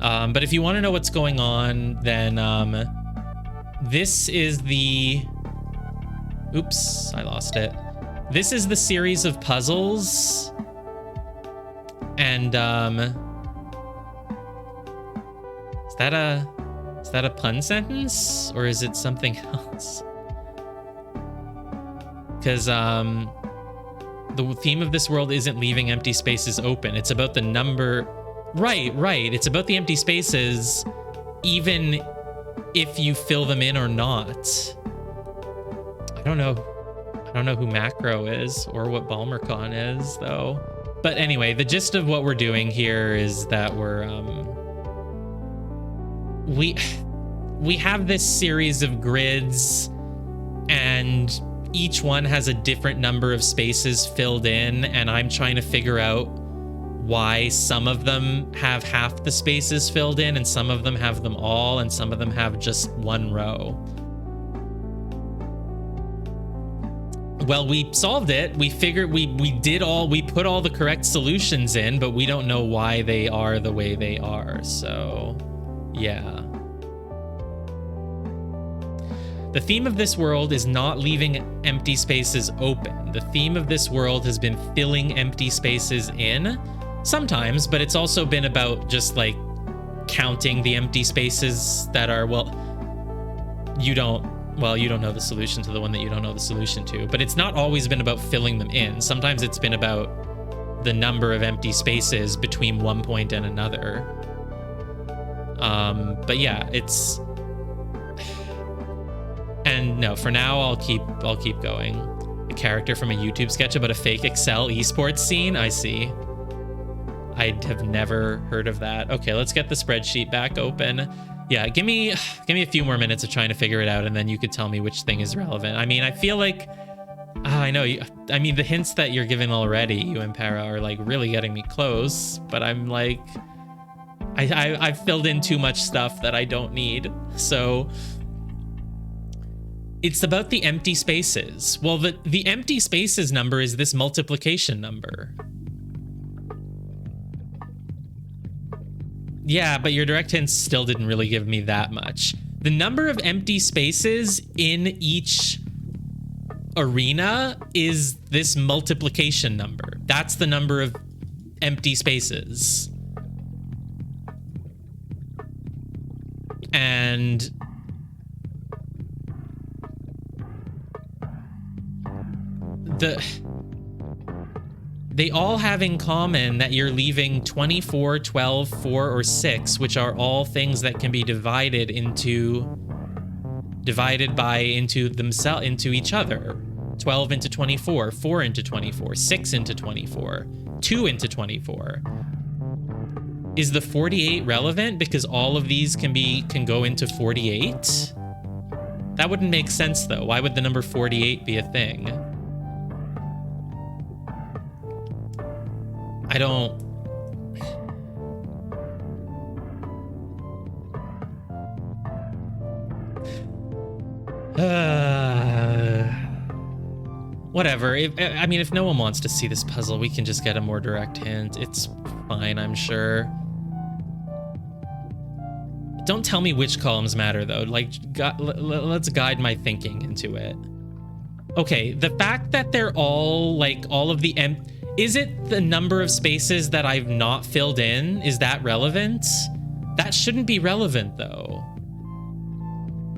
But if you want to know what's going on, then this is the... Oops, I lost it. This is the series of puzzles. And is that a pun sentence or is it something else? Because the theme of this world isn't leaving empty spaces open. It's about the number. Right. It's about the empty spaces, even if you fill them in or not. I don't know who Macro is or what Balmercon is, though. But anyway, the gist of what we're doing here is that we have this series of grids, and each one has a different number of spaces filled in, and I'm trying to figure out why some of them have half the spaces filled in and some of them have them all and some of them have just one row. Well, we solved it. We figured we put all the correct solutions in, but we don't know why they are the way they are. So, yeah. The theme of this world is not leaving empty spaces open. The theme of this world has been filling empty spaces in sometimes, but it's also been about just like counting the empty spaces that are, well, you don't know the solution to the one that you don't know the solution to, but it's not always been about filling them in. Sometimes it's been about the number of empty spaces between one point and another. But yeah, it's... And no, for now, I'll keep going. A character from a YouTube sketch about a fake Excel esports scene? I see. I have never heard of that. Okay, let's get the spreadsheet back open. Yeah, give me a few more minutes of trying to figure it out, and then you could tell me which thing is relevant. I mean, I feel like... I know. I mean, the hints that you're giving already, you and Para, are like really getting me close, but I'm like... I've filled in too much stuff that I don't need, so... It's about the empty spaces. Well, the empty spaces number is this multiplication number. Yeah, but your direct hints still didn't really give me that much. The number of empty spaces in each arena is this multiplication number. That's the number of empty spaces. And... they all have in common that you're leaving 24, 12, 4, or 6, which are all things that can be divided into each other. 12 into 24, 4 into 24, 6 into 24, 2 into 24. Is the 48 relevant because all of these can go into 48? That wouldn't make sense though. Why would the number 48 be a thing? I don't... Whatever. I mean, if no one wants to see this puzzle, we can just get a more direct hint. It's fine, I'm sure. Don't tell me which columns matter, though. Like, let's guide my thinking into it. Okay, the fact that they're all, like, all of the is it the number of spaces that I've not filled in? Is that relevant? That shouldn't be relevant, though.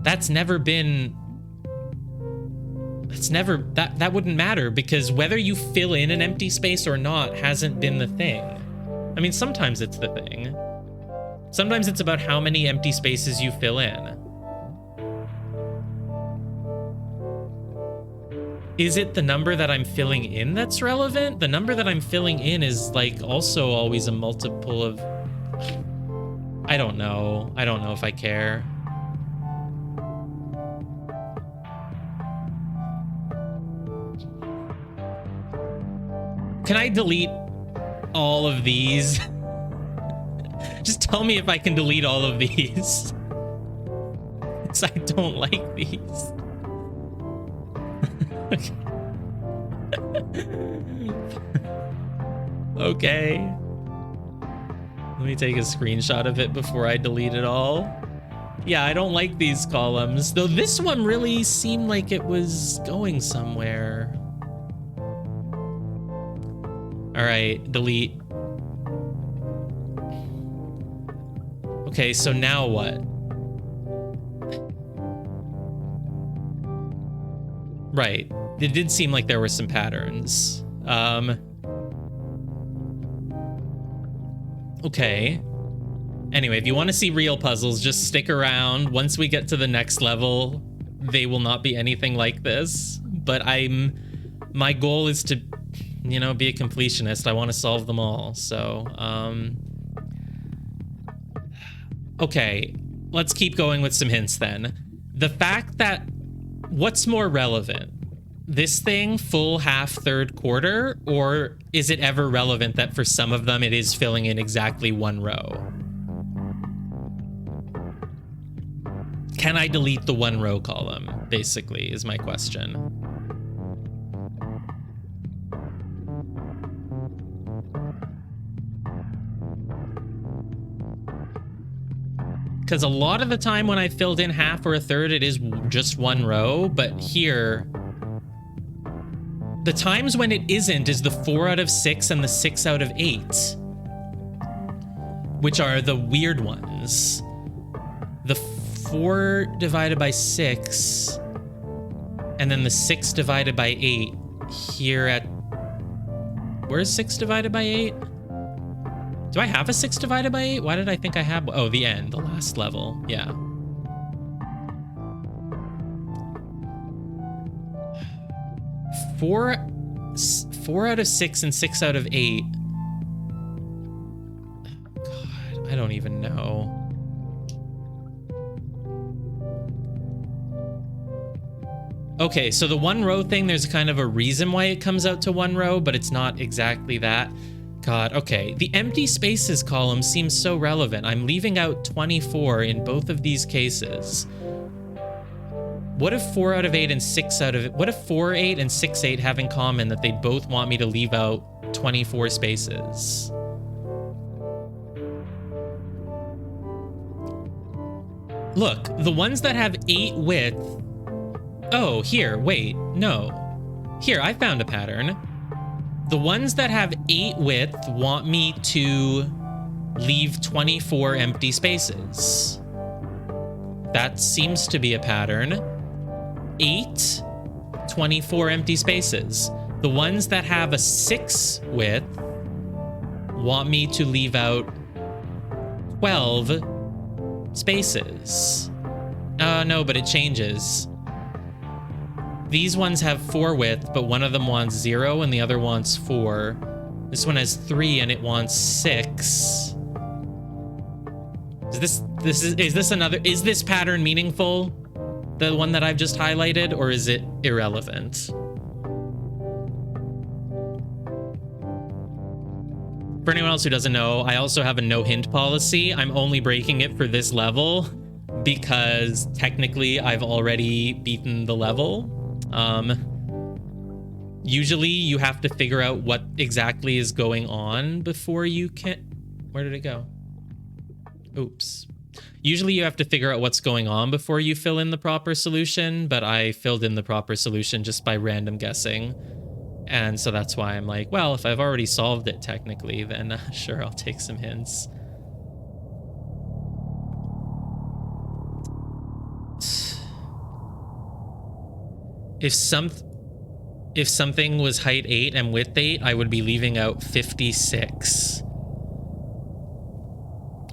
That's never been... It's never... That wouldn't matter, because whether you fill in an empty space or not hasn't been the thing. I mean, sometimes it's the thing. Sometimes it's about how many empty spaces you fill in. Is it the number that I'm filling in that's relevant? The number that I'm filling in is like also always a multiple of... I don't know. I don't know if I care. Can I delete all of these? Just tell me if I can delete all of these. Because I don't like these. Okay. Let me take a screenshot of it before I delete it all. Yeah, I don't like these columns. Though this one really seemed like it was going somewhere. All right, delete. Okay, so now what? Right. It did seem like there were some patterns. Okay. Anyway, if you want to see real puzzles, just stick around. Once we get to the next level, they will not be anything like this. But my goal is to, you know, be a completionist. I want to solve them all. So, okay. Let's keep going with some hints then. The fact that... What's more relevant? this thing full, half, third, quarter? Or is it ever relevant that for some of them it is filling in exactly one row? Can I delete the one row column, basically, is my question. Because a lot of the time when I filled in half or a third, it is just one row. But here, the times when it isn't is the 4 out of 6 and the 6 out of 8, which are the weird ones. The 4 divided by 6, and then the 6 divided by 8 here at... Where's 6 divided by 8? Do I have a 6 divided by 8? Why did I think I had... Oh, the end, the last level. Yeah. Four out of 6 and 6 out of 8. God, I don't even know. Okay, so the one row thing, there's kind of a reason why it comes out to one row, but it's not exactly that. God, okay. The empty spaces column seems so relevant. I'm leaving out 24 in both of these cases. What if 4 out of 8 and 6 out of... What if 4, 8 and 6, 8 have in common that they both want me to leave out 24 spaces? Look, the ones that have 8 width... Oh, here, wait, no. Here, I found a pattern. The ones that have 8 width want me to leave 24 empty spaces. That seems to be a pattern. 8, 24 empty spaces. The ones that have a 6 width want me to leave out 12 spaces. No, but it changes. These ones have 4 width, but one of them wants 0 and the other wants 4. This one has 3 and it wants 6. Is this pattern meaningful? The one that I've just highlighted, or is it irrelevant? For anyone else who doesn't know, I also have a no hint policy. I'm only breaking it for this level because technically I've already beaten the level. Usually you have to figure out what exactly is going on before you can... Where did it go? Oops. Usually you have to figure out what's going on before you fill in the proper solution, but I filled in the proper solution just by random guessing. And so that's why I'm like, well, if I've already solved it technically, then sure, I'll take some hints. If something was height 8 and width 8, I would be leaving out 56.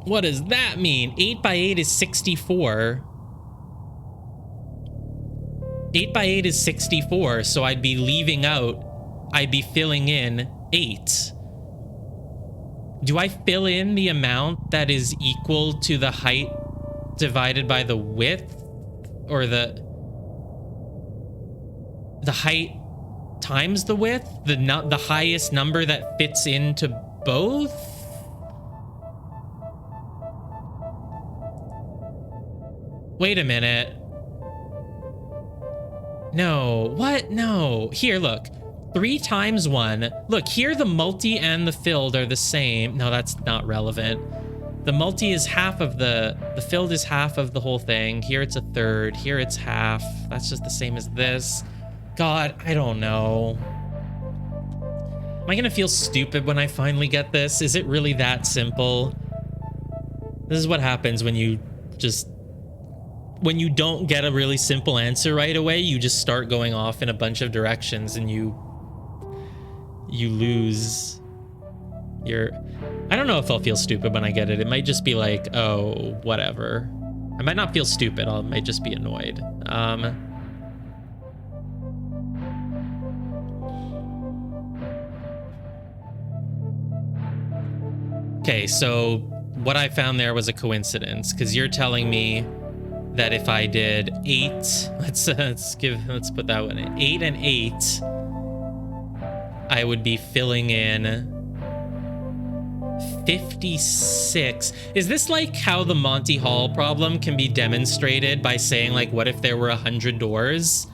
What does that mean? 8 by 8 is 64. 8 by 8 is 64, so I'd be filling in 8. Do I fill in the amount that is equal to the height divided by the width? Or the height times the width? The highest number that fits into both? Wait a minute. No. What? No. Here, look. 3 times 1. Look, here the multi and the filled are the same. No, that's not relevant. The multi is half of the filled is half of the whole thing. Here it's a third. Here it's half. That's just the same as this. God, I don't know. Am I gonna feel stupid when I finally get this? Is it really that simple? This is what happens when you don't get a really simple answer right away. You just start going off in a bunch of directions and you lose your... I don't know if I'll feel stupid when I get it. It might just be like, oh, whatever. I might not feel stupid. I might just be annoyed. Okay, so what I found there was a coincidence, because you're telling me that if I did 8, let's put that one in. 8 and 8, I would be filling in 56. Is this like how the Monty Hall problem can be demonstrated by saying, like, what if there were 100 doors?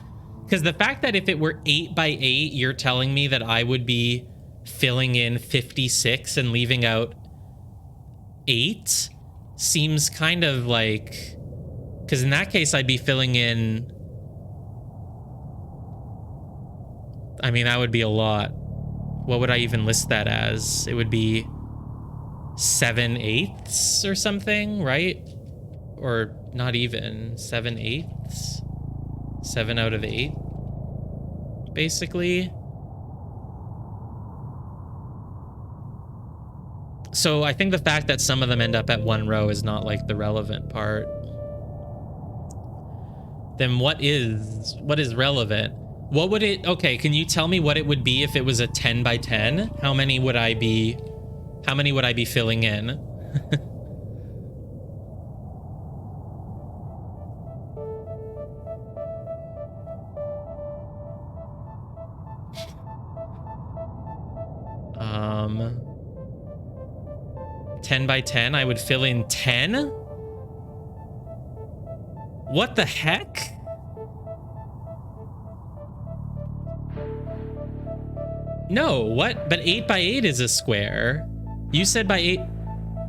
Because the fact that if it were 8 by 8, you're telling me that I would be filling in 56 and leaving out 8 seems kind of like, because in that case I'd be filling in, I mean, that would be a lot. What would I even list that as? It would be 7/8 or something, right? Or not even 7/8. 7 out of 8, basically. So I think the fact that some of them end up at 1 row is not like the relevant part. Then what is relevant? What would it, okay, can you tell me what it would be if it was a 10 by 10? How many would I be filling in? Um, 10 by 10, I would fill in 10? What the heck? No, what? But 8 by 8 is a square. You said by 8.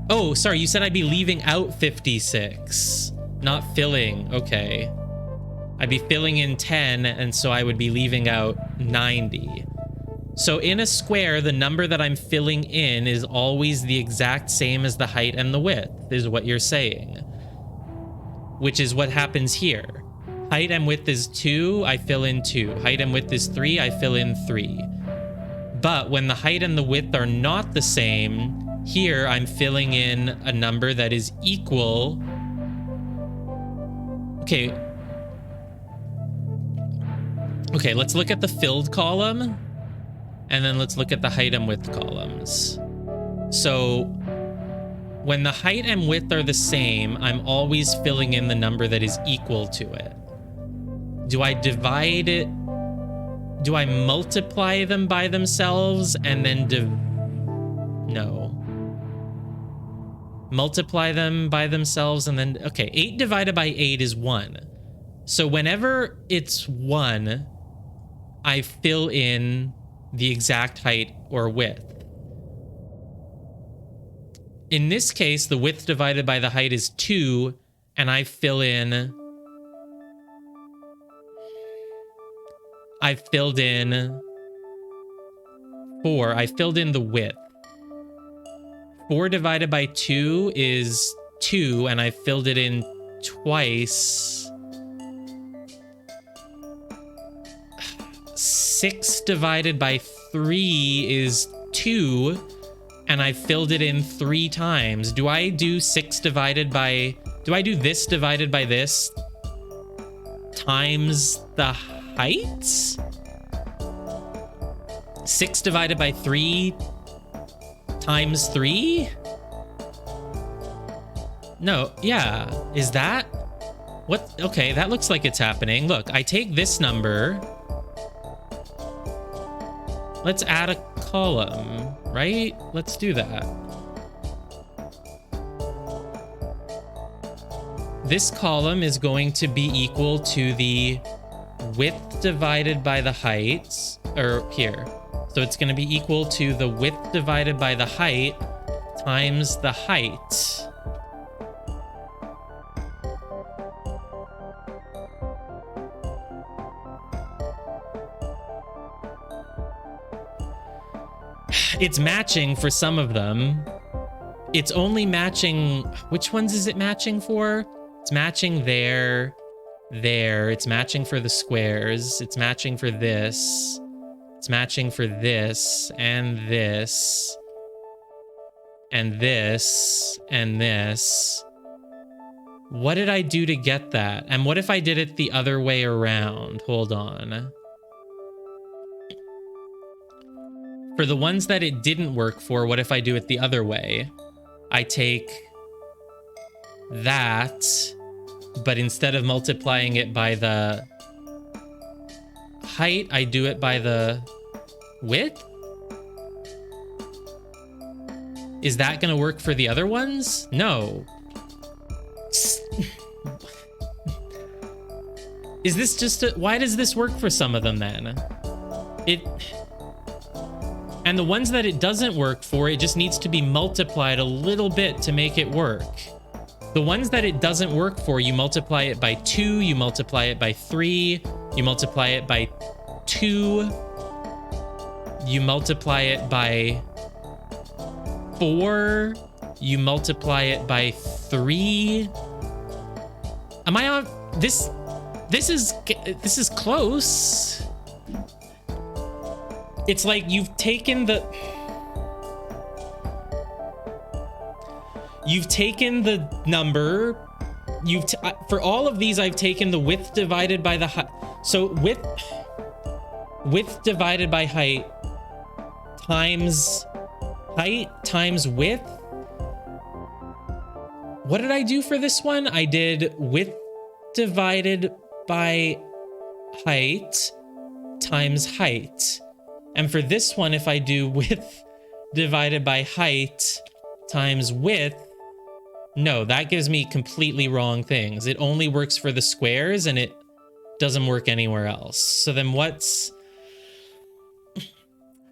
Oh, sorry, you said I'd be leaving out 56, not filling. Okay. I'd be filling in 10, and so I would be leaving out 90. So in a square, the number that I'm filling in is always the exact same as the height and the width, is what you're saying. Which is what happens here. Height and width is 2, I fill in 2. Height and width is 3, I fill in 3. But when the height and the width are not the same, here I'm filling in a number that is equal. Okay. Okay, let's look at the filled column. And then let's look at the height and width columns. So when the height and width are the same, I'm always filling in the number that is equal to it. Do I divide it? Do I multiply them by themselves and then no. Multiply them by themselves and then, okay, 8 divided by 8 is 1. So whenever it's 1, I fill in the exact height or width. In this case, the width divided by the height is 2, and I filled in 4. I filled in the width. 4 divided by 2 is 2, and I filled it in twice. 6 divided by 3 is 2, and I filled it in 3 times. Do I do 6 divided by... Do I do this divided by this times the height? 6 divided by 3 times 3? No, yeah. Is that... What? Okay, that looks like it's happening. Look, I take this number... Let's add a column, right? Let's do that. This column is going to be equal to the width divided by the height, or here. So it's going to be equal to the width divided by the height times the height. It's matching for some of them. It's only matching... Which ones is it matching for? It's matching there. It's matching for the squares. It's matching for this. It's matching for this, and this, and this, and this. What did I do to get that? And what if I did it the other way around? Hold on. For the ones that it didn't work for, what if I do it the other way? I take that, but instead of multiplying it by the height, I do it by the width? Is that gonna work for the other ones? No. Is this just why does this work for some of them then? And the ones that it doesn't work for, it just needs to be multiplied a little bit to make it work. The ones that it doesn't work for, you multiply it by 2, you multiply it by 3, you multiply it by 2, you multiply it by 4, you multiply it by 3. Am I on this? This is close. It's like you've taken the number, for all of these I've taken the width divided by the height. So width divided by height times width. What did I do for this one? I did width divided by height times height. And for this one, if I do width divided by height times width, no, that gives me completely wrong things. It only works for the squares and it doesn't work anywhere else. So then what's...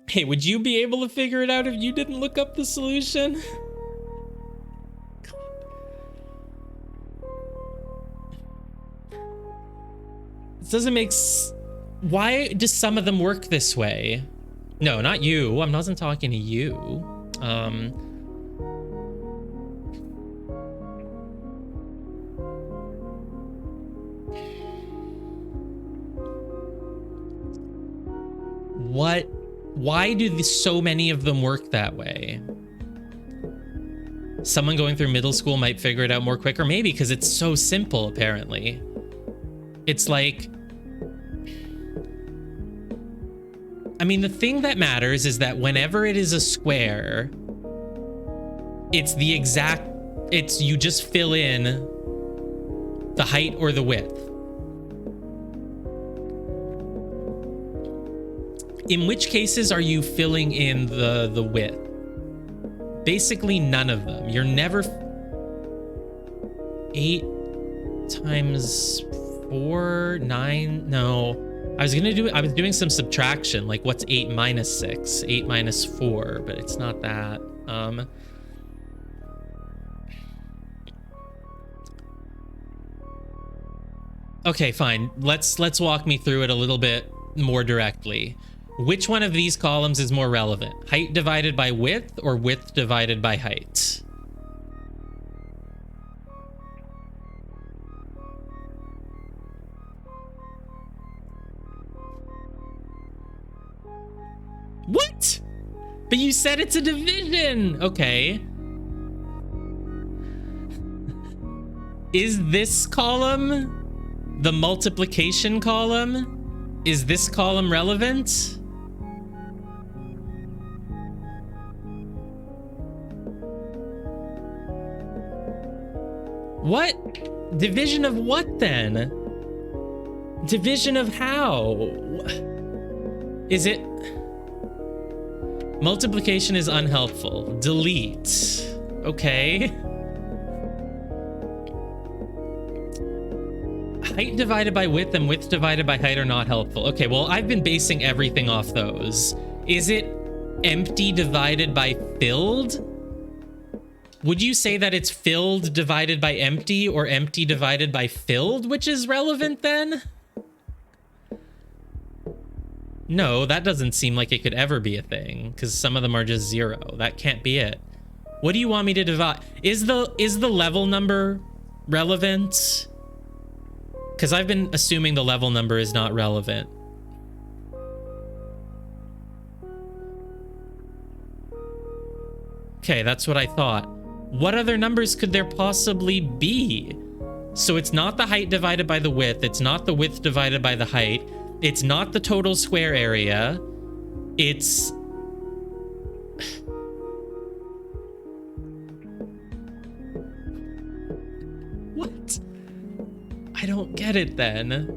Hey, would you be able to figure it out if you didn't look up the solution? This doesn't make why do some of them work this way? No, not you. I wasn't talking to you. What? Why do so many of them work that way? Someone going through middle school might figure it out more quicker. Maybe because it's so simple, apparently. It's like... I mean, the thing that matters is that whenever it is a square, it's the exact... you just fill in the height or the width. In which cases are you filling in the width? Basically none of them. You're never... 8 times 4, 9... No. I was doing some subtraction, like what's 8 minus 6? 8 minus 4, but it's not that. Okay, fine. Let's walk me through it a little bit more directly. Which one of these columns is more relevant? Height divided by width or width divided by height? What? But you said it's a division. Okay. Is this column the multiplication column? Is this column relevant? What? Division of what then? Division of how? Is it... Multiplication is unhelpful. Delete. Okay. Height divided by width and width divided by height are not helpful. Okay, well, I've been basing everything off those. Is it empty divided by filled? Would you say that it's filled divided by empty or empty divided by filled, which is relevant then? No, that doesn't seem like it could ever be a thing, because some of them are just 0. That can't be it. What do you want me to divide? Is the level number relevant? Because I've been assuming the level number is not relevant. Okay, that's what I thought. What other numbers could there possibly be? So it's not the height divided by the width. It's not the width divided by the height. It's not the total square area. It's... What? I don't get it then.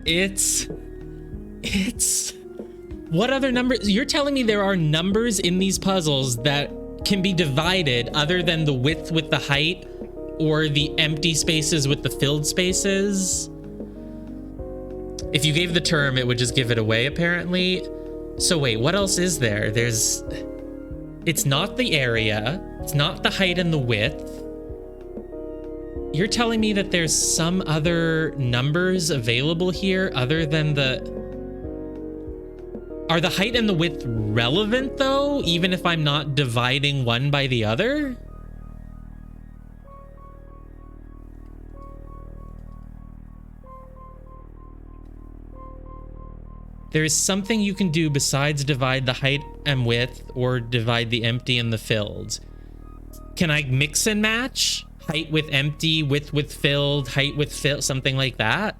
It's what other numbers? You're telling me there are numbers in these puzzles that can be divided other than the width with the height or the empty spaces with the filled spaces? If you gave the term, it would just give it away, apparently. So wait, what else is there? It's not the area. It's not the height and the width. You're telling me that there's some other numbers available here other than Are the height and the width relevant, though, even if I'm not dividing one by the other? There is something you can do besides divide the height and width or divide the empty and the filled. Can I mix and match? Height with empty, width with filled, height with filled, something like that?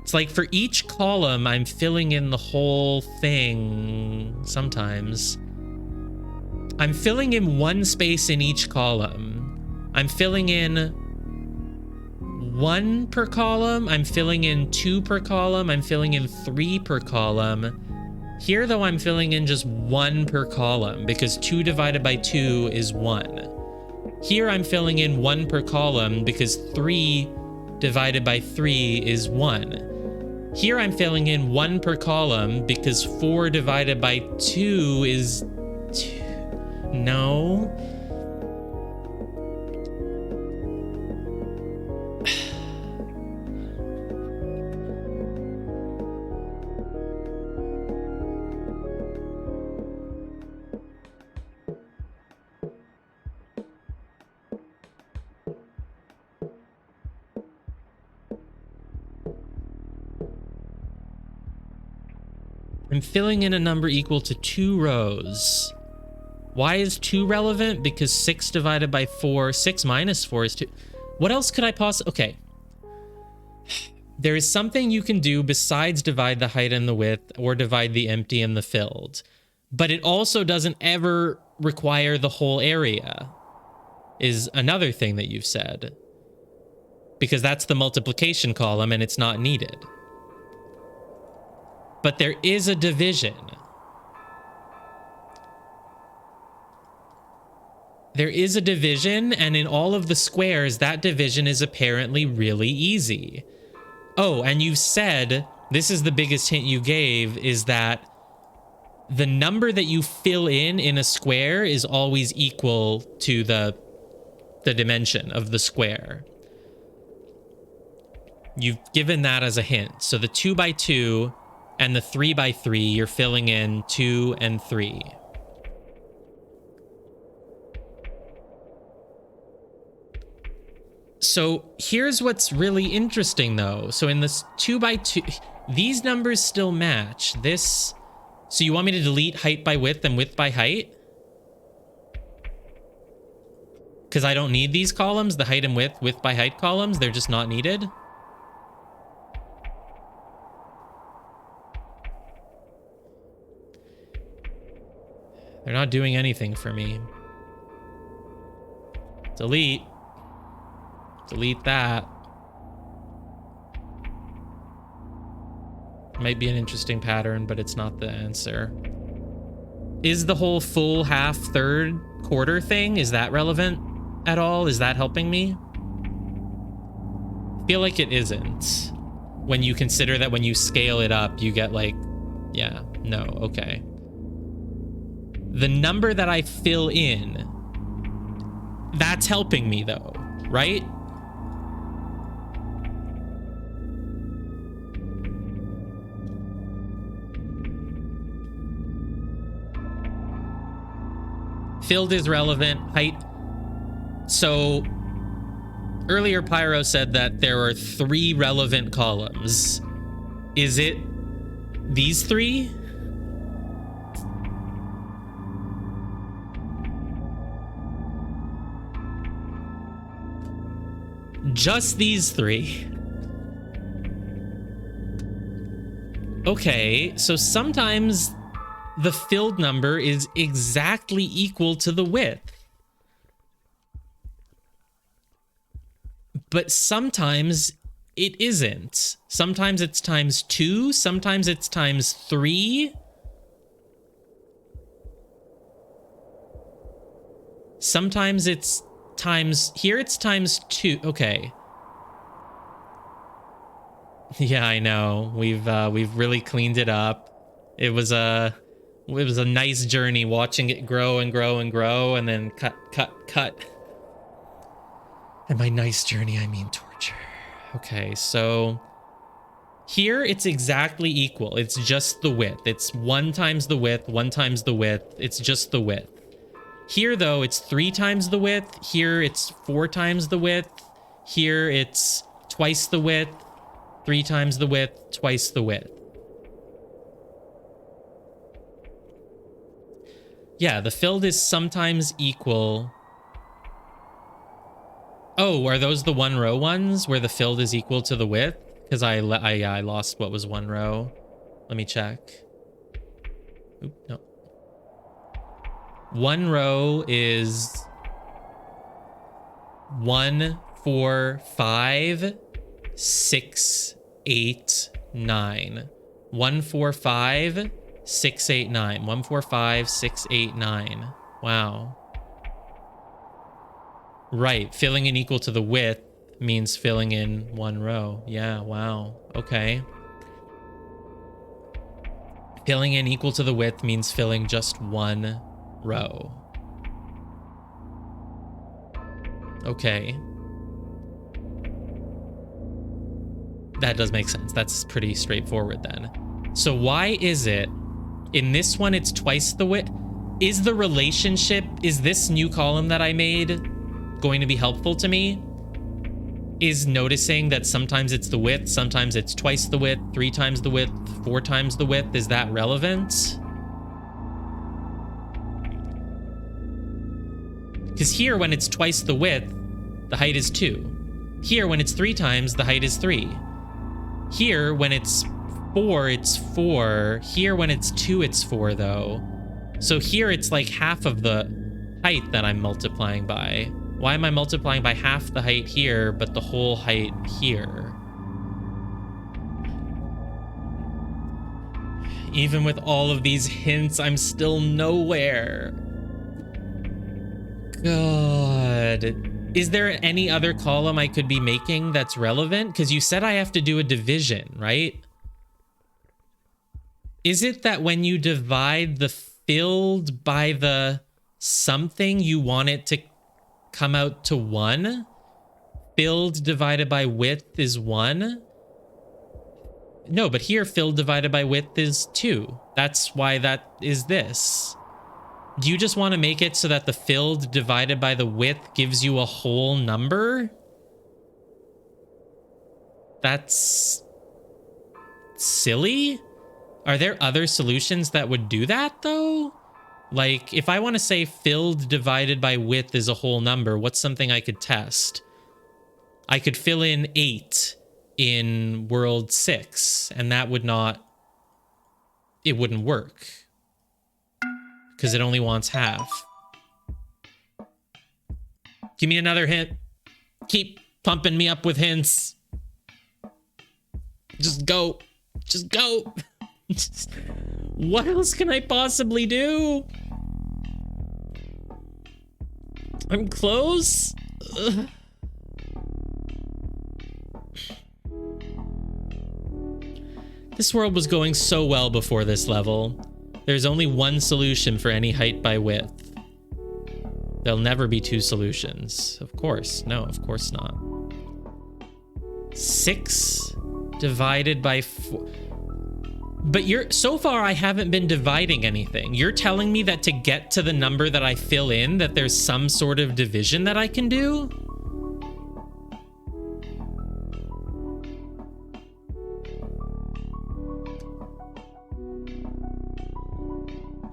It's like for each column, I'm filling in the whole thing sometimes. I'm filling in one space in each column. I'm filling in 1 per column. I'm filling in 2 per column. I'm filling in 3 per column. Here, though, I'm filling in just 1 per column because 2 divided by 2 is 1. Here, I'm filling in 1 per column because 3 divided by 3 is 1. Here, I'm filling in 1 per column because 4 divided by 2 is 2. No. I'm filling in a number equal to 2 rows. Why is 2 relevant? Because 6 divided by 4, 6 minus 4 is 2. What else could I possibly... Okay. There is something you can do besides divide the height and the width or divide the empty and the filled. But it also doesn't ever require the whole area, is another thing that you've said. Because that's the multiplication column and it's not needed. But there is a division. There is a division, and in all of the squares, that division is apparently really easy. Oh, and you said, this is the biggest hint you gave, is that the number that you fill in a square is always equal to the dimension of the square. You've given that as a hint. So the 2 by 2 and the 3 by 3, you're filling in 2 and 3. So here's what's really interesting, though. So in this 2 by 2, these numbers still match. This, so you want me to delete height by width and width by height? Because I don't need these columns, the height and width, width by height columns. They're just not needed. They're not doing anything for me. Delete. Delete that. Might be an interesting pattern, but it's not the answer. Is the whole full, half, third, quarter thing, is that relevant at all? Is that helping me? I feel like it isn't. When you consider that when you scale it up, you get like, yeah, no, okay. The number that I fill in, that's helping me though, right? Filled is relevant, height. So earlier Pyro said that there are 3 relevant columns. Is it these 3? Just these 3. Okay, so sometimes the filled number is exactly equal to the width. but sometimes it isn't. Sometimes it's times 2, sometimes it's times 3. Sometimes it's times, here it's times 2. Okay. Yeah, I know. We've really cleaned it up. It was a nice journey watching it grow and grow and grow and then cut. And by nice journey, I mean torture. Okay, so here it's exactly equal. It's just the width. It's 1 times the width, 1 times the width. It's just the width. Here, though, it's 3 times the width. Here, it's 4 times the width. Here, it's twice the width, 3 times the width, twice the width. Yeah, the filled is sometimes equal. Oh, are those the 1 row ones where the filled is equal to the width? Because I lost what was 1 row. Let me check. Oop, no. 1 row is 1, 4, 5, 6, 8, 9. 1, 4, 5, 6, 8, 9. 1, 4, 5, 6, 8, 9. Wow. Right, filling in equal to the width means filling in 1 row. Yeah, wow. Okay. Filling in equal to the width means filling just 1 row. Okay. That does make sense. That's pretty straightforward then. So why is it in this one it's twice the width? Is the relationship, is this new column that I made going to be helpful to me? Is noticing that sometimes it's the width, sometimes it's twice the width, 3 times the width, 4 times the width. Is that relevant? Because here, when it's twice the width, the height is 2. Here, when it's 3 times, the height is 3. Here, when it's 4, it's 4. Here, when it's 2, it's 4, though. So here, it's like half of the height that I'm multiplying by. Why am I multiplying by half the height here, but the whole height here? Even with all of these hints, I'm still nowhere. God. Is there any other column I could be making that's relevant? Because you said I have to do a division, right? Is it that when you divide the filled by the something, you want it to come out to 1? Filled divided by width is 1? No, but here filled divided by width is 2. That's why that is this. Do you just want to make it so that the filled divided by the width gives you a whole number? That's silly. Are there other solutions that would do that, though? Like, if I want to say filled divided by width is a whole number, what's something I could test? I could fill in 8 in world 6, and that would not... It wouldn't work. Because it only wants half. Give me another hint. Keep pumping me up with hints. Just go. Just go. What else can I possibly do? I'm close. Ugh. This world was going so well before this level. There's only one solution for any height by width. There'll never be 2 solutions. Of course. No, of course not. 6 divided by 4. But so far I haven't been dividing anything. You're telling me that to get to the number that I fill in, that there's some sort of division that I can do?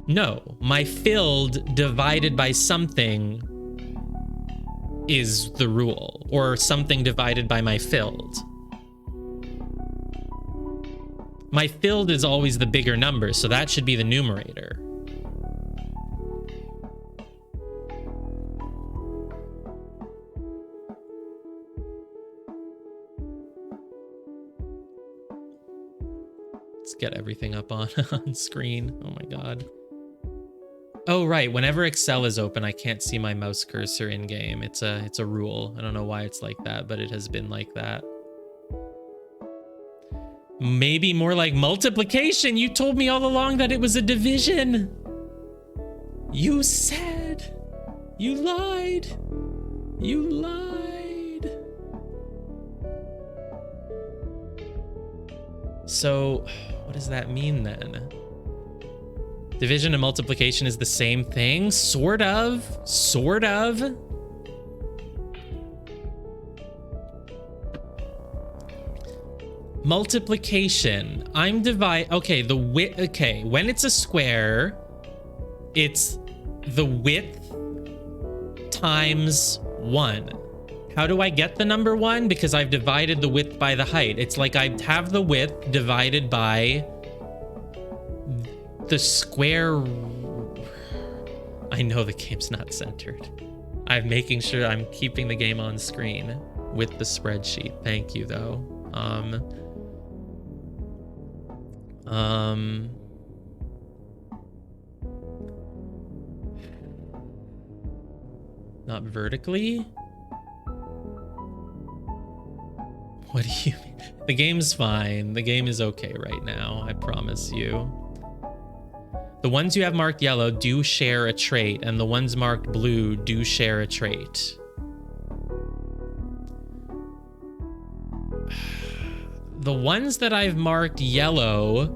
No, my filled divided by something is the rule, or something divided by my filled. My filled is always the bigger number, so that should be the numerator. Let's get everything up on, on screen. Oh my god. Oh, right. Whenever Excel is open, I can't see my mouse cursor in game. It's a rule. I don't know why it's like that, but it has been like that. Maybe more like multiplication. You told me all along that it was a division. You said. You lied. You lied. So, what does that mean then? Division and multiplication is the same thing? Sort of. Sort of. Multiplication. I'm divide. Okay, the width. Okay, when it's a square, it's the width times 1. How do I get the number 1? Because I've divided the width by the height. It's like I have the width divided by the square. I know the game's not centered. I'm making sure I'm keeping the game on screen with the spreadsheet. Thank you, though. Not vertically? What do you mean? The game's fine. The game is okay right now, I promise you. The ones you have marked yellow do share a trait, and the ones marked blue do share a trait. The ones that I've marked yellow,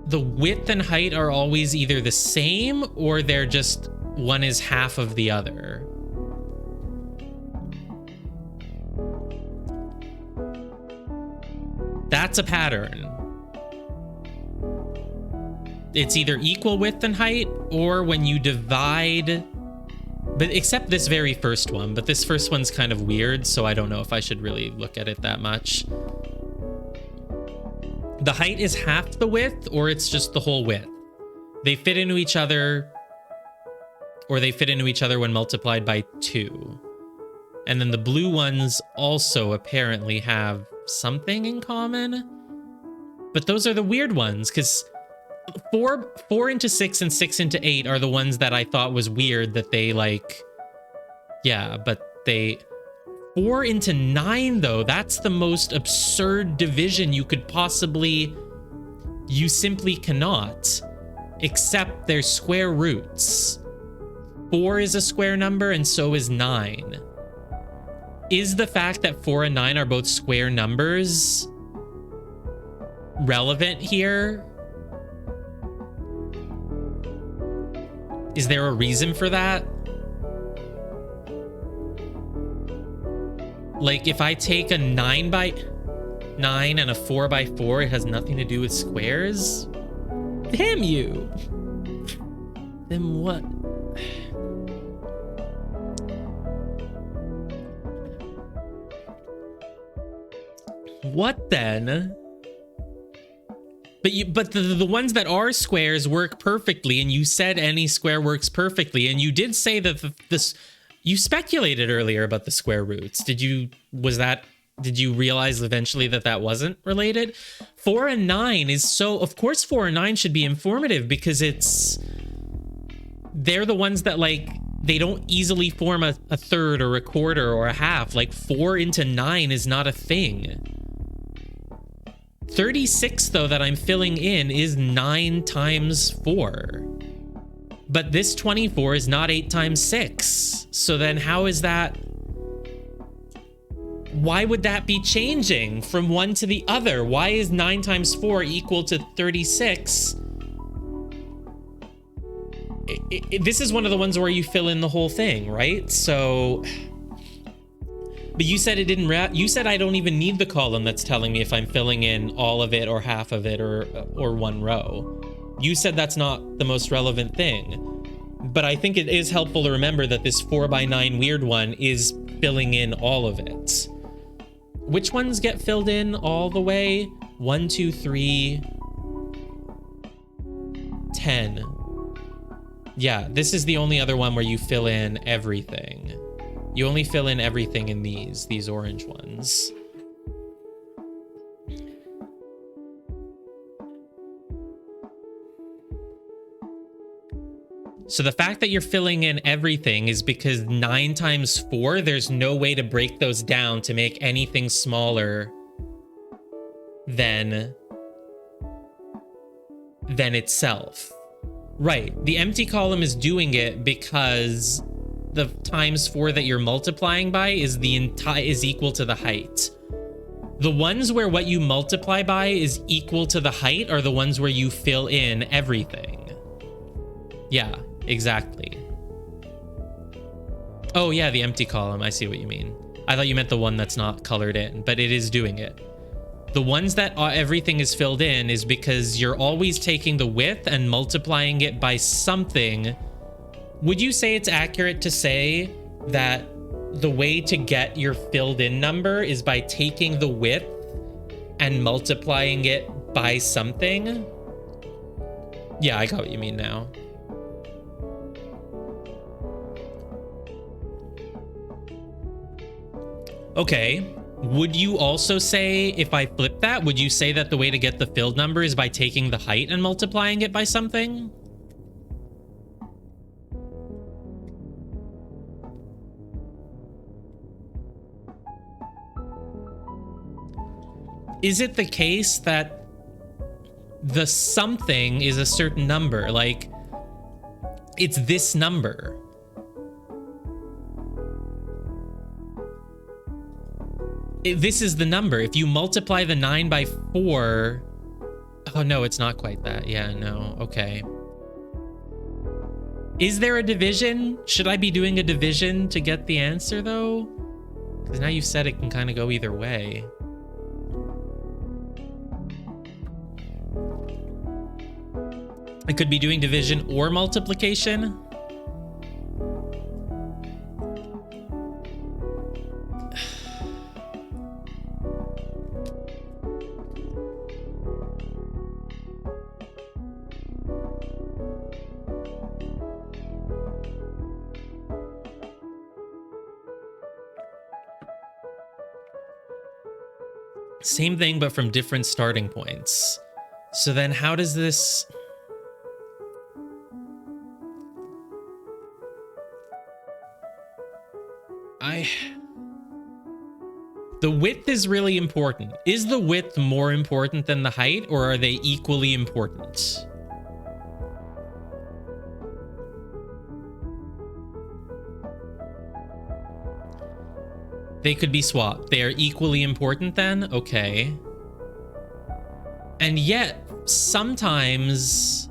the width and height are always either the same or they're just one is half of the other. That's a pattern. It's either equal width and height, or when you divide, but except this very first one, but this first one's kind of weird, so I don't know if I should really look at it that much. The height is half the width, or it's just the whole width. They fit into each other, or they fit into each other when multiplied by 2. And then the blue ones also apparently have something in common, but those are the weird ones, because 4 into 6 and 6 into 8 are the ones that I thought was weird that they like, yeah, but they 4 into 9 though, that's the most absurd division you could possibly, you simply cannot, except they're square roots. 4 is a square number and so is 9. Is the fact that 4 and 9 are both square numbers relevant here? Is there a reason for that? Like, if I take a 9 by 9 and a 4 by 4, it has nothing to do with squares? Damn you! Then what? What then? But the ones that are squares work perfectly, and you said any square works perfectly, and you did say that this you speculated earlier about the square roots. Did you realize eventually that that wasn't related? 4 and 9 is so, of course 4 and 9 should be informative, because they're the ones that, like, they don't easily form a third or a quarter or a half. Like, 4 into 9 is not a thing. 36, though, that I'm filling in is 9 times 4. But this 24 is not 8 times 6. So then how is that? Why would that be changing from one to the other? Why is 9 times 4 equal to 36? This is one of the ones where you fill in the whole thing, right? So... But you said it didn't you said I don't even need the column that's telling me if I'm filling in all of it or half of it or one row. You said that's not the most relevant thing. But I think it is helpful to remember that this 4 by 9 weird one is filling in all of it. Which ones get filled in all the way? 1, 2, 3, 10. Yeah, this is the only other one where you fill in everything. You only fill in everything in these orange ones. So the fact that you're filling in everything is because 9 times 4, there's no way to break those down to make anything smaller than itself. Right. The empty column is doing it because the times 4 that you're multiplying by is equal to the height. The ones where what you multiply by is equal to the height are the ones where you fill in everything. Yeah, exactly. Oh yeah, the empty column. I see what you mean. I thought you meant the one that's not colored in, but it is doing it. The ones that everything is filled in is because you're always taking the width and multiplying it by something. Would you say it's accurate to say that the way to get your filled in number is by taking the width and multiplying it by something? Yeah, I got what you mean now. Okay. Would you also say, if I flip that, would you say that the way to get the filled number is by taking the height and multiplying it by something? Is it the case that the something is a certain number? Like, it's this number. This is the number. If you multiply the 9 by 4... Oh, no, it's not quite that. Yeah, no. Okay. Is there a division? Should I be doing a division to get the answer, though? Because now you said it can kind of go either way. I could be doing division or multiplication. Same thing, but from different starting points. So then how does this... The width is really important. Is the width more important than the height, or are they equally important? They could be swapped. They are equally important then? Okay. And yet, sometimes...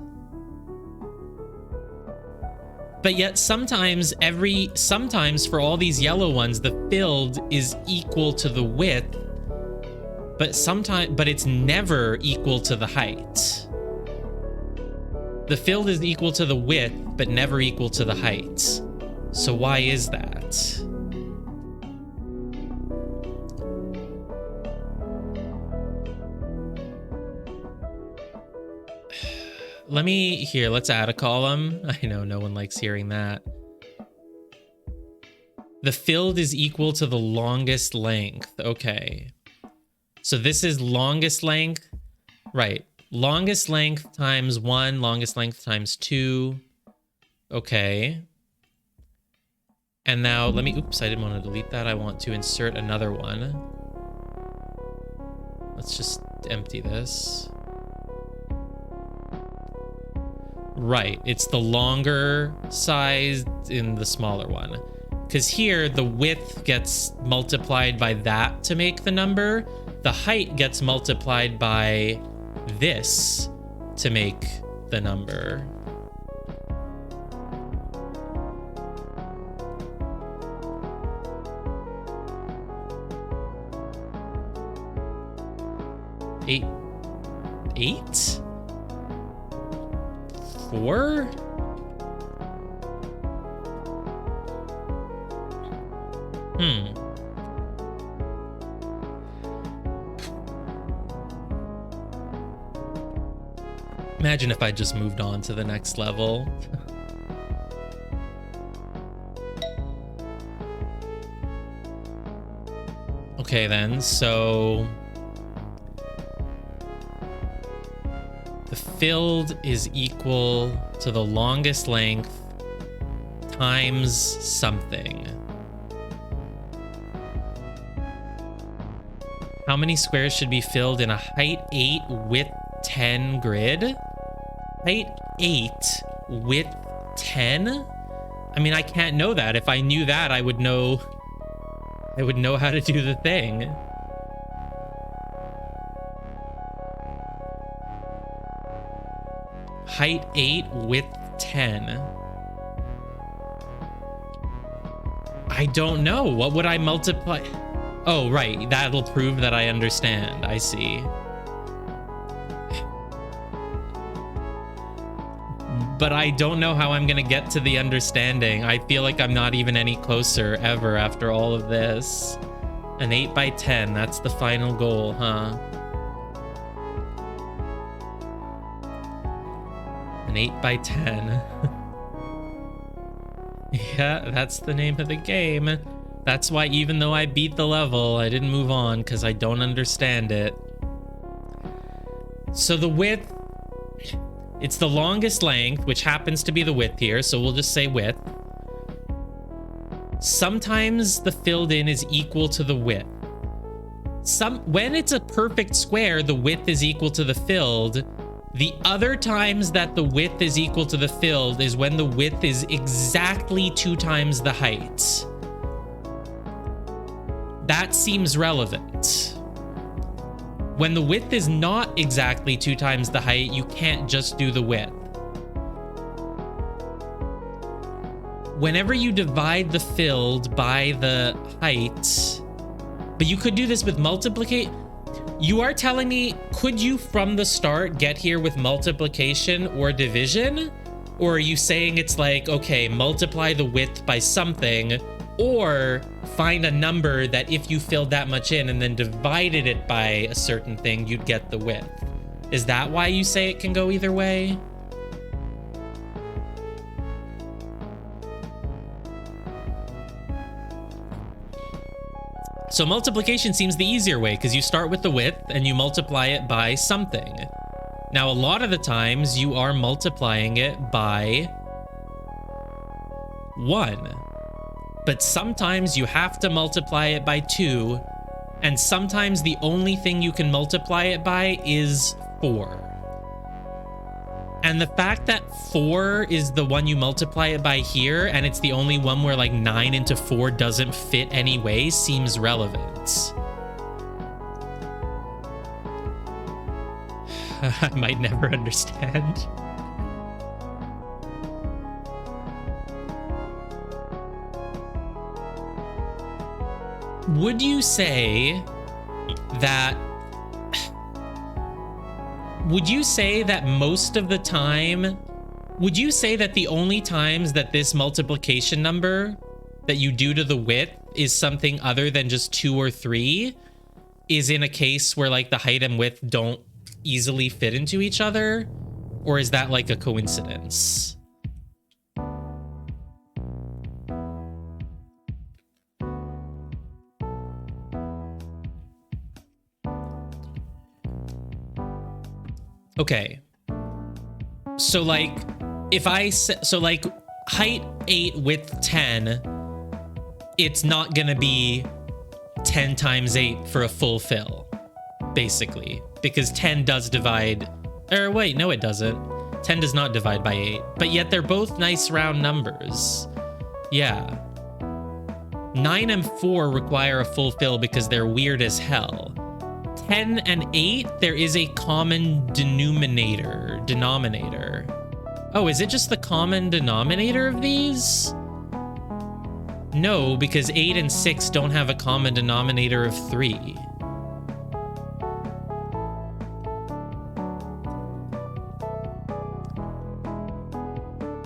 But yet sometimes for all these yellow ones, the filled is equal to the width, but it's never equal to the height. The filled is equal to the width, but never equal to the height. So why is that? Let's add a column. I know no one likes hearing that. The filled is equal to the longest length. Okay. So this is longest length. Right. Longest length times 1, longest length times 2. Okay. And now oops, I didn't want to delete that. I want to insert another one. Let's just empty this. Right, it's the longer size in the smaller one. Because here, the width gets multiplied by that to make the number. The height gets multiplied by this to make the number. Eight? 4? Imagine if I just moved on to the next level. Okay then, so... the filled is equal to the longest length times something. How many squares should be filled in a height 8 width 10 grid? Height 8 width 10? I mean, I can't know that. If I knew that, I would know how to do the thing. Height 8 width 10. I don't know. What would I multiply? Oh, right. That'll prove that I understand. I see. But I don't know how I'm gonna get to the understanding. I feel like I'm not even any closer ever after all of this. An 8 by 10, that's the final goal, huh? An 8 by 10. Yeah, that's the name of the game. That's why even though I beat the level, I didn't move on because I don't understand it. So the width, it's the longest length, which happens to be the width here, so we'll just say width. Sometimes the filled in is equal to the width. When it's a perfect square, the width is equal to the filled. The other times that the width is equal to the filled is when the width is exactly 2 times the height. That seems relevant. When the width is not exactly 2 times the height, you can't just do the width. Whenever you divide the filled by the height, but you could do this with multiplication. You are telling me, could you from the start get here with multiplication or division? Or are you saying it's like, okay, multiply the width by something, or find a number that if you filled that much in and then divided it by a certain thing, you'd get the width? Is that why you say it can go either way? So multiplication seems the easier way because you start with the width and you multiply it by something. Now, a lot of the times you are multiplying it by 1. But sometimes you have to multiply it by 2, and sometimes the only thing you can multiply it by is 4. And the fact that 4 is the one you multiply it by here, and it's the only one where like 9 into 4 doesn't fit anyway, seems relevant. I might never understand. Would you say that most of the time, would you say that the only times that this multiplication number that you do to the width is something other than just 2 or 3 is in a case where like the height and width don't easily fit into each other? Or is that like a coincidence? Okay, so like if I so like height 8 width 10, it's not gonna be 10 times 8 for a full fill, basically, because 10 does divide, or wait, no it doesn't. 10 does not divide by 8, but yet they're both nice round numbers. Yeah. 9 and 4 require a full fill because they're weird as hell. 10 and 8, there is a common denominator. Oh, is it just the common denominator of these? No, because 8 and 6 don't have a common denominator of 3.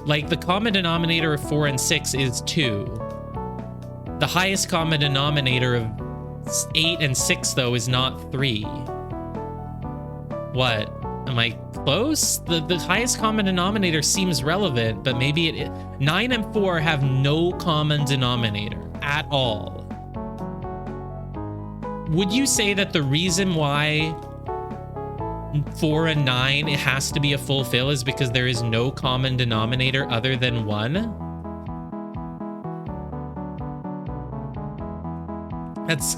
Like, the common denominator of 4 and 6 is 2. The highest common denominator of 8 and 6, though, is not 3. What? Am I close? The highest common denominator seems relevant, but maybe it... 9 and 4 have no common denominator at all. Would you say that the reason why 4 and 9, it has to be a full fill is because there is no common denominator other than 1? That's...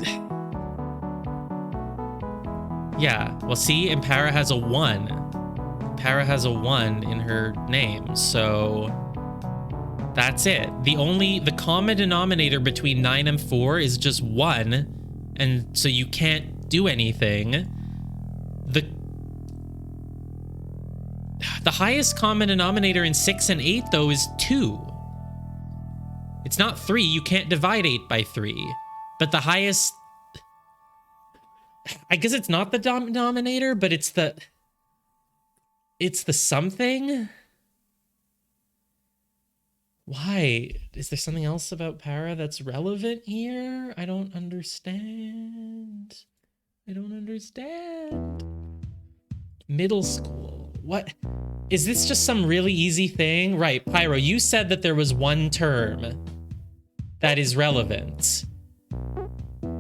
Yeah, well, see, and Para has a 1. Para has a 1 in her name, so that's it. The common denominator between 9 and 4 is just 1, and so you can't do anything. The highest common denominator in 6 and 8, though, is 2. It's not 3. You can't divide 8 by 3. But the highest... I guess it's not the denominator, but it's the something? Why? Is there something else about Para that's relevant here? I don't understand. I don't understand. Middle school. What? Is this just some really easy thing? Right, Pyro, you said that there was one term that is relevant.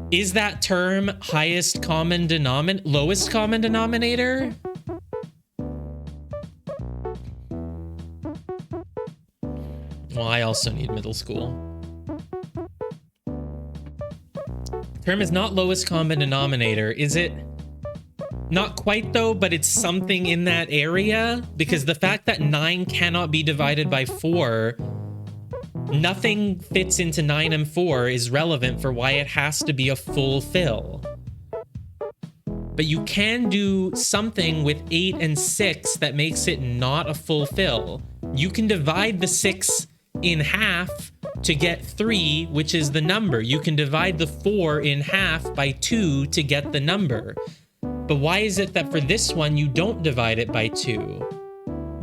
Is that term lowest common denominator? Well, I also need middle school. Term is not lowest common denominator. Is it? Not quite though, but it's something in that area, because the fact that 9 cannot be divided by 4, nothing fits into 9 and 4 is relevant for why it has to be a full fill. But you can do something with 8 and 6 that makes it not a full fill. You can divide the 6 in half to get 3, which is the number. You can divide the 4 in half by 2 to get the number. But why is it that for this one, you don't divide it by 2?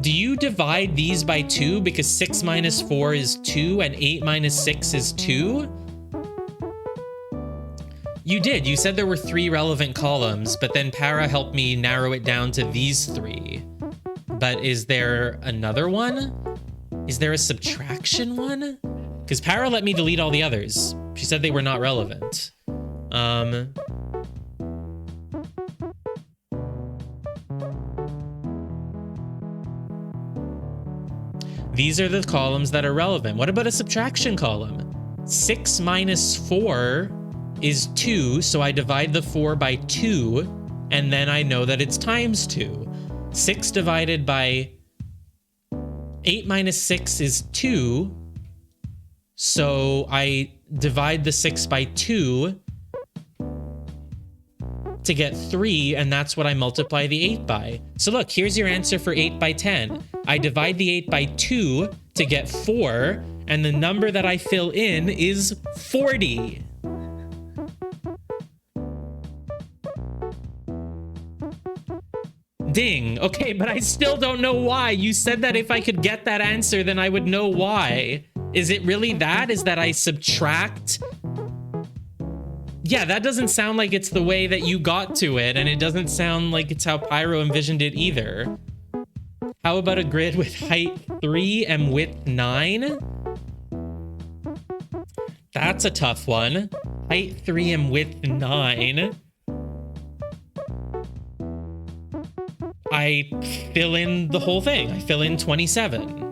Do you divide these by 2 because 6 minus 4 is 2 and 8 minus 6 is 2? You did. You said there were 3 relevant columns, but then Para helped me narrow it down to these 3. But is there another one? Is there a subtraction one? Because Para let me delete all the others. She said they were not relevant. These are the columns that are relevant. What about a subtraction column? 6 minus 4 is 2, so I divide the 4 by 2, and then I know that it's times 2. 6 divided by 8 minus 6 is 2, so I divide the 6 by 2 to get 3, and that's what I multiply the 8 by. So look, here's your answer for 8 by 10. I divide the 8 by 2 to get 4, and the number that I fill in is 40. Ding. Okay, but I still don't know why. You said that if I could get that answer, then I would know why. Is it really that? Is that I subtract? Yeah, that doesn't sound like it's the way that you got to it, and it doesn't sound like it's how Pyro envisioned it either. How about a grid with height 3 and width 9? That's a tough one. Height 3 and width 9. I fill in the whole thing. I fill in 27.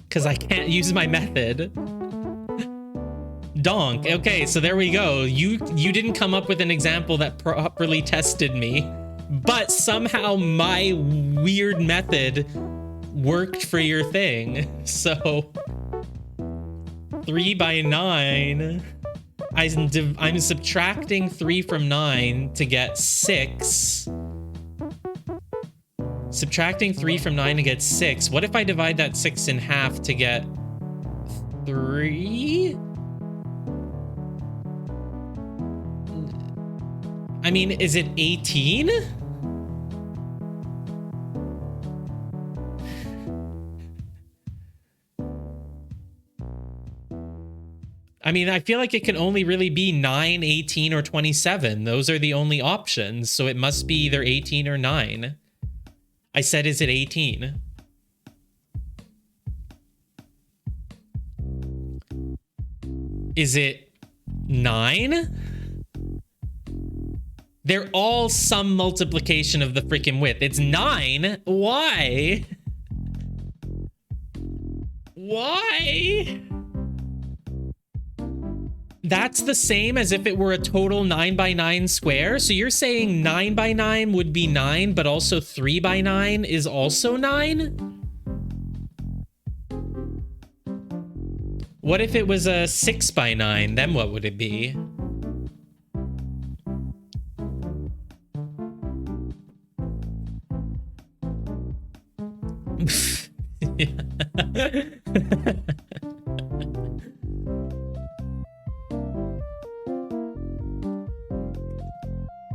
Because I can't use my method. Donk. Okay, so there we go. You didn't come up with an example that properly tested me, but somehow my weird method worked for your thing. So 3 by 9. I'm subtracting 3 from 9 to get 6. Subtracting 3 from 9 to get 6. What if I divide that 6 in half to get 3? I mean, is it 18? I mean, I feel like it can only really be 9, 18, or 27. Those are the only options, so it must be either 18 or 9. I said, is it 18? Is it 9? They're all some multiplication of the freaking width. It's 9? Why? Why? That's the same as if it were a total 9 by 9 square. So you're saying 9 by 9 would be 9, but also 3 by 9 is also 9? What if it was a 6 by 9? Then what would it be?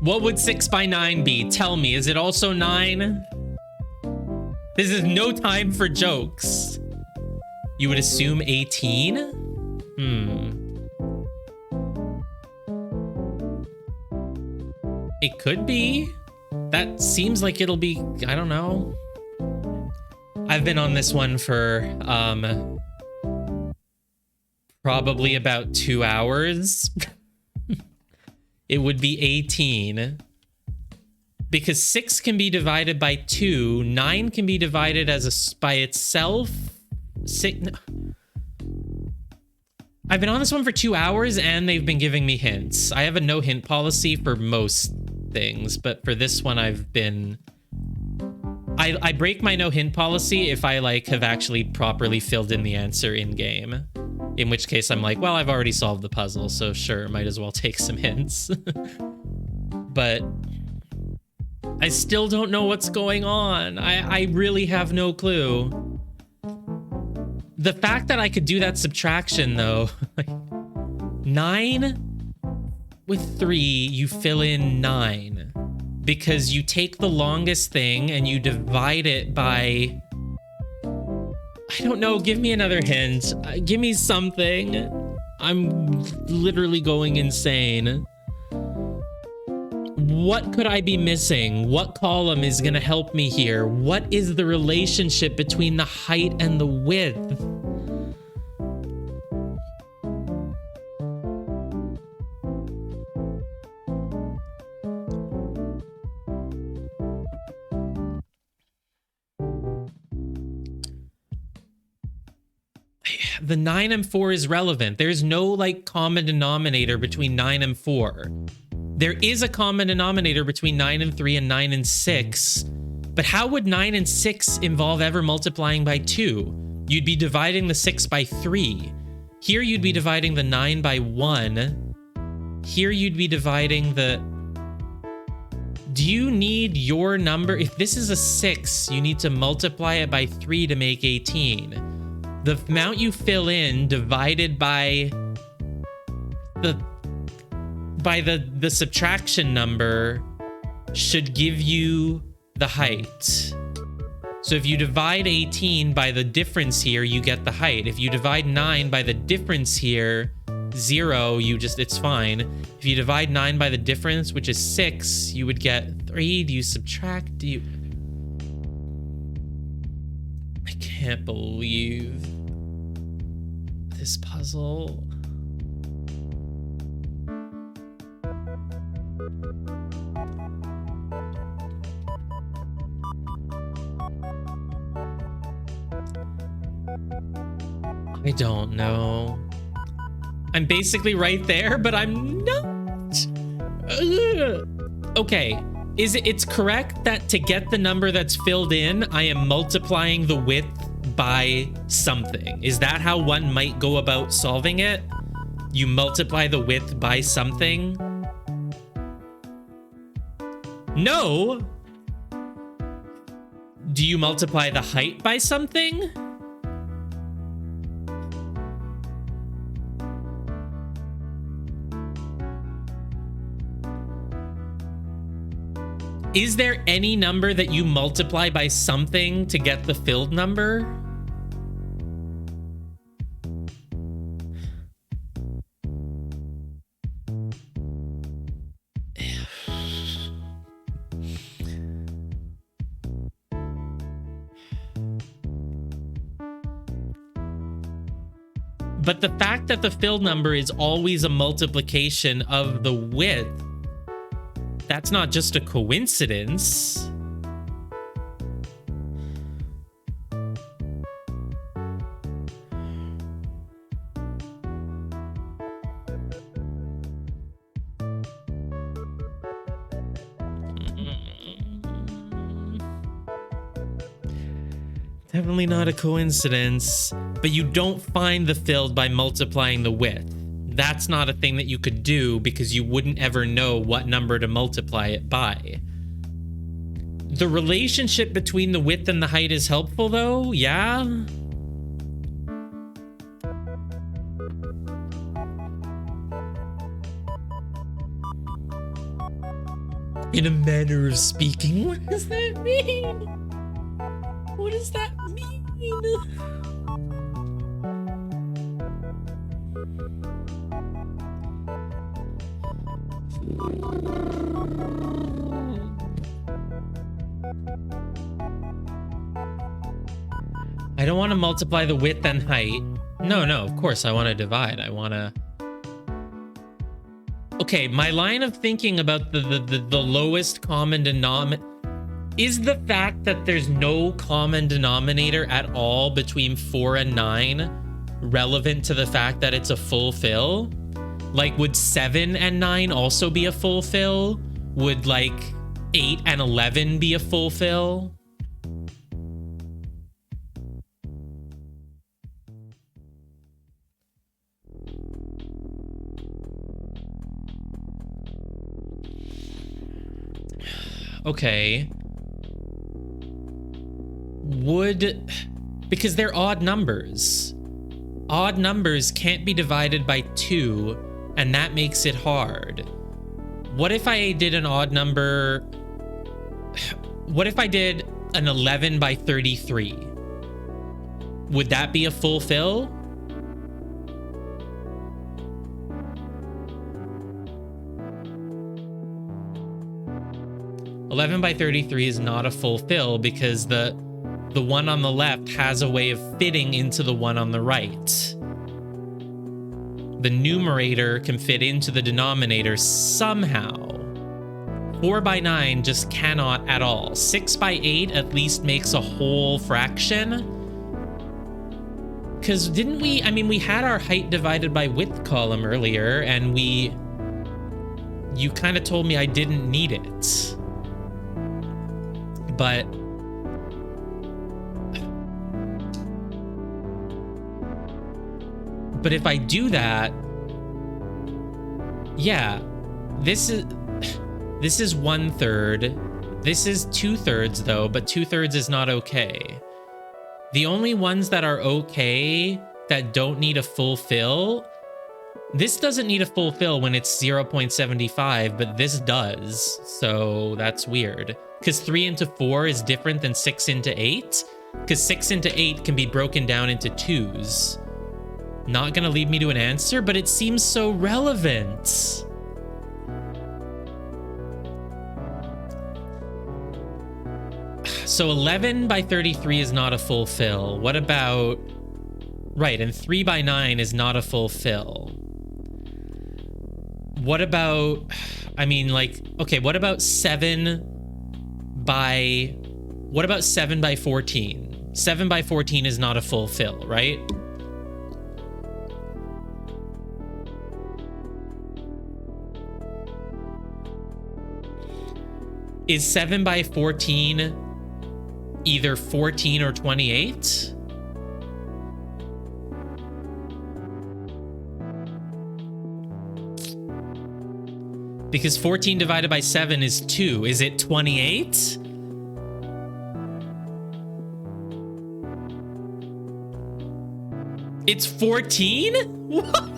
What would 6 by 9 be? Tell me, is it also 9? This is no time for jokes. You would assume 18? It could be. That seems like it'll be, I don't know. I've been on this one for probably about 2 hours. It would be 18. Because 6 can be divided by 2. 9 can be divided as by itself. 6. No. I've been on this one for 2 hours and they've been giving me hints. I have a no hint policy for most things, but for this one I've been... I break my no hint policy if I like have actually properly filled in the answer in game. In which case I'm like, well, I've already solved the puzzle, so sure, might as well take some hints. But I still don't know what's going on. I really have no clue. The fact that I could do that subtraction though, 9 with 3, you fill in 9. Because you take the longest thing and you divide it by... I don't know, give me another hint. Give me something. I'm literally going insane. What could I be missing? What column is gonna help me here? What is the relationship between the height and the width? The 9 and 4 is relevant. There's no like common denominator between 9 and 4. There is a common denominator between 9 and 3 and 9 and 6. But how would 9 and 6 involve ever multiplying by 2? You'd be dividing the 6 by 3. Here you'd be dividing the 9 by 1. Here you'd be dividing the... Do you need your number? If this is a 6, you need to multiply it by 3 to make 18. The amount you fill in divided by the subtraction number should give you the height. So if you divide 18 by the difference here, you get the height. If you divide 9 by the difference here, 0, it's fine. If you divide 9 by the difference, which is 6, you would get 3. Do you subtract? I can't believe this puzzle. I don't know. I'm basically right there, but I'm not. Ugh. Okay. It's correct that to get the number that's filled in, I am multiplying the width by something. Is that how one might go about solving it? You multiply the width by something? No! Do you multiply the height by something? Is there any number that you multiply by something to get the filled number? But the fact that the filled number is always a multiplication of the width, that's not just a coincidence. Definitely not a coincidence. But you don't find the filled by multiplying the width. That's not a thing that you could do because you wouldn't ever know what number to multiply it by. The relationship between the width and the height is helpful though, yeah? In a manner of speaking, what does that mean? What does that mean? I don't want to multiply the width and height. No, of course I want to divide. I want to... Okay, my line of thinking about the lowest common denominator is the fact that there's no common denominator at all between 4 and 9 relevant to the fact that it's a full fill? Like, would 7 and 9 also be a full fill? Would, like, 8 and 11 be a full fill? Okay. Because they're odd numbers. Odd numbers can't be divided by 2, and that makes it hard. What if I did an odd number? What if I did an 11 by 33? Would that be a full fill? $11 by 33 is not a full fill because the one on the left has a way of fitting into the one on the right. The numerator can fit into the denominator somehow. 4 by 9 just cannot at all. 6 by 8 at least makes a whole fraction. Because didn't we, I mean, we had our height divided by width column earlier, and you kind of told me I didn't need it. But if I do that, yeah, this is 1/3. This is 2/3 though, but 2/3 is not okay. The only ones that are okay that don't need a full fill, this doesn't need a full fill when it's 0.75, but this does. So that's weird. Because 3 into 4 is different than 6 into 8. Because 6 into 8 can be broken down into 2s. Not gonna lead me to an answer, but it seems so relevant. So 11 by 33 is not a full fill. What about... Right, and 3 by 9 is not a full fill. What about... I mean, like... Okay, what about 7 by... What about 7 by 14? 7 by 14 is not a full fill, right? Is 7 by 14 either 14 or 28? Because 14 divided by 7 is 2. Is it 28? It's 14? What?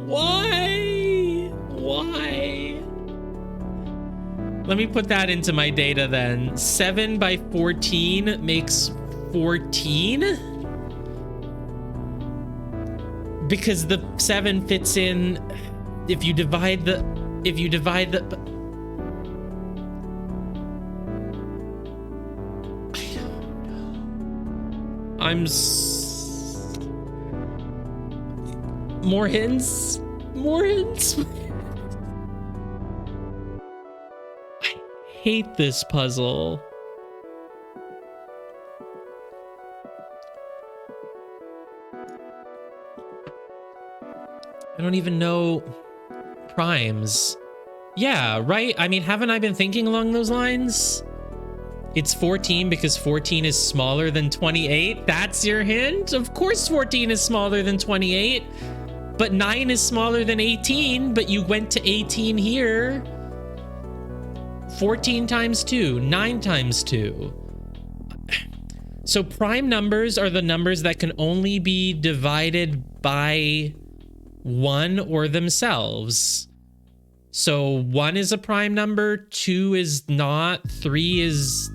Why? Why? Let me put that into my data then. 7 by 14 makes 14? Because the 7 fits in... If you divide the... I don't know. More hints? More hints? I hate this puzzle. I don't even know primes. Yeah, right? I mean, haven't I been thinking along those lines? It's 14 because 14 is smaller than 28. That's your hint? Of course 14 is smaller than 28. But 9 is smaller than 18, but you went to 18 here. 14 times 2, 9 times 2. So prime numbers are the numbers that can only be divided by 1 or themselves. So 1 is a prime number, 2 is not, 3 is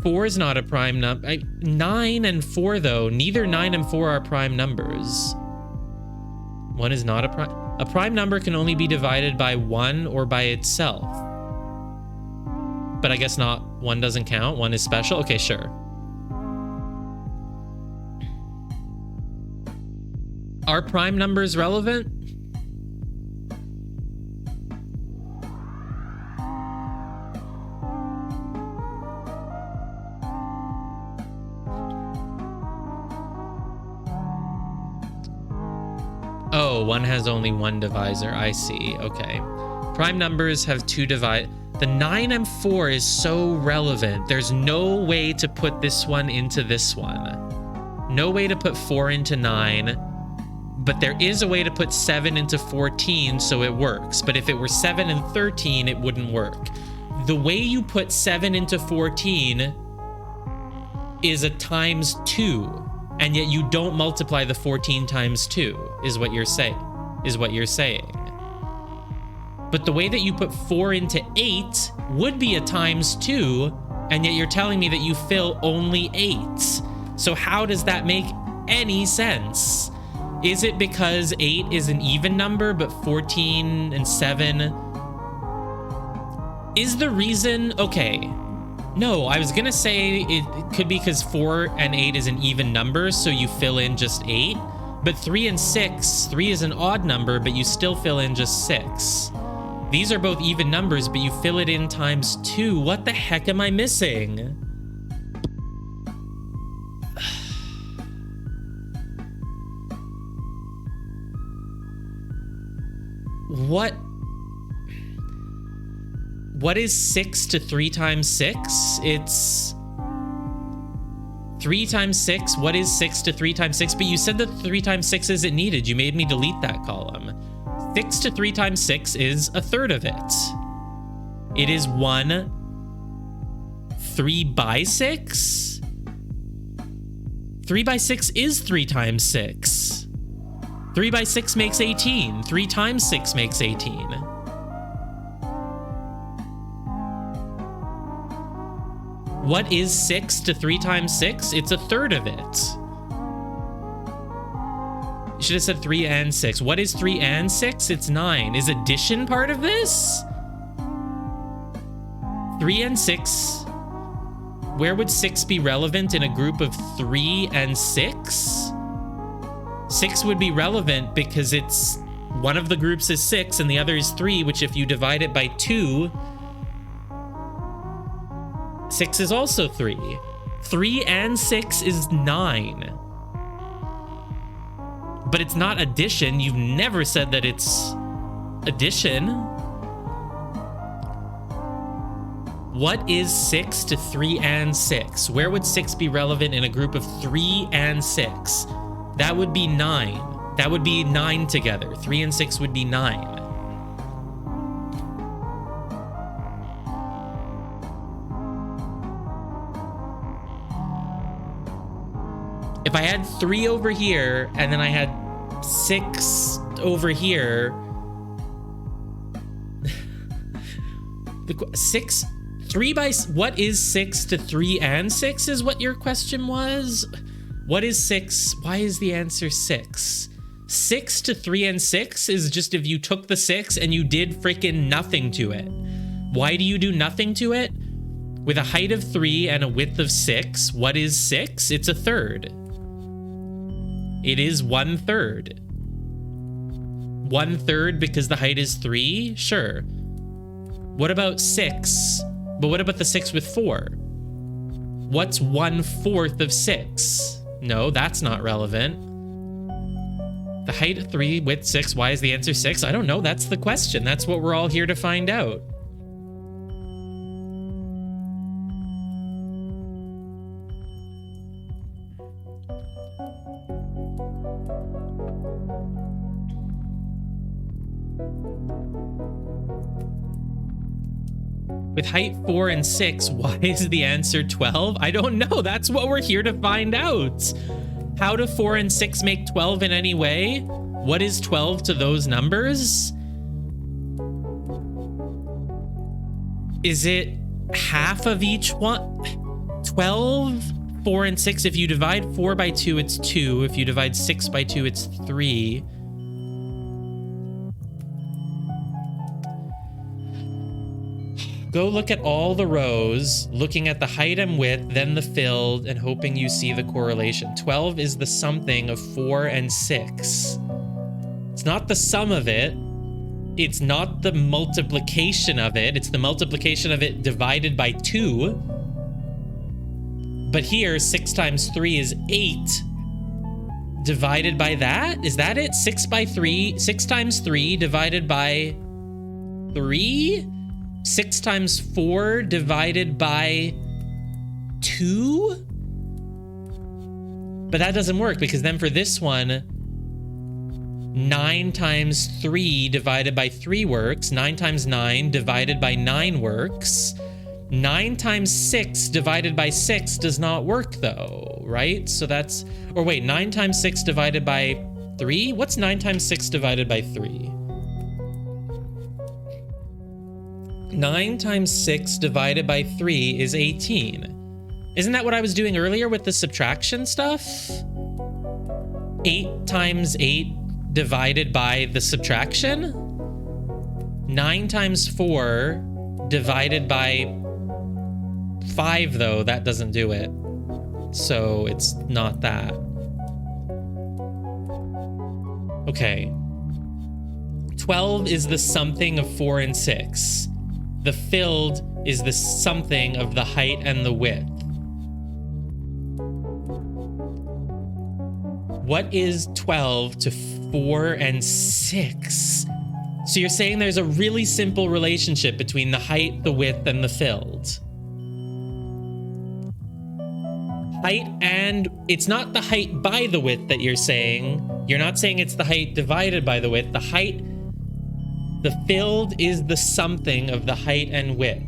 4 is not a prime number. 9 and 4 though, neither 9 and 4 are prime numbers. 1 is not a prime. A prime number can only be divided by 1 or by itself. But I guess not. 1 doesn't count. 1 is special. Okay, sure. Are prime numbers relevant? Oh, 1 has only 1 divisor. I see. Okay. Prime numbers have 2 divide. The 9 and 4 is so relevant. There's no way to put this one into this one. No way to put 4 into 9. But there is a way to put 7 into 14, so it works. But if it were 7 and 13, it wouldn't work. The way you put 7 into 14 is a times 2. And yet you don't multiply the 14 times 2, is what you're saying. But the way that you put 4 into 8 would be a times 2, and yet you're telling me that you fill only 8. So how does that make any sense? Is it because 8 is an even number, but 14 and 7... Is the reason... Okay. No, I was gonna say it could be because 4 and 8 is an even number, so you fill in just 8. But 3 and 6, 3 is an odd number, but you still fill in just 6. These are both even numbers, but you fill it in times 2. What the heck am I missing? What is 6 to 3 times 6? It's 3 times 6. What is 6 to 3 times 6? But you said that 3 times 6 isn't needed. You made me delete that column. 6 to 3 times 6 is a third of it. It is 1 3 by 6? 3 by 6 is 3 times 6. 3 by 6 makes 18. 3 times 6 makes 18. What is 6 to 3 times 6? It's a third of it. You should have said 3 and 6. What is 3 and 6? It's 9. Is addition part of this? 3 and 6. Where would 6 be relevant in a group of 3 and 6? 6 would be relevant because it's one of the groups is 6 and the other is 3, which if you divide it by 2, 6 is also 3. 3 and 6 is 9. But it's not addition. You've never said that it's addition. What is 6 to 3 and 6? Where would 6 be relevant in a group of 3 and 6? That would be 9. That would be 9 together. 3 and 6 would be 9. If I had 3 over here, and then I had 6 over here... 3 by... What is 6 to 3 and 6 is what your question was? What is 6? Why is the answer 6? 6 to 3 and 6 is just if you took the 6 and you did freaking nothing to it. Why do you do nothing to it? With a height of 3 and a width of 6, what is 6? It's a third. It is 1/3. 1/3 because the height is 3? Sure. What about 6? But what about the 6 with 4? What's 1/4 of 6? No, that's not relevant. The height of 3, width 6, why is the answer 6? I don't know, that's the question. That's what we're all here to find out. With height 4 and 6, why is the answer 12? I don't know. That's what we're here to find out. How do 4 and 6 make 12 in any way? What is 12 to those numbers? Is it half of each one? 12, 4, and 6. If you divide 4 by 2, it's 2. If you divide 6 by 2, it's 3. Go look at all the rows, looking at the height and width, then the filled, and hoping you see the correlation. 12 is the something of 4 and 6. It's not the sum of it. It's not the multiplication of it. It's the multiplication of it divided by 2. But here, 6 times 3 is 8. Divided by that? Is that it? 6 by 3. 6 times 3 divided by 3? 6 times 4 divided by 2? But that doesn't work, because then for this one, 9 times 3 divided by 3 works. 9 times 9 divided by 9 works. 9 times 6 divided by 6 does not work though, right? So that's, or wait, 9 times 6 divided by 3? What's 9 times 6 divided by 3? 9 times 6 divided by 3 is 18. Isn't that what I was doing earlier with the subtraction stuff? 8 times 8 divided by the subtraction? 9 times 4 divided by 5, though, that doesn't do it. So it's not that. Okay. 12 is the something of 4 and 6. The filled is the something of the height and the width. What is 12 to 4 and 6? So you're saying there's a really simple relationship between the height, the width, and the filled. Height and... It's not the height by the width that you're saying. You're not saying it's the height divided by the width. The height... The filled is the something of the height and width.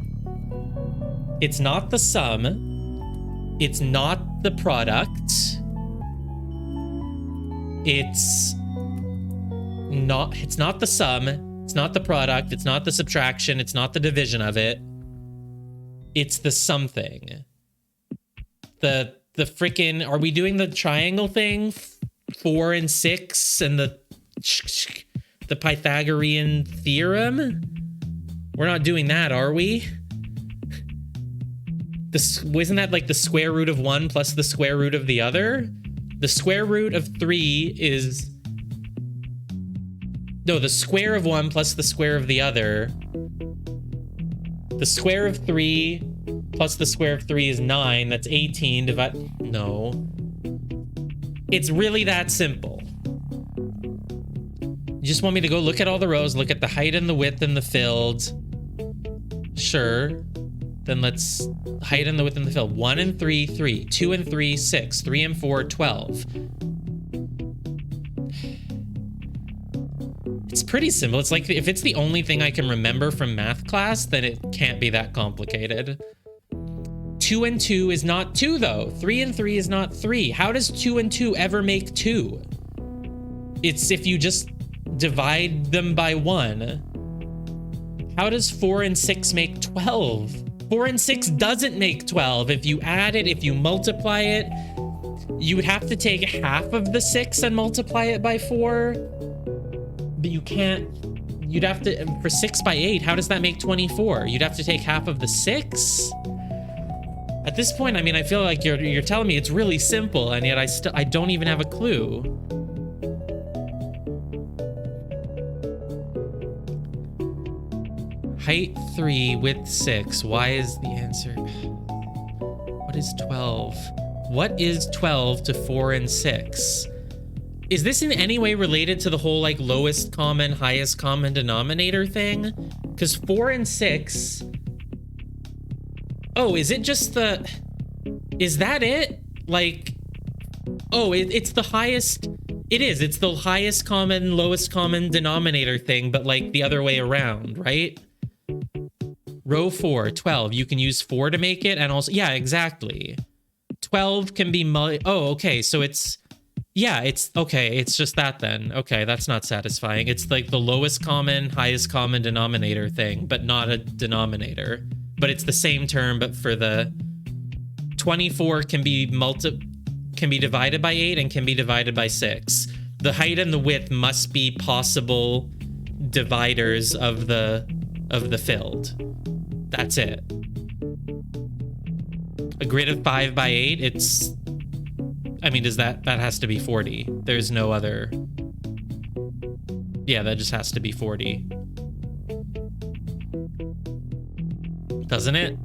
It's not the sum. It's not the product. It's not the sum. It's not the product. It's not the subtraction. It's not the division of it. It's the something. The freaking... Are we doing the triangle thing? 4 and 6 and the Pythagorean theorem? We're not doing that, are we? Isn't that like the square root of 1 plus the square root of the other? The square root of 3 is... No, the square of 1 plus the square of the other. The square of 3 plus the square of 3 is 9. That's 18. No. It's really that simple. You just want me to go look at all the rows, look at the height and the width and the filled. Sure. Then let's... Height and the width and the filled. 1 and 3, 3. 2 and 3, 6. 3 and 4, 12. It's pretty simple. It's like, if it's the only thing I can remember from math class, then it can't be that complicated. 2 and 2 is not 2, though. 3 and 3 is not 3. How does 2 and 2 ever make 2? It's if you just divide them by 1. How does 4 and 6 make 12? 4 and 6 doesn't make 12. If you add it, if you multiply it, you would have to take half of the 6 and multiply it by 4. But you can't... You'd have to... For 6 by 8, how does that make 24? You'd have to take half of the 6? At this point, I mean, I feel like you're telling me it's really simple, and yet I don't even have a clue. Height 3, width 6. Why is the answer... What is 12? What is 12 to 4 and 6? Is this in any way related to the whole, like, lowest common, highest common denominator thing? Because 4 and 6... Oh, is it just the... Is that it? Like... Oh, it's the highest... It is. It's the highest common, lowest common denominator thing, but, like, the other way around, right? Row 4, 12. You can use 4 to make it, and also, yeah, exactly. 12 can be oh, okay, so it's, yeah, it's, okay, it's just that then. Okay, that's not satisfying. It's like the lowest common, highest common denominator thing, but not a denominator. But it's the same term, but for the 24 can be divided by 8 and can be divided by 6. The height and the width must be possible dividers of the filled. That's it. A grid of 5 by 8, it's, I mean, that has to be 40. There's no other. Yeah, that just has to be 40. Doesn't it?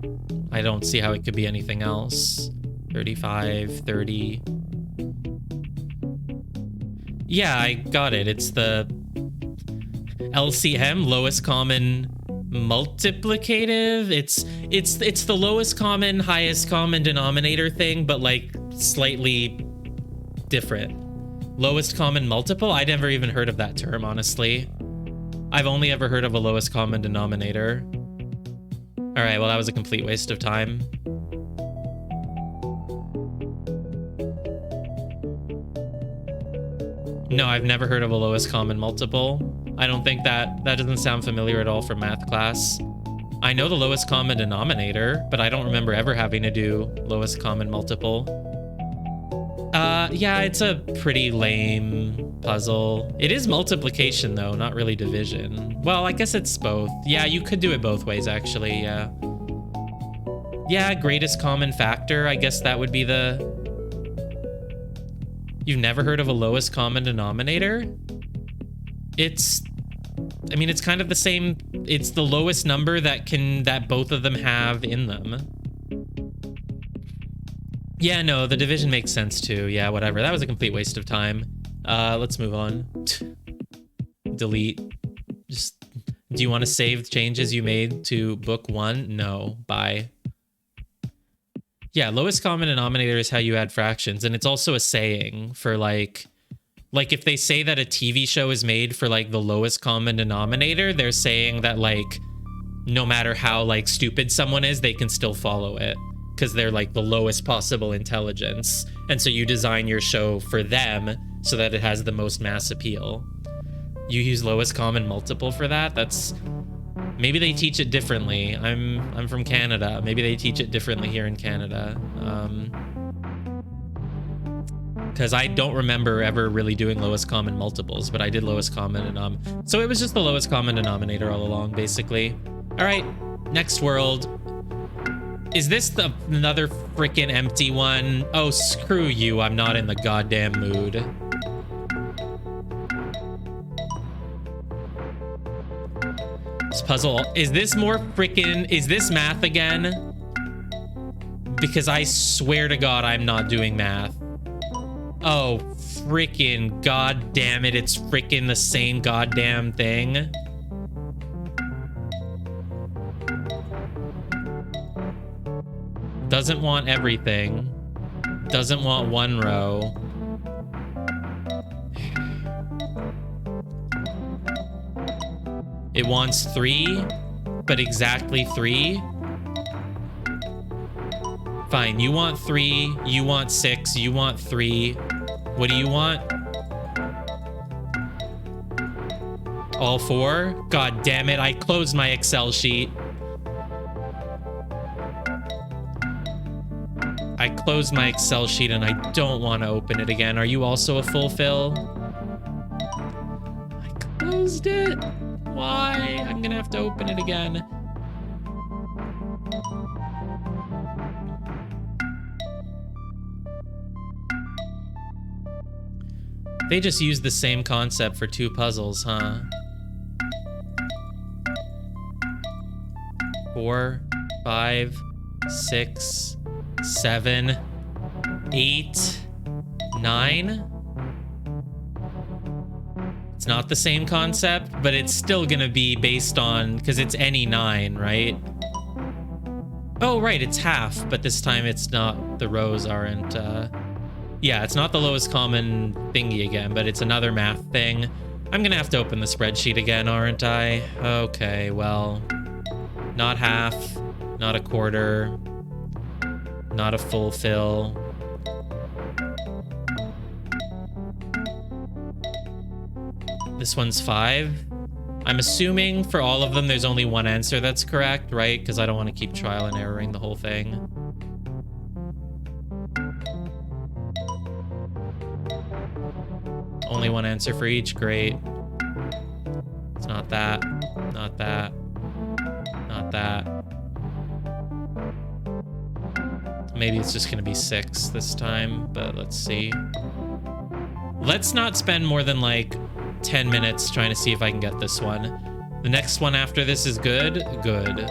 I don't see how it could be anything else. 35, 30. Yeah, I got it. It's the LCM, lowest common multiplicative. It's the lowest common, highest common denominator thing, but like slightly different. Lowest common multiple? I never even heard of that term, honestly. I've only ever heard of a lowest common denominator. All right, well, that was a complete waste of time. No, I've never heard of a lowest common multiple. I don't think that doesn't sound familiar at all from math class. I know the lowest common denominator, but I don't remember ever having to do lowest common multiple. Yeah, it's a pretty lame puzzle. It is multiplication though, not really division. Well, I guess it's both. Yeah, you could do it both ways actually, yeah. Yeah, greatest common factor, I guess that would be the... You've never heard of a lowest common denominator? It's... I mean, it's kind of the same. It's the lowest number that both of them have in them. Yeah, no, the division makes sense too. Yeah, whatever. That was a complete waste of time. Let's move on. Delete. Just, do you want to save changes you made to book 1? No. Bye. Yeah, lowest common denominator is how you add fractions, and it's also a saying for like if they say that a TV show is made for like the lowest common denominator, they're saying that like no matter how like stupid someone is, they can still follow it because they're like the lowest possible intelligence. And so you design your show for them so that it has the most mass appeal. You use lowest common multiple for that? That's... Maybe they teach it differently. I'm from Canada. Maybe they teach it differently here in Canada. Because I don't remember ever really doing lowest common multiples, but I did lowest common and so it was just the lowest common denominator all along, basically. All right, next world. Is this another freaking empty one? Oh, screw you! I'm not in the goddamn mood. This puzzle, is this more freaking, is this math again? Because I swear to God, I'm not doing math. Oh, freaking god damn it, it's freaking the same goddamn thing. Doesn't want everything. Doesn't want one row. It wants 3, but exactly 3. Fine, you want 3, you want 6, you want 3. What do you want? All 4? God damn it, I closed my Excel sheet. I closed my Excel sheet and I don't want to open it again. Are you also a fulfill? I closed it. Why? I'm gonna have to open it again. They just used the same concept for 2 puzzles, huh? 4, 5, 6, 7, 8, 9. It's not the same concept, but it's still gonna be based on, because it's any 9, right? Oh, right, it's half, but this time it's not, the rows aren't, yeah, it's not the lowest common thingy again, but it's another math thing. I'm gonna have to open the spreadsheet again, aren't I? Okay, well, Not half, not a quarter, not a full fill. This one's 5. I'm assuming for all of them there's only one answer that's correct, right? Because I don't want to keep trial and erroring the whole thing. Only one answer for each, great. It's not that, not that, not that. Maybe it's just gonna be 6 this time, but let's see. Let's not spend more than like 10 minutes trying to see if I can get this one. The next one after this is good. Good.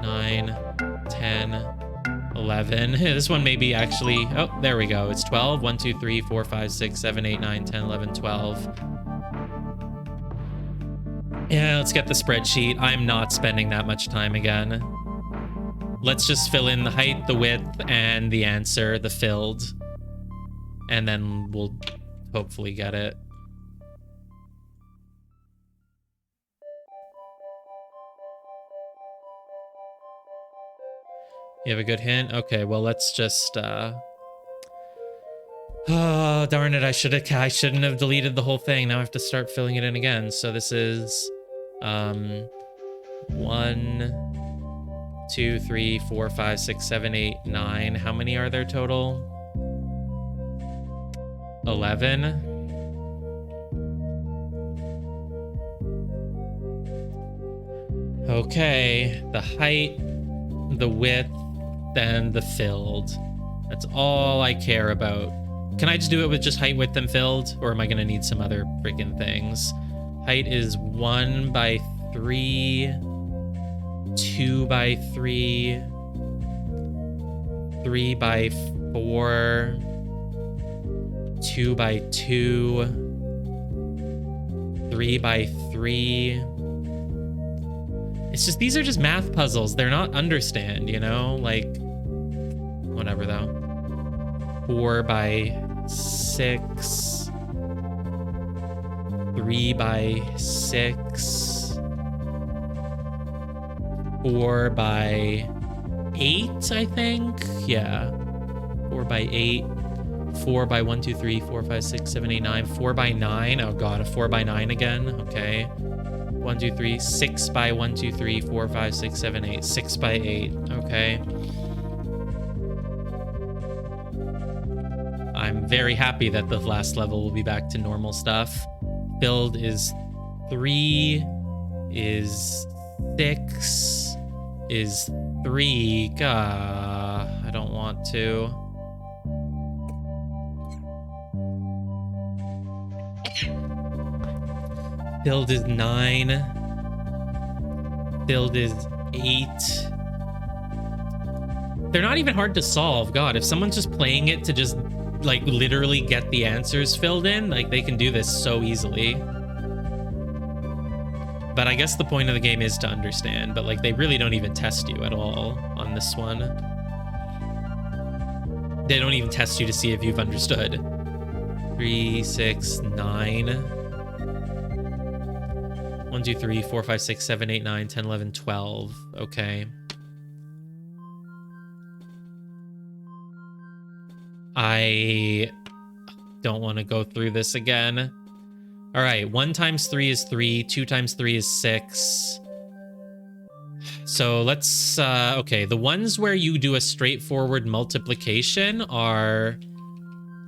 Nine, 10, 11. This one may be actually... Oh, there we go. It's 12. 1, 2, 3, 4, 5, 6, 7, 8, 9, 10, 11, 12. Yeah, let's get the spreadsheet. I'm not spending that much time again. Let's just fill in the height, the width, and the answer, the filled. And then we'll hopefully get it. You have a good hint? Okay, well, let's just, Oh, darn it, I shouldn't have deleted the whole thing. Now I have to start filling it in again. So this is, 1, 2, 3, 4, 5, 6, 7, 8, 9. How many are there total? 11. Okay, the height, the width, and the filled. That's all I care about. Can I just do it with just height, width, and filled? Or am I gonna need some other freaking things? Height is 1 by 3, 2 by 3, 3 by 4, 2 by 2, 3 by 3. It's just, these are just math puzzles. They're not understand, you know? Like, whatever though. 4 by 6, 3 by 6, 4 by 8, I think. Yeah, 4 by 8, 4 by 1, 2, 3, 4, 5, 6, 7, 8, 9, 4 by 9. Oh god, a 4 by 9 again. Okay, 1, 2, 3, 6 by 1, 2, 3, 4, 5, 6, 7, 8, 6 by 8. Okay. I'm very happy that the last level will be back to normal stuff. Filled is 3, is 6, is 3. Gah, I don't want to. Filled is 9. Filled is 8. They're not even hard to solve. God, if someone's just playing it to just like literally get the answers filled in, like they can do this so easily. But I guess the point of the game is to understand, but like they really don't even test you at all on this one. They don't even test you to see if you've understood. 3, 6, 9. 1, 2, 3, 4, 5, 6, 7, 8, 9, 10, 11, 12. Okay. I don't want to go through this again. All right, 1 times 3 is 3, 2 times 3 is 6. So let's, okay, the ones where you do a straightforward multiplication are,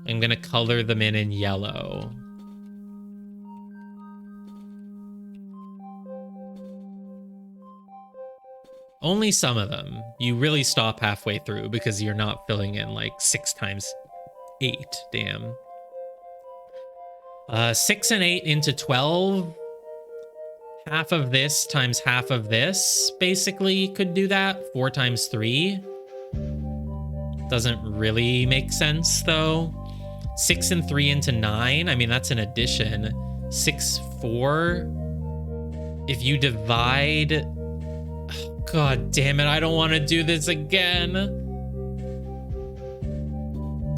I'm gonna color them in yellow. Only some of them. You really stop halfway through because you're not filling in like 6 times 8, damn. 6 and 8 into 12. Half of this times half of this basically could do that. 4 times 3. Doesn't really make sense though. 6 and 3 into 9. I mean, that's an addition. 6, 4. If you divide... God damn it, I don't want to do this again.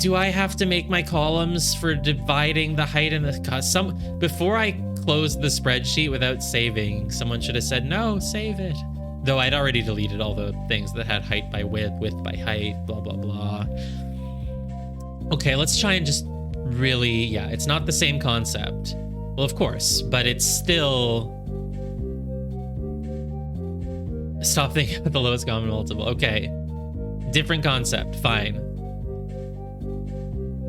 Do I have to make my columns for dividing the height and the before I closed the spreadsheet without saving, someone should have said, no, save it. Though I'd already deleted all the things that had height by width, width by height, blah, blah, blah. Okay, let's try and just really, yeah, it's not the same concept. Well, of course, but it's still... Stop thinking about the lowest common multiple. Okay, different concept, fine.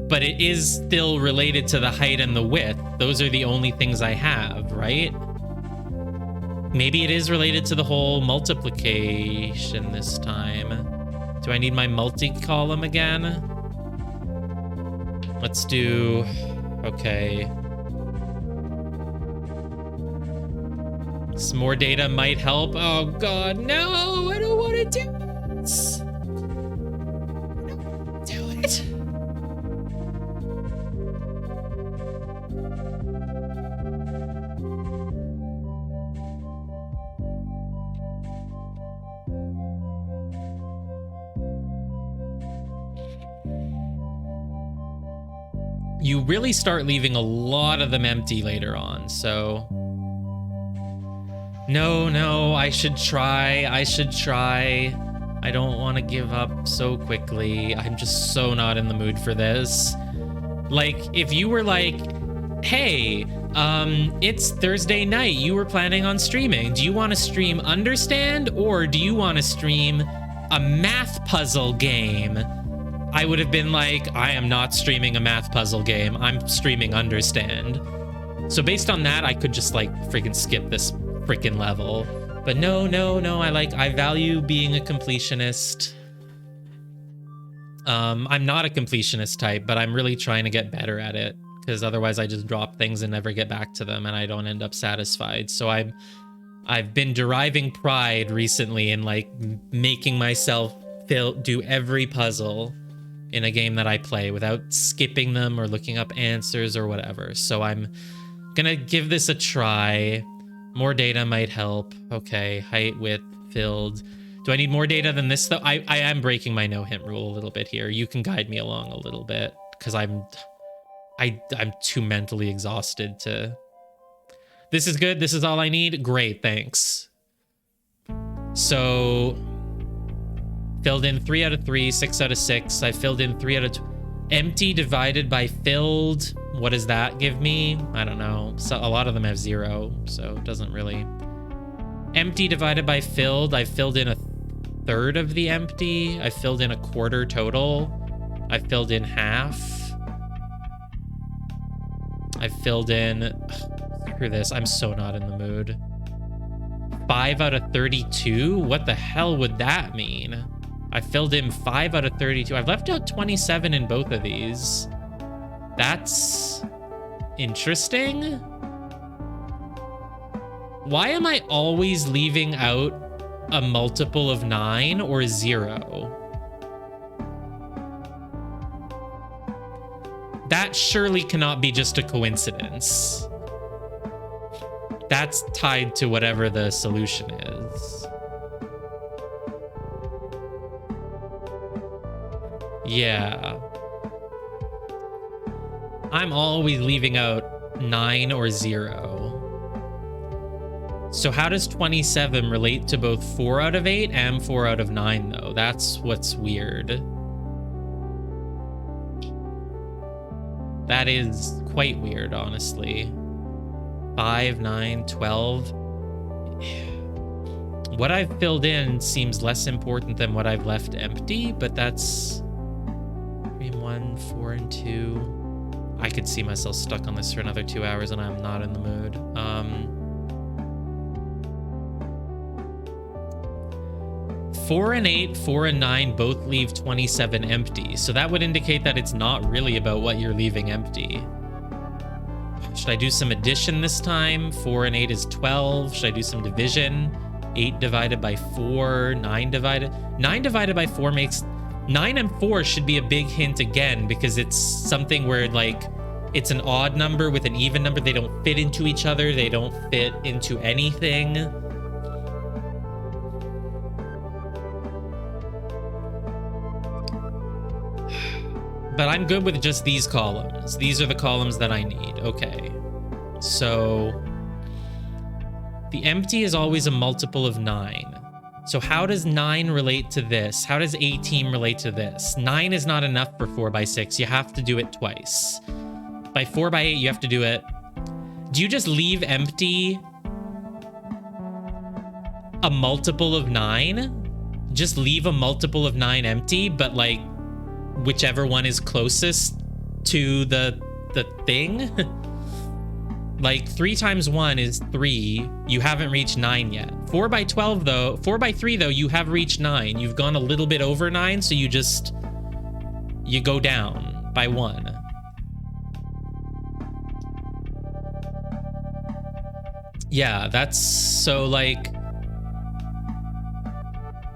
But it is still related to the height and the width. Those are the only things I have, right? Maybe it is related to the whole multiplication this time. Do I need my multi-column again? Let's do... Okay. Some more data might help. Oh god, no! I don't want to do this! I don't want to do it! You really start leaving a lot of them empty later on, so... No, I should try. I don't want to give up so quickly. I'm just so not in the mood for this. Like, if you were like, hey, it's Thursday night, you were planning on streaming. Do you want to stream Understand, or do you want to stream a math puzzle game? I would have been like, I am not streaming a math puzzle game. I'm streaming Understand. So based on that, I could just like freaking skip this freaking level. But no, I value being a completionist. I'm not a completionist type, but I'm really trying to get better at it, because otherwise I just drop things and never get back to them and I don't end up satisfied. So I've been deriving pride recently in like making myself do every puzzle in a game that I play without skipping them or looking up answers or whatever. So I'm gonna give this a try. More data might help. Okay, height, width, filled. Do I need more data than this though? I am breaking my no hint rule a little bit here. You can guide me along a little bit, because I'm too mentally exhausted to... This is good. This is all I need. Great, thanks. So... Filled in 3 out of 3, 6 out of 6. I filled in 3 out of... Empty divided by filled. What does that give me? I don't know. So a lot of them have 0, so it doesn't really... Empty divided by filled. I filled in a third of the empty. I filled in a quarter total. I filled in half. I filled in... Screw this. I'm so not in the mood. 5 out of 32? What the hell would that mean? I filled in 5 out of 32. I've left out 27 in both of these. That's interesting. Why am I always leaving out a multiple of 9 or 0? That surely cannot be just a coincidence. That's tied to whatever the solution is. Yeah. I'm always leaving out 9 or 0. So how does 27 relate to both 4 out of 8 and 4 out of 9, though? That's what's weird. That is quite weird, honestly. 5, 9, 12. What I've filled in seems less important than what I've left empty, but that's 3 and 1, 4 and 2. I could see myself stuck on this for another 2 hours and I'm not in the mood. 4 and 8, 4 and 9 both leave 27 empty. So that would indicate that it's not really about what you're leaving empty. Should I do some addition this time? 4 and 8 is 12. Should I do some division? 8 divided by 4, 9 divided by 4 makes... 9 and 4 should be a big hint again, because it's something where, like, it's an odd number with an even number. They don't fit into each other. They don't fit into anything. But I'm good with just these columns. These are the columns that I need. Okay. So the empty is always a multiple of 9. So how does 9 relate to this? How does 18 relate to this? 9 is not enough for 4x6. You have to do it twice. By 4x8, you have to do it. Do you just leave empty a multiple of 9? Just leave a multiple of 9 empty, but like whichever one is closest to the thing? Like 3 times 1 is 3. You haven't reached 9 yet. 4x12 though, 4x3 though, you have reached 9. You've gone a little bit over 9, so you go down by 1. Yeah, that's so like,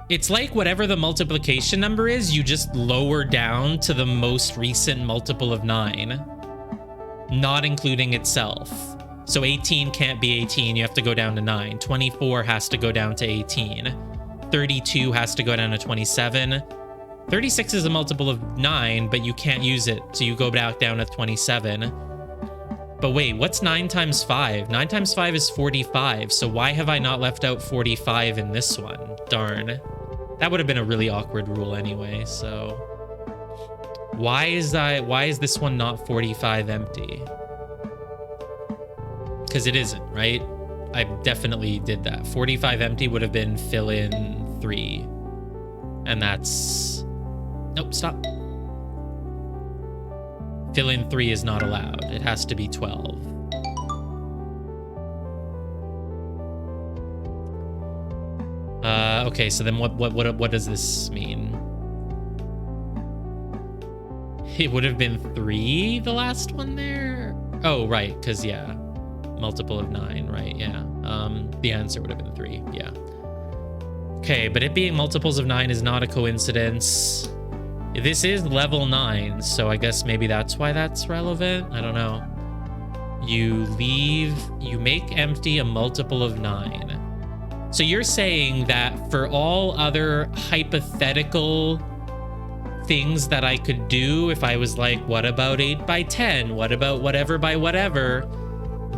it's like whatever the multiplication number is, you just lower down to the most recent multiple of 9, not including itself. So 18 can't be 18, you have to go down to 9. 24 has to go down to 18. 32 has to go down to 27. 36 is a multiple of 9, but you can't use it, so you go back down to 27. But wait, what's 9 times 5? 9 times 5 is 45, so why have I not left out 45 in this one? Darn. That would have been a really awkward rule anyway, so... Why is this one not 45 empty? Because it isn't, right? I definitely did that. 45 empty would have been fill in 3. And that's... Nope, stop. Fill in 3 is not allowed. It has to be 12. Okay, so then what does this mean? It would have been 3, the last one there? Oh, right, because, yeah. Multiple of 9, right, yeah. The answer would have been 3, yeah. Okay, but it being multiples of 9 is not a coincidence. This is level 9, so I guess maybe that's why that's relevant. I don't know. You make empty a multiple of 9. So you're saying that for all other hypothetical things that I could do, if I was like, what about 8 by 10? What about whatever by whatever?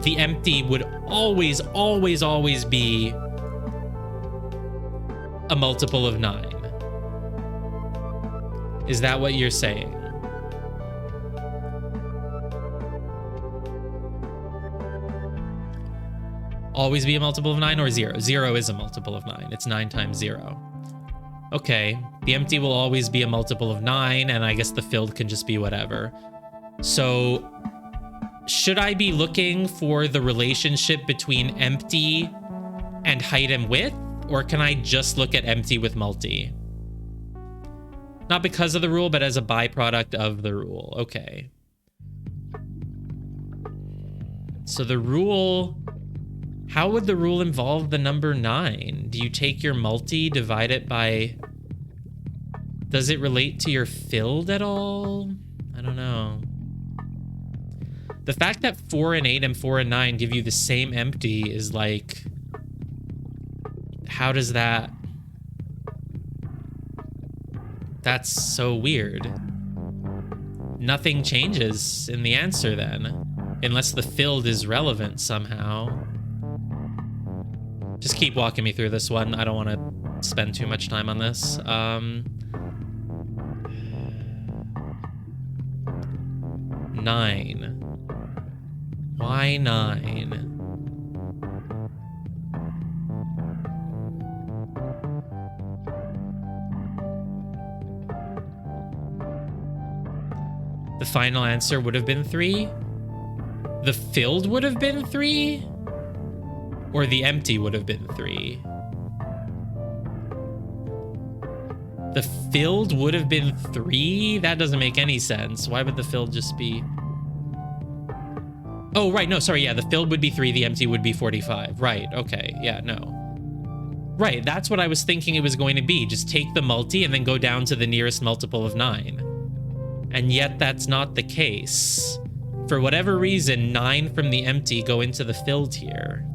The empty would always, always, always be a multiple of 9. Is that what you're saying? Always be a multiple of 9 or 0? 0 is a multiple of 9. It's 9 times 0. Okay, the empty will always be a multiple of 9, and I guess the filled can just be whatever. So, should I be looking for the relationship between empty and height and width, or can I just look at empty with multi? Not because of the rule, but as a byproduct of the rule. Okay. So the rule... How would the rule involve the number 9? Do you take your multi, divide it by... Does it relate to your filled at all? I don't know. The fact that 4 and 8 and 4 and 9 give you the same empty is like... How does that... That's so weird. Nothing changes in the answer then. Unless the filled is relevant somehow. Just keep walking me through this one. I don't want to spend too much time on this. 9. Why 9? The final answer would have been 3? The filled would have been 3? Or the empty would have been 3? The filled would have been 3? That doesn't make any sense. Why would the filled just be... Oh, right. No, sorry. Yeah, the filled would be 3. The empty would be 45. Right. Okay. Yeah, no. Right. That's what I was thinking it was going to be. Just take the multi and then go down to the nearest multiple of 9. And yet that's not the case. For whatever reason, 9 from the empty go into the filled here.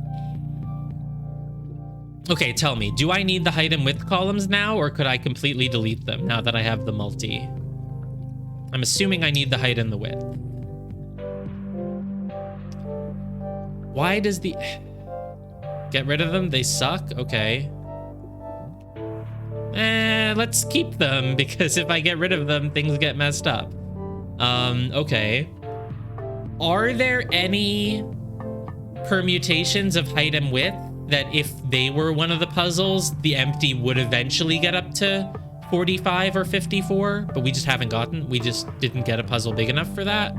Okay, tell me, do I need the height and width columns now, or could I completely delete them now that I have the multi? I'm assuming I need the height and the width. Why does the... Get rid of them? They suck? Okay. Let's keep them, because if I get rid of them, things get messed up. Okay. Are there any permutations of height and width that if they were one of the puzzles, the empty would eventually get up to 45 or 54, but we just haven't gotten? We just didn't get a puzzle big enough for that?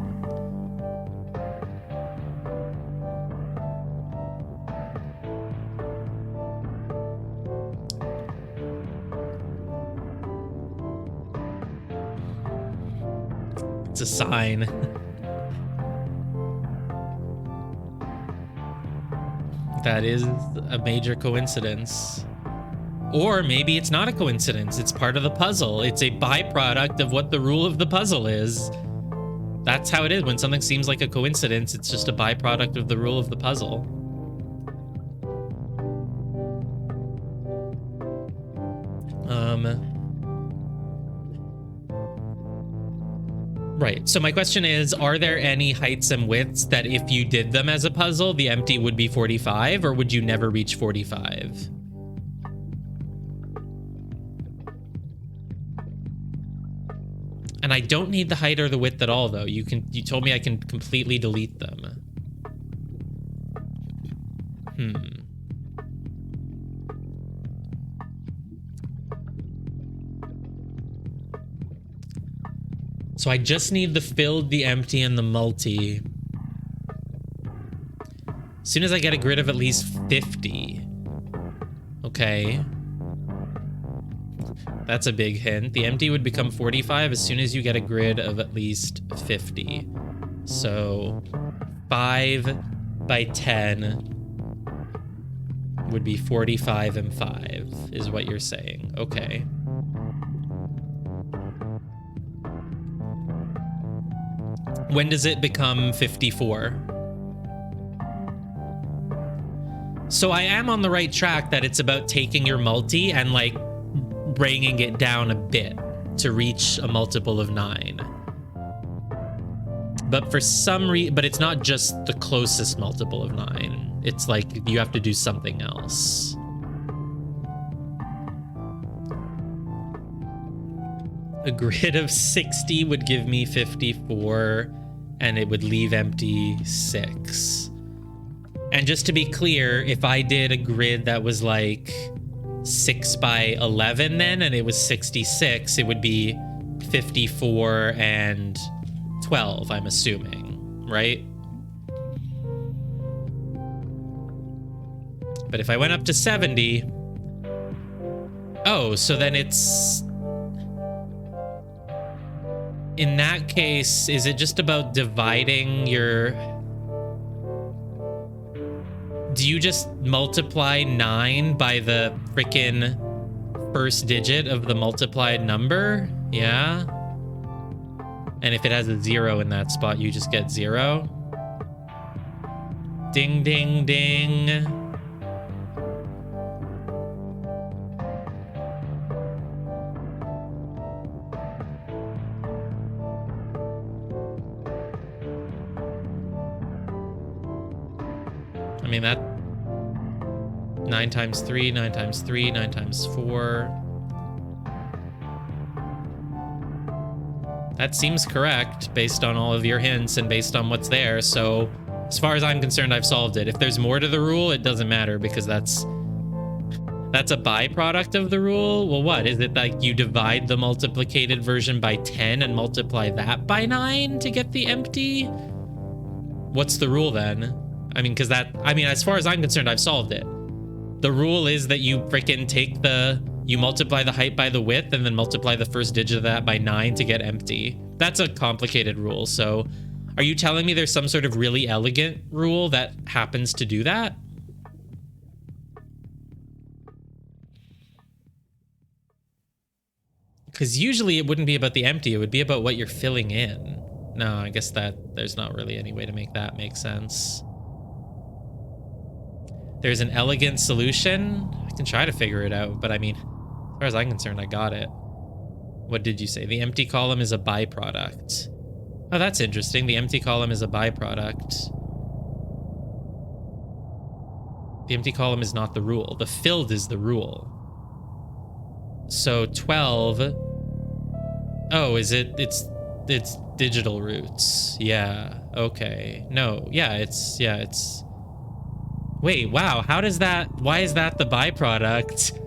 It's a sign. That is a major coincidence. Or maybe it's not a coincidence. It's part of the puzzle. It's a byproduct of what the rule of the puzzle is. That's how it is. When something seems like a coincidence, it's just a byproduct of the rule of the puzzle. Right. So my question is, are there any heights and widths that if you did them as a puzzle, the empty would be 45, or would you never reach 45? And I don't need the height or the width at all, though. You told me I can completely delete them. So I just need the filled, the empty, and the multi. As soon as I get a grid of at least 50. Okay. That's a big hint. The empty would become 45 as soon as you get a grid of at least 50. So 5 by 10 would be 45 and 5 is what you're saying. Okay. When does it become 54? So I am on the right track that it's about taking your multi and like bringing it down a bit to reach a multiple of 9. But for some reason, but it's not just the closest multiple of 9. It's like you have to do something else. A grid of 60 would give me 54, and it would leave empty 6. And just to be clear, if I did a grid that was like 6 by 11 then, and it was 66, it would be 54 and 12, I'm assuming, right? But if I went up to 70... Oh, so then it's... In that case, is it just about dividing your... Do you just multiply 9 by the frickin' first digit of the multiplied number? Yeah? And if it has a 0 in that spot, you just get 0? Ding, ding, ding. I mean, that 9 times 3, 9 times 3, 9 times 4. That seems correct based on all of your hints and based on what's there. So as far as I'm concerned, I've solved it. If there's more to the rule, it doesn't matter because that's a byproduct of the rule. Well, what? Is it like you divide the multiplicated version by 10 and multiply that by 9 to get the empty? What's the rule then? I mean, because that, I mean, as far as I'm concerned, I've solved it. The rule is that you frickin' take you multiply the height by the width and then multiply the first digit of that by 9 to get empty. That's a complicated rule. So are you telling me there's some sort of really elegant rule that happens to do that? Because usually it wouldn't be about the empty. It would be about what you're filling in. No, I guess that there's not really any way to make that make sense. There's an elegant solution. I can try to figure it out, but I mean, as far as I'm concerned, I got it. What did you say? The empty column is a byproduct. Oh, that's interesting. The empty column is a byproduct. The empty column is not the rule. The filled is the rule. So 12. Oh, is it? It's digital roots. Yeah. Okay. No. Yeah, it's. Wait, wow. How does that? Why is that the byproduct?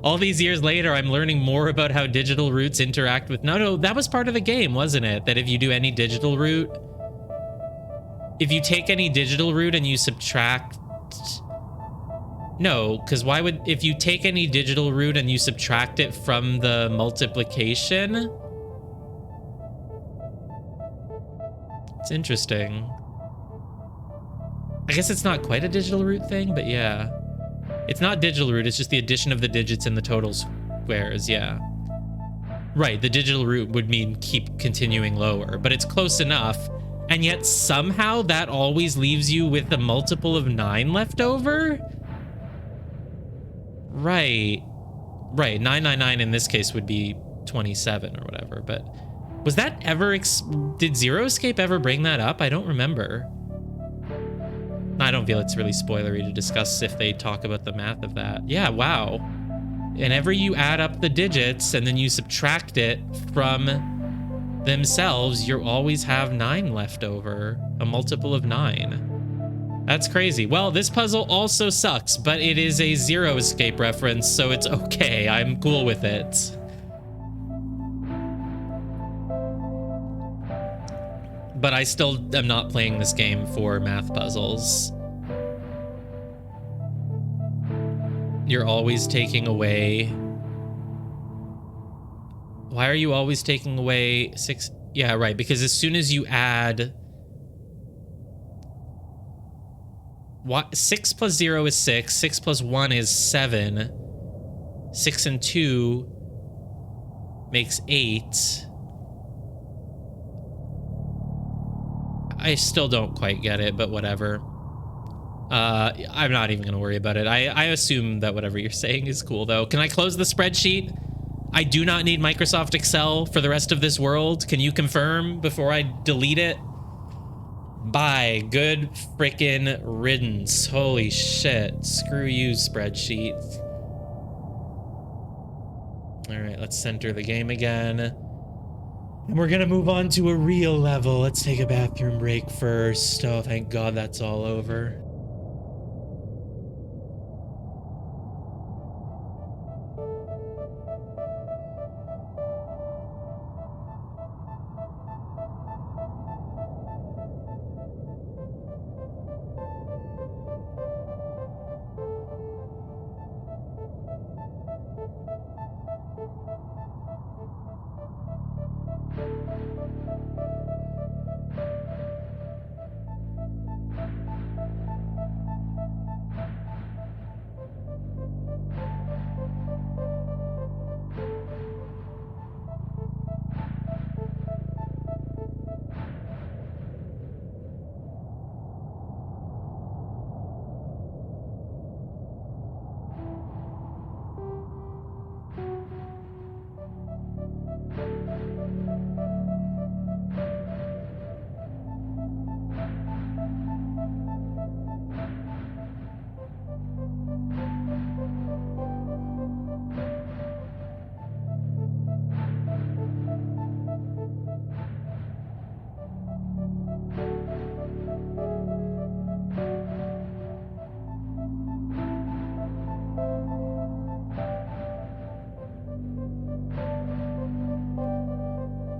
All these years later, I'm learning more about how digital roots interact with... No, that was part of the game, wasn't it? That if you do any digital root... If you take any digital root and you subtract... No, because why would... If you take any digital root and you subtract it from the multiplication... It's interesting. I guess it's not quite a digital root thing, but yeah. It's not digital root, it's just the addition of the digits in the total squares, yeah. Right, the digital root would mean keep continuing lower, but it's close enough, and yet somehow that always leaves you with a multiple of 9 left over? Right. Right, 999 in this case would be 27 or whatever, but... Was that ever... Did Zero Escape ever bring that up? I don't remember. I don't feel it's really spoilery to discuss if they talk about the math of that. Yeah, wow. Whenever you add up the digits and then you subtract it from themselves, you always have 9 left over. A multiple of 9. That's crazy. Well, this puzzle also sucks, but it is a Zero Escape reference, so it's okay. I'm cool with it. But I still am not playing this game for math puzzles. You're always taking away... Why are you always taking away 6? Yeah, right, because as soon as you add... 6 plus 0 is 6. 6 plus 1 is 7. 6 and 2 makes 8. I still don't quite get it, but whatever. I'm not even going to worry about it. I assume that whatever you're saying is cool, though. Can I close the spreadsheet? I do not need Microsoft Excel for the rest of this world. Can you confirm before I delete it? Bye. Good frickin' riddance. Holy shit. Screw you, spreadsheet. All right, let's center the game again. And we're gonna move on to a real level. Let's take a bathroom break first. Oh, thank God that's all over.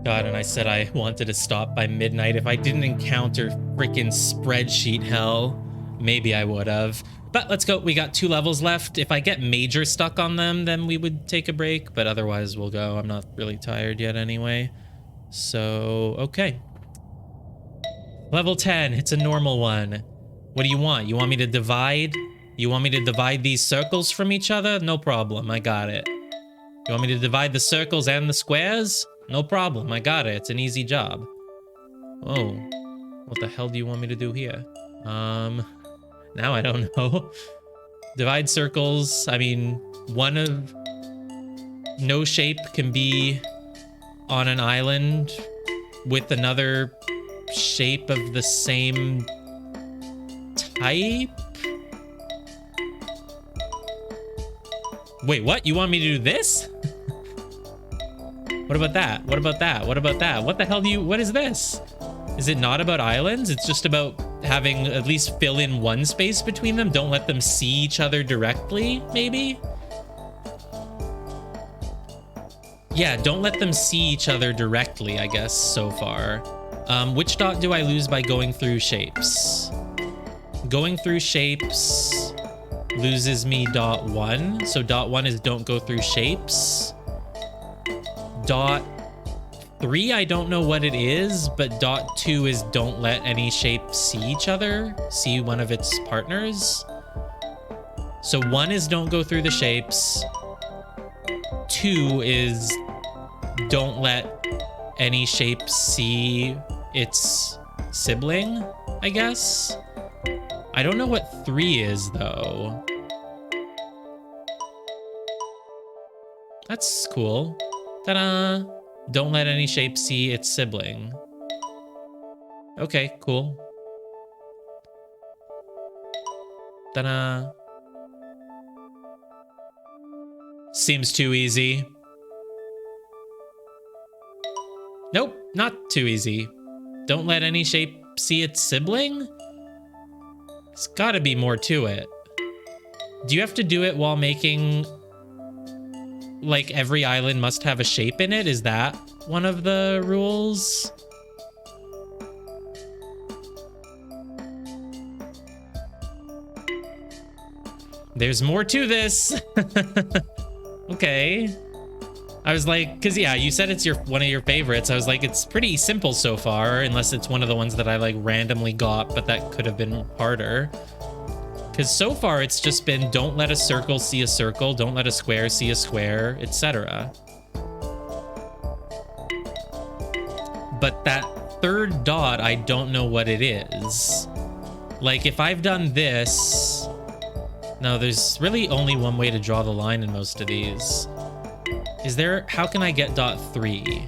God, and I said I wanted to stop by midnight. If I didn't encounter freaking spreadsheet hell, maybe I would have. But let's go. We got 2 levels left. If I get major stuck on them, then we would take a break. But otherwise, we'll go. I'm not really tired yet anyway. So, okay. Level 10. It's a normal one. What do you want? You want me to divide? You want me to divide these circles from each other? No problem. I got it. You want me to divide the circles and the squares? No problem, I got it. It's an easy job. Oh, what the hell do you want me to do here? Now I don't know. Divide circles. I mean, one of no shape can be on an island with another shape of the same type? Wait, what? You want me to do this? What about that? What about that? What about that? What the hell do you... What is this? Is it not about islands? It's just about having at least fill in one space between them. Don't let them see each other directly, maybe? Yeah, don't let them see each other directly, I guess, so far. Which dot do I lose by going through shapes? Going through shapes loses me dot 1. So dot 1 is don't go through shapes. Dot 3, I don't know what it is, but dot 2 is don't let any shape see each other, see one of its partners. So 1 is don't go through the shapes. 2 is don't let any shape see its sibling, I guess. I don't know what 3 is, though. That's cool. Ta-da! Don't let any shape see its sibling. Okay, cool. Ta-da! Seems too easy. Nope, not too easy. Don't let any shape see its sibling? There's gotta be more to it. Do you have to do it while making... Like, every island must have a shape in it? Is that one of the rules? There's more to this. Okay. I was like, because yeah, you said it's one of your favorites. I was like, it's pretty simple so far, unless it's one of the ones that I like randomly got, but that could have been harder. Because so far it's just been don't let a circle see a circle, don't let a square see a square, etc. But that third dot, I don't know what it is. Like, if I've done this... No, there's really only one way to draw the line in most of these. Is there... How can I get dot 3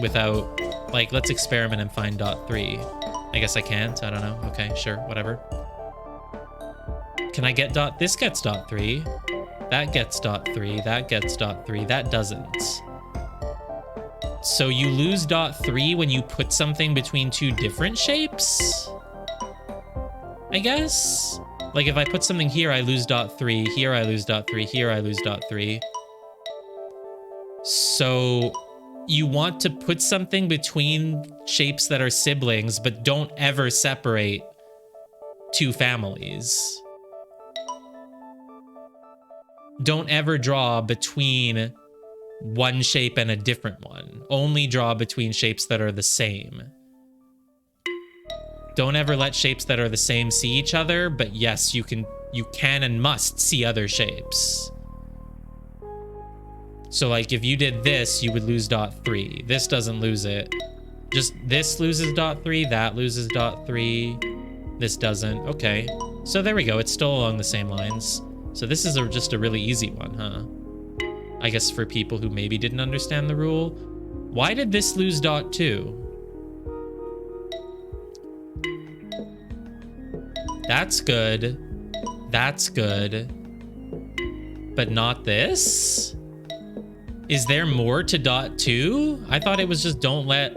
without... Like, let's experiment and find dot 3. I guess I can't. I don't know. Okay, sure. Whatever. Can I get dot... This gets dot 3. That gets dot 3. That gets dot 3. That doesn't. So you lose dot 3 when you put something between two different shapes? I guess? Like, if I put something here, I lose dot 3. Here, I lose dot 3. Here, I lose dot 3. So you want to put something between shapes that are siblings, but don't ever separate two families. Don't ever draw between one shape and a different one. Only draw between shapes that are the same. Don't ever let shapes that are the same see each other, but yes, you can and must see other shapes. So like if you did this, you would lose dot 3. This doesn't lose it. Just this loses dot 3, that loses dot 3. This doesn't. Okay. So there we go. It's still along the same lines. So this is just a really easy one, huh? I guess for people who maybe didn't understand the rule. Why did this lose dot 2? That's good. That's good. But not this? Is there more to dot 2? I thought it was just don't let...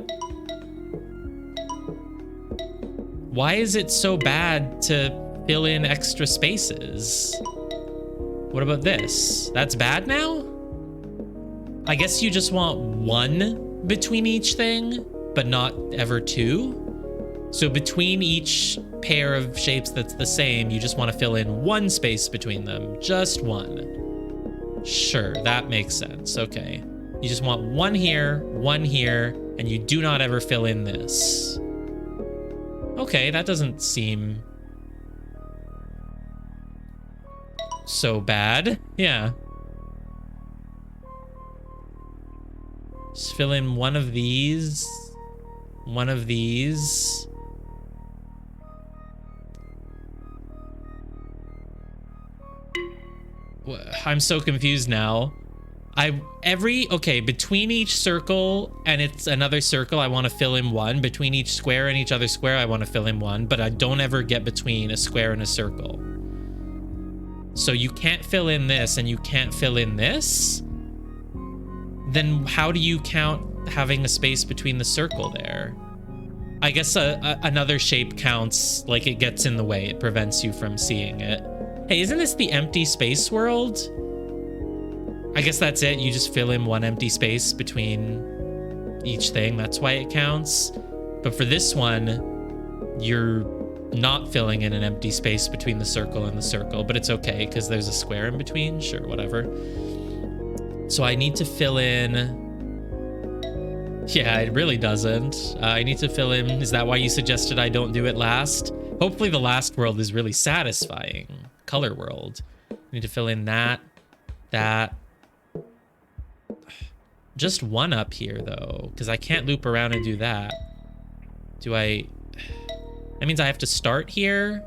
Why is it so bad to fill in extra spaces? What about this? That's bad now? I guess you just want one between each thing, but not ever two. So between each pair of shapes that's the same, you just want to fill in one space between them. Just one. Sure, that makes sense. Okay. You just want one here, and you do not ever fill in this. Okay, that doesn't seem so bad. Yeah. Just fill in one of these. One of these. I'm so confused now. Okay, between each circle and it's another circle, I want to fill in one. Between each square and each other square, I want to fill in one, but I don't ever get between a square and a circle. So you can't fill in this and you can't fill in this. Then how do you count having a space between the circle there? I guess another shape counts, like it gets in the way. It prevents you from seeing it. Hey, isn't this the empty space world? I guess that's it. You just fill in one empty space between each thing. That's why it counts. But for this one, you're not filling in an empty space between the circle and the circle, but it's okay because there's a square in between. Sure, whatever. So I need to fill in. Yeah, it really doesn't. I need to fill in. Is that why you suggested I don't do it last? Hopefully the last world is really satisfying. Color world. I need to fill in that. Just one up here though, because I can't loop around and do that. That means I have to start here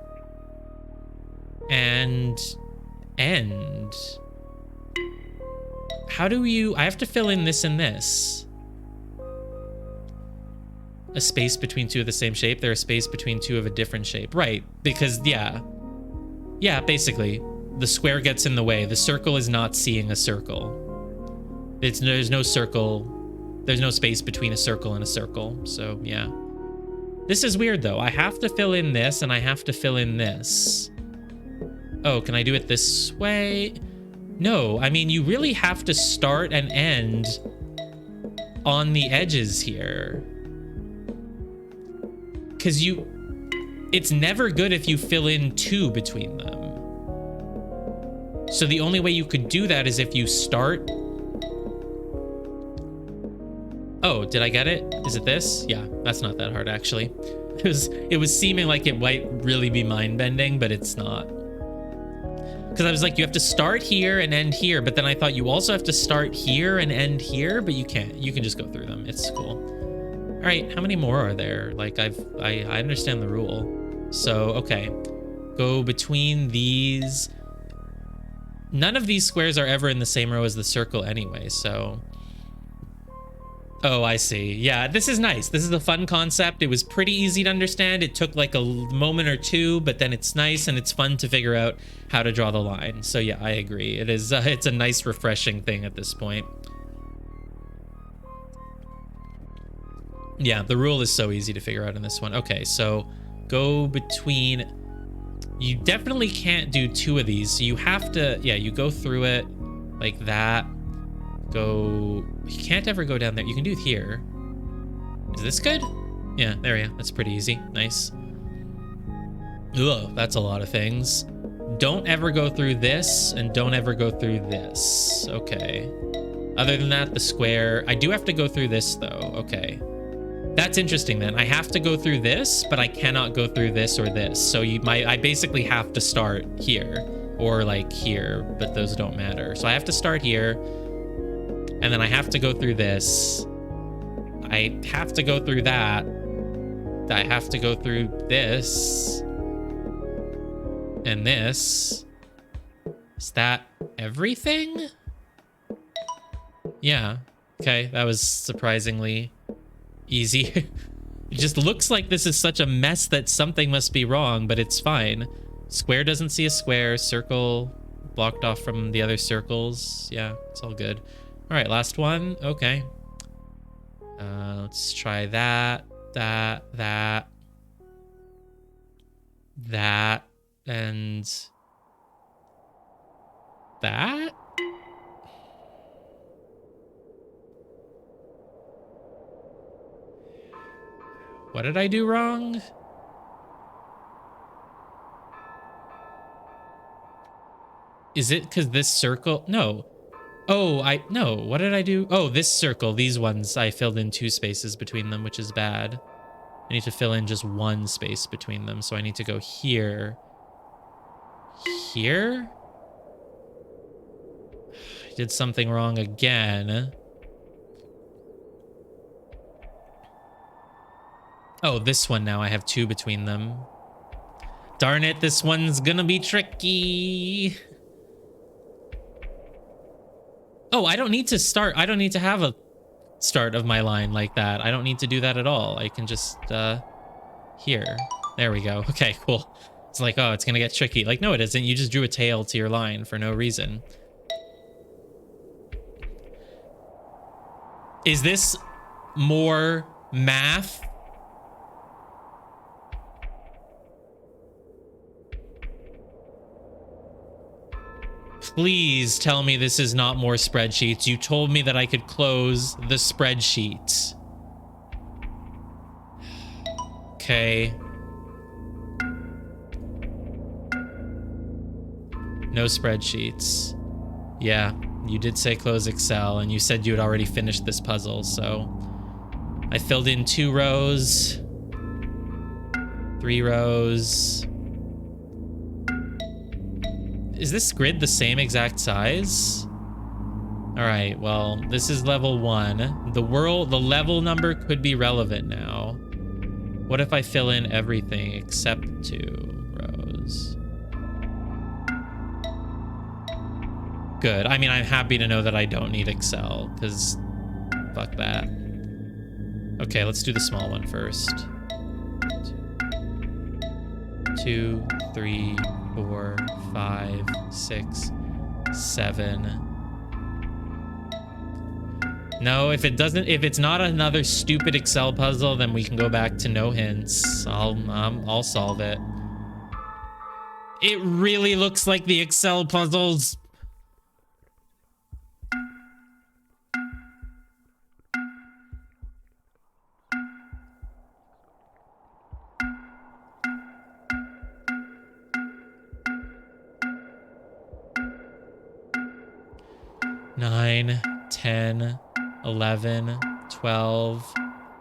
and end. How do I have to fill in this and this. A space between two of the same shape. They're a space between two of a different shape. Right, because yeah, basically the square gets in the way. The circle is not seeing a circle. There's no circle. There's no space between a circle and a circle. So yeah. This is weird though. I have to fill in this and I have to fill in this. Oh, can I do it this way? No, I mean, you really have to start and end on the edges here. Because it's never good if you fill in two between them. So the only way you could do that is if you start. Oh, did I get it? Is it this? Yeah, that's not that hard actually. It was seeming like it might really be mind-bending, but it's not. Because I was like, you have to start here and end here, but then I thought you also have to start here and end here, but you can't. You can just go through them. It's cool. All right, how many more are there? Like I understand the rule. So, okay. Go between these. None of these squares are ever in the same row as the circle anyway, so. Oh, I see. Yeah, this is nice. This is a fun concept. It was pretty easy to understand. It took like a moment or two, but then it's nice and it's fun to figure out how to draw the line. So yeah, I agree. It is. It's a nice, refreshing thing at this point. Yeah, the rule is so easy to figure out in this one. Okay, so go between. You definitely can't do two of these. So you have to. Yeah, you go through it like that. Go. You can't ever go down there. You can do it here. Is this good? Yeah, there we go. That's pretty easy. Nice. Ugh, that's a lot of things. Don't ever go through this, and don't ever go through this. Okay. Other than that, the square. I do have to go through this, though. Okay. That's interesting, then. I have to go through this, but I cannot go through this or this. So I basically have to start here, or like here, but those don't matter. So I have to start here. And then I have to go through this. I have to go through that. I have to go through this. And this. Is that everything? Yeah. Okay, that was surprisingly easy. It just looks like this is such a mess that something must be wrong, but it's fine. Square doesn't see a square. Circle blocked off from the other circles. Yeah, it's all good. All right, last one. Okay. Let's try that, and that. What did I do wrong? Is it because this circle? No. Oh, no, what did I do? Oh, this circle, these ones, I filled in two spaces between them, which is bad. I need to fill in just one space between them, so I need to go here. Here? I did something wrong again. Oh, this one now, I have two between them. Darn it, this one's gonna be tricky. Oh, I don't need to start. I don't need to have a start of my line like that. I don't need to do that at all. I can just, here. There we go. Okay, cool. It's like, oh, it's gonna get tricky. Like, no, it isn't. You just drew a tail to your line for no reason. Is this more math? Please tell me this is not more spreadsheets. You told me that I could close the spreadsheet. Okay. No spreadsheets. Yeah, you did say close Excel, and you said you had already finished this puzzle, so I filled in 2 rows, 3 rows. Is this grid the same exact size? All right, well, this is level 1. The level number could be relevant now. What if I fill in everything except 2 rows? Good. I mean, I'm happy to know that I don't need Excel, because fuck that. Okay, let's do the small one first. 2, 3, 4, 5, 6, 7. No, if it's not another stupid Excel puzzle, then we can go back to no hints. I'll solve it. It really looks like the Excel puzzles. Nine, 10, 11, 12,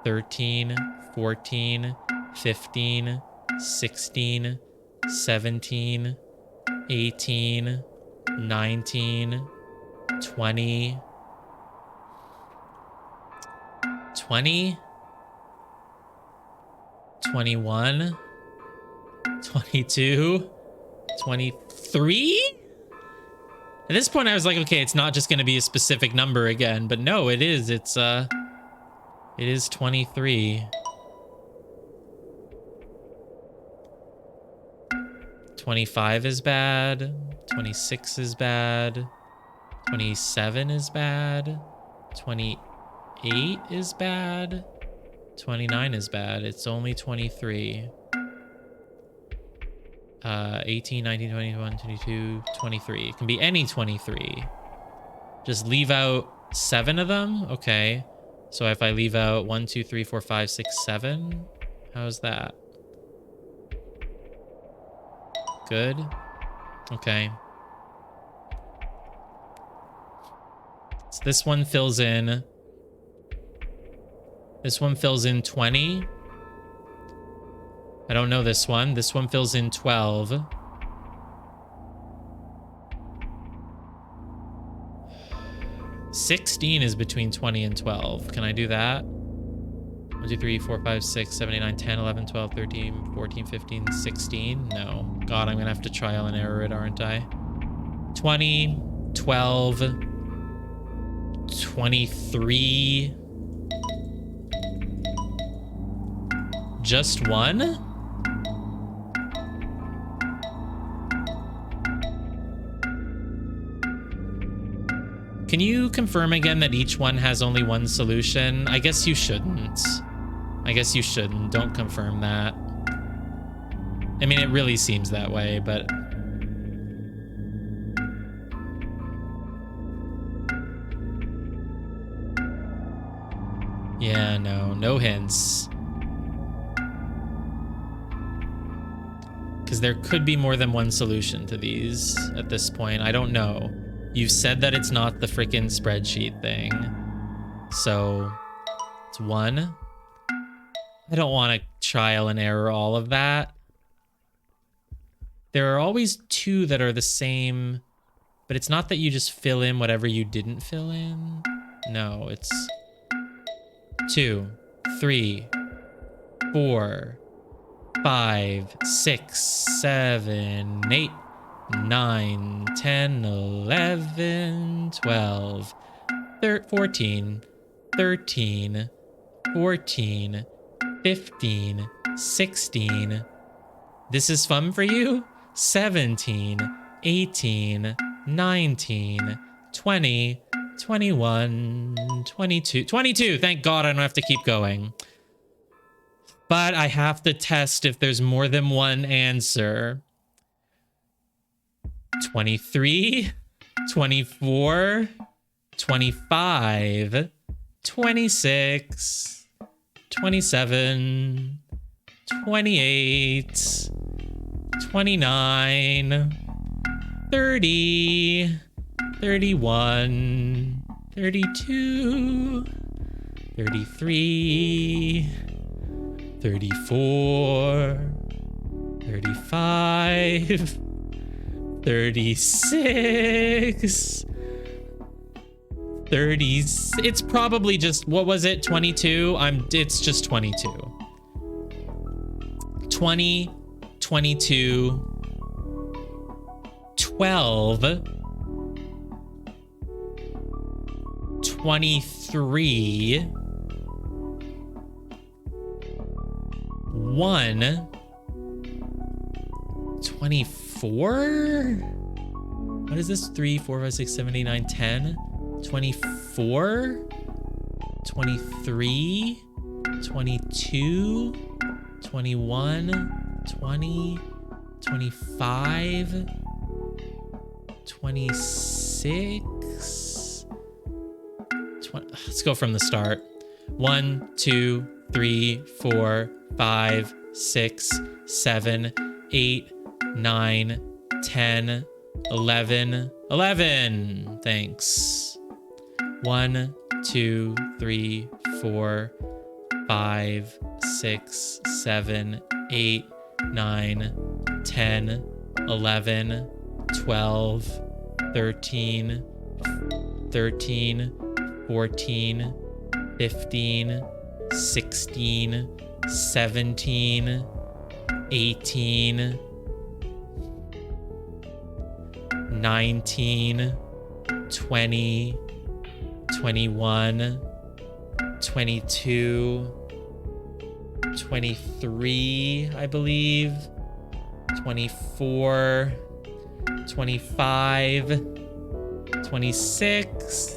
13, 14, 15, 16, 17, 18, 19, 20, 20, 21, 22, 23? At this point, I was like, okay, it's not just going to be a specific number again, but no, it is. It is 23. 25 is bad. 26 is bad. 27 is bad. 28 is bad. 29 is bad. It's only 23. 18, 19, 20, 21, 22, 23. It can be any 23. Just leave out 7 of them? Okay. So if I leave out 1, 2, 3, 4, 5, 6, 7, how's that? Good. Okay. So this one fills in. This one fills in 20. I don't know this one. This one fills in 12. $16 is between 20 and 12. Can I do that? 1, 2, 3, 4, 5, 6, 7, 8, 9, 10, 11, 12, 13, 14, 15, 16. No. God, I'm going to have to trial and error it, aren't I? 20, 12, 23. Just one? Can you confirm again that each one has only one solution? I guess you shouldn't. I guess you shouldn't. Don't confirm that. I mean, it really seems that way, but... yeah, no hints. Because there could be more than one solution to these at this point. I don't know. You've said that it's not the frickin' spreadsheet thing. So, it's 1. I don't want to trial and error all of that. There are always 2 that are the same, but it's not that you just fill in whatever you didn't fill in. No, it's 2, 3, 4, 5, 6, 7, 8, 9, 10, 11, 12, 14, 13, 14, 15, 16. This is fun for you? 17, 18, 19, 20, 21, 22. 22! Thank God I don't have to keep going. But I have to test if there's more than one answer. 23, 24, 25, 26, 27, 28, 29, 30, 31, 32, 33, 34, 35, 36, 30. It's probably just, what was it? 22? It's just 22. 20, 22, 12, 23, 1, 24? What is this? 3, 4, 5, 6, 7, 8, 9, 10, 24, 23, 22, 21, 20, 25, 26, 20. Let's go from the start. 1, 2, 3, 4, 5, 6, 7, 8, 9, 10, 11. 11. Thanks. 1, 2, 3, 4, 5, 6, 7, 8, 9, 10, 11, 12, 13, 13, 14, 15, 16, 17, 18, 19, 20, 21, 22, 23, I believe, 24, 25, 26,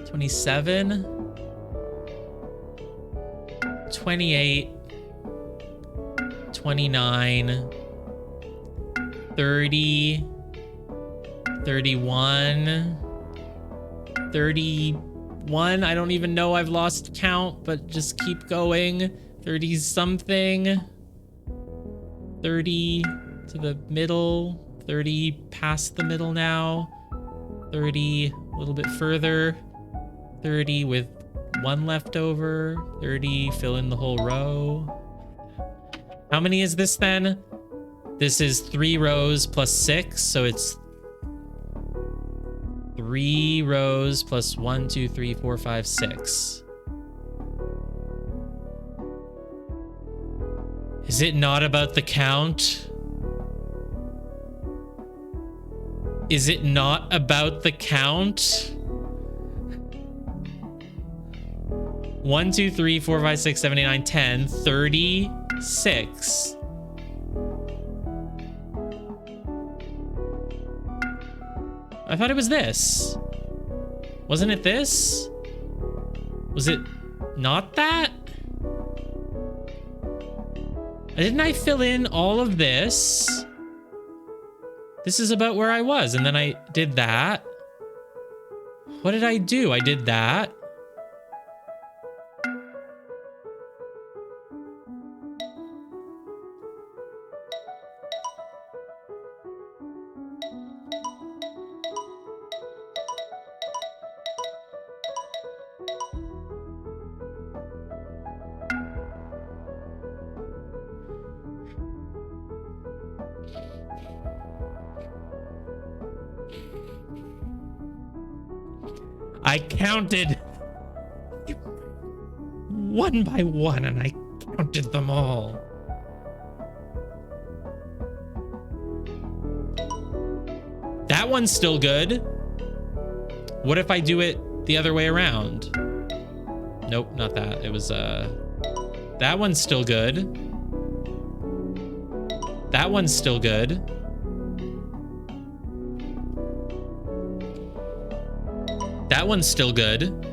27, 28, 29, 30, 31, 31. I don't even know, I've lost count, but just keep going. 30 something. 30 to the middle. 30 past the middle now. 30 a little bit further. 30 with one left over. 30, fill in the whole row. How many is this then? This is 3 rows plus 6, so it's 3 rows plus 1, 2, 3, 4, 5, 6. Is it not about the count? Is it not about the count? 1, 2, 3, 4, 5, 6, 7, 8, 9, 10, 36. I thought it was this. Wasn't it this? Was it not that? Didn't I fill in all of this? This is about where I was, and then I did that. What did I do? I did that. I counted one by one, and I counted them all. That That one's still good. What if I do it the other way around? Nope, not that. It was, that one's still good. That one's still good. That one's still good.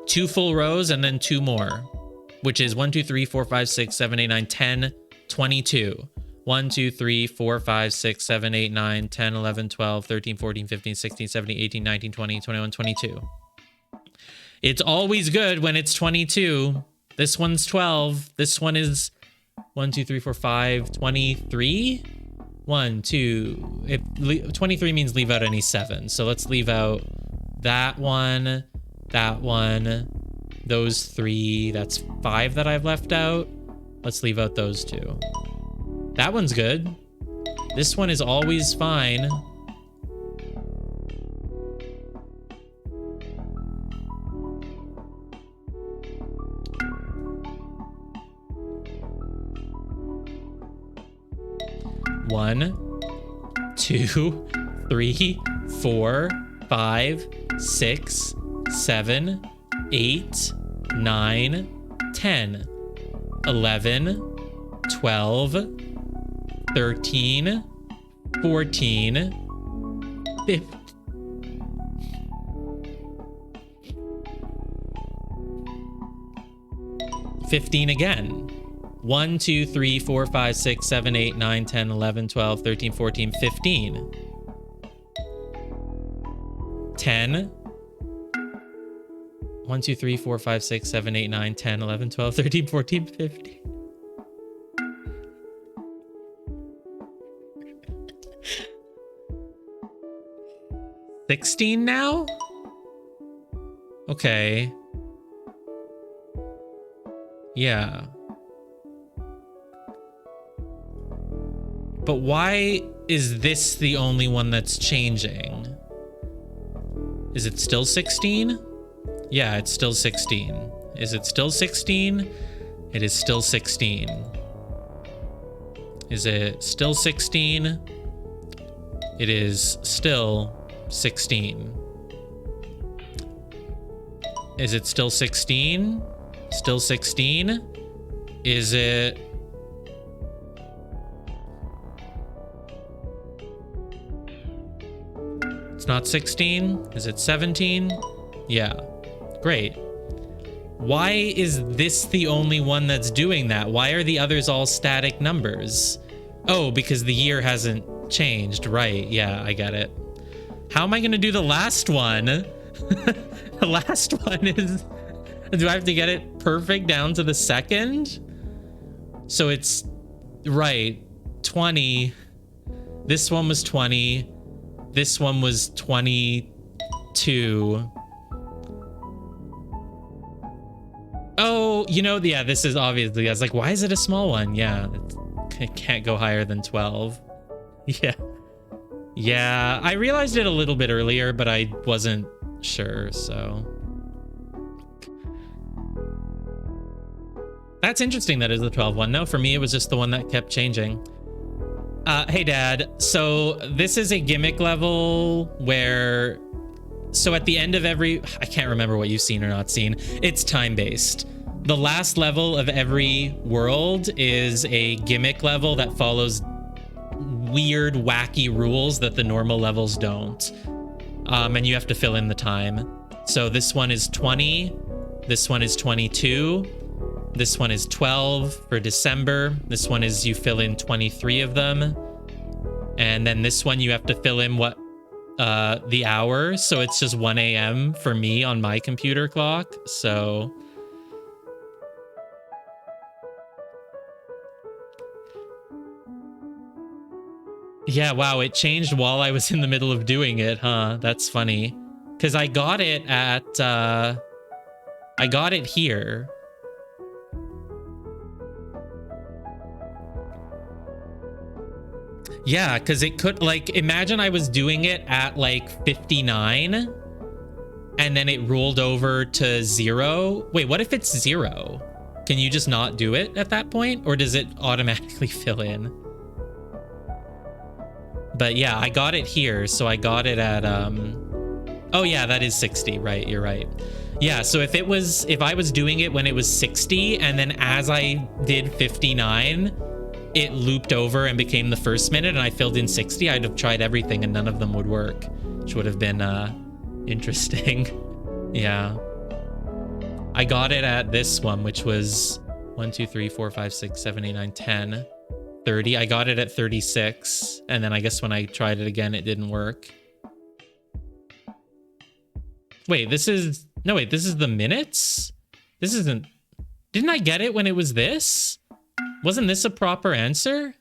2 full rows and then 2 more, which is 1, 2, 3, 4, 5, 6, 7, 8, 9, 10, 22. 1, 2, 3, 4, 5, 6, 7, 8, 9, 10, 11, 12, 13, 14, 15, 16, 17, 18, 19, 20, 21, 22. It's always good when it's 22. This one's 12. This one is 1, 2, 3, 4, 5, 23. 1, 2. If 23 means leave out any 7. So let's leave out that one, those 3. That's 5 that I've left out. Let's leave out those 2. That one's good. This one is always fine. One, 2, 3, 4, 5, 6, 7, 8, 9, 10, 11, 12, 13, 14, 15. 15 again. 1, 2, 3, 4, 5, 6, 7, 8, 9, 10, 11, 12, 13, 14, 15. 10. 1, 2, 3, 4, 5, 6, 7, 8, 9, 10, 11, 12, 13, 14, 15. 16 now? Okay. Yeah. But why is this the only one that's changing? Is it still 16? Yeah, it's still 16. Is it still 16? It is still 16. Is it still 16? It is still 16. Is it still 16? Still 16? Is it... It's not 16? Is it 17? Yeah. Great. Why is this the only one that's doing that? Why are the others all static numbers? Oh, because the year hasn't changed. Right. Yeah, I get it. How am I going to do the last one? The last one is... Do I have to get it perfect down to the second? So it's... Right. 20. This one was 20. This one was 22. Oh, you know, yeah, this is obviously... I was like, why is it a small one? Yeah, it can't go higher than 12. Yeah. Yeah, I realized it a little bit earlier, but I wasn't sure, so... That's interesting that is the 12 one. No, for me, it was just the one that kept changing. Hey, Dad. So this is a gimmick level where... So at the end of every... I can't remember what you've seen or not seen. It's time-based. The last level of every world is a gimmick level that follows weird, wacky rules that the normal levels don't. And you have to fill in the time. So this one is 20. This one is 22. This one is 12 for December. This one is you fill in 23 of them. And then this one you have to fill in what the hour. So it's just 1 a.m. for me on my computer clock. So yeah, wow, it changed while I was in the middle of doing it, huh? That's funny. Because I got it at I got it here. Yeah, because it could, like, imagine I was doing it at like 59 and then it rolled over to 0. Wait, what if it's 0? Can you just not do it at that point? Or does it automatically fill in? But yeah, I got it here. So I got it at, oh yeah, that is 60, right? You're right. Yeah, so if I was doing it when it was 60 and then as I did 59, it looped over and became the first minute and I filled in 60, I'd have tried everything and none of them would work, which would have been interesting. Yeah. I got it at this one, which was 1, 2, 3, 4, 5, 6, 7, 8, 9, 10, 30. I got it at 36. And then I guess when I tried it again, it didn't work. Wait, this is the minutes? This isn't, didn't I get it when it was this? Wasn't this a proper answer?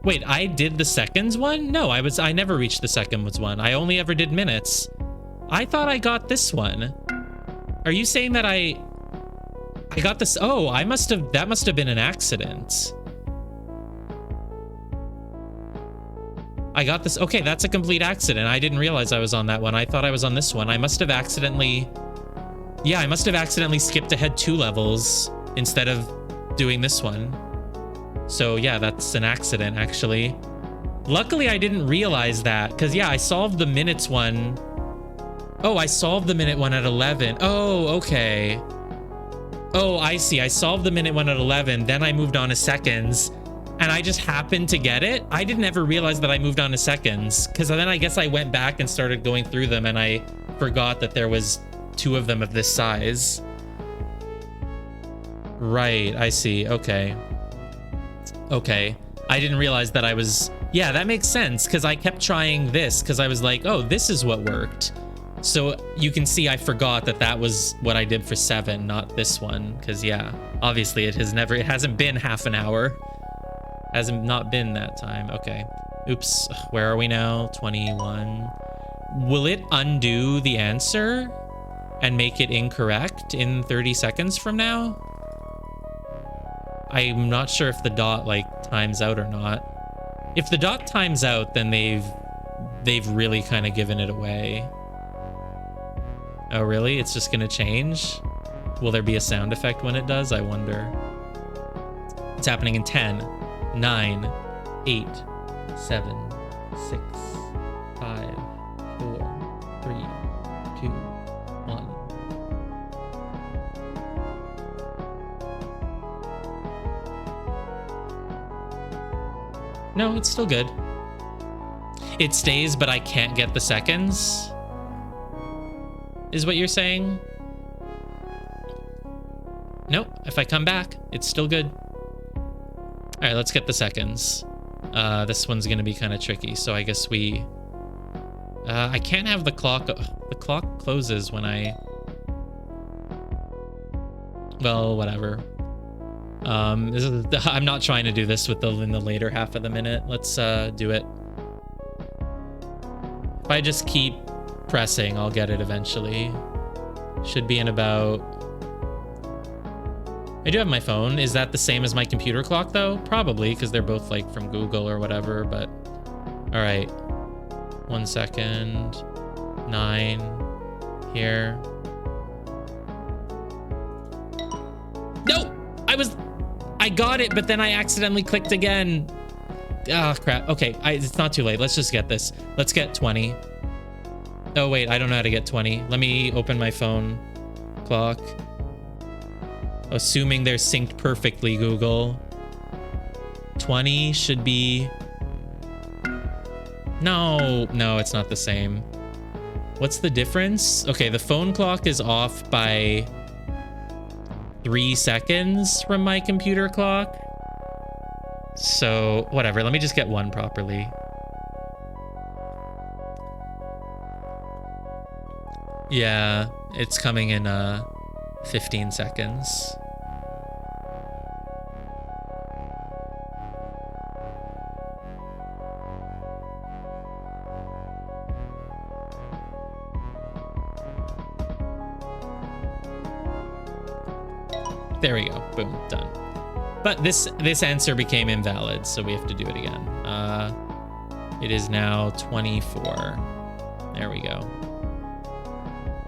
Wait, I did the seconds one? No, I never reached the seconds one. I only ever did minutes. I thought I got this one. Are you saying that I got this? Oh, that must have been an accident. I got this. Okay, that's a complete accident. I didn't realize I was on that one. I thought I was on this one. I must have accidentally... Yeah, I must have accidentally skipped ahead 2 levels instead of doing this one. So yeah, that's an accident, actually. Luckily, I didn't realize that, because yeah, I solved the minutes one. Oh, I solved the minute one at 11. Oh, okay. Oh, I see. I solved the minute one at 11, then I moved on to seconds, and I just happened to get it. I didn't ever realize that I moved on to seconds, because then I guess I went back and started going through them, and I forgot that there was 2 of them of this size. Right, I see. Okay. Okay. I didn't realize that I was... Yeah, that makes sense, because I kept trying this, because I was like, oh, this is what worked. So you can see I forgot that that was what I did for 7, not this one, because yeah, obviously it hasn't been half an hour. Hasn't not been that time. Okay. Oops. Where are we now? 21. Will it undo the answer and make it incorrect in 30 seconds from now? I'm not sure if the dot like times out or not. If the dot times out, then they've really kind of given it away. Oh, really? It's just gonna change? Will there be a sound effect when it does? I wonder. It's happening in 10, 9, 8, 7, 6, 5, 4, 3, 2, 1. No, it's still good. It stays, but I can't get the seconds? Is what you're saying? Nope. If I come back, it's still good. All right, let's get the seconds. This one's gonna be kind of tricky, so I guess we... I can't have the clock... The clock closes when I... Well, whatever. I'm not trying to do this in the later half of the minute. Let's do it. If I just keep pressing, I'll get it eventually. Should be in about... I do have my phone. Is that the same as my computer clock, though? Probably, because they're both, like, from Google or whatever, but... All right. 1 second. 9. Here. No! I got it, but then I accidentally clicked again. Ah, crap. Okay, it's not too late. Let's just get this. Let's get 20. Oh, wait, I don't know how to get 20. Let me open my phone clock. Assuming they're synced perfectly, Google. 20 should be... No, it's not the same. What's the difference? Okay, the phone clock is off by 3 seconds from my computer clock. So, whatever. Let me just get 1 properly. Yeah, it's coming in 15 seconds. There we go. Boom. Done. But this answer became invalid, so we have to do it again. It is now 24. There we go.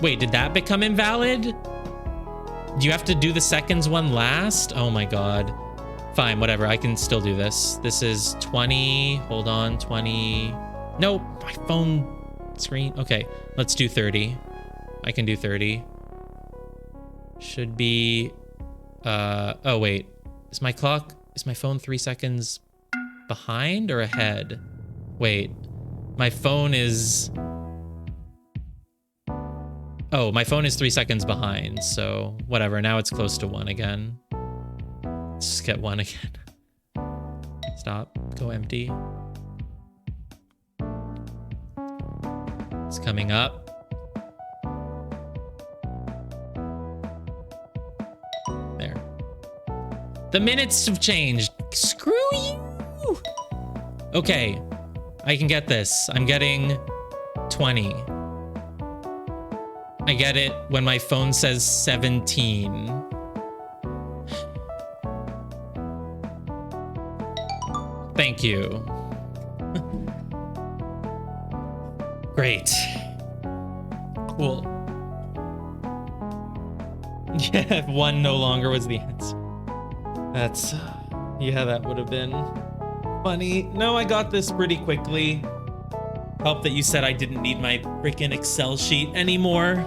Wait, did that become invalid? Do you have to do the seconds one last? Oh my god. Fine, whatever. I can still do this. This is 20. Hold on, 20. Nope, my phone screen. Okay, let's do 30. I can do 30. Should be... oh, wait. Is my phone 3 seconds behind or ahead? Wait. My phone is... Oh, my phone is 3 seconds behind, so whatever. Now it's close to 1 again. Let's just get 1 again. Stop. Go empty. It's coming up. There. The minutes have changed. Screw you! Okay. I can get this. I'm getting 20. I get it when my phone says 17. Thank you. Great. Cool. Yeah, if 1 no longer was the answer. That's... yeah, that would have been funny. No, I got this pretty quickly. Help that you said I didn't need my freaking Excel sheet anymore.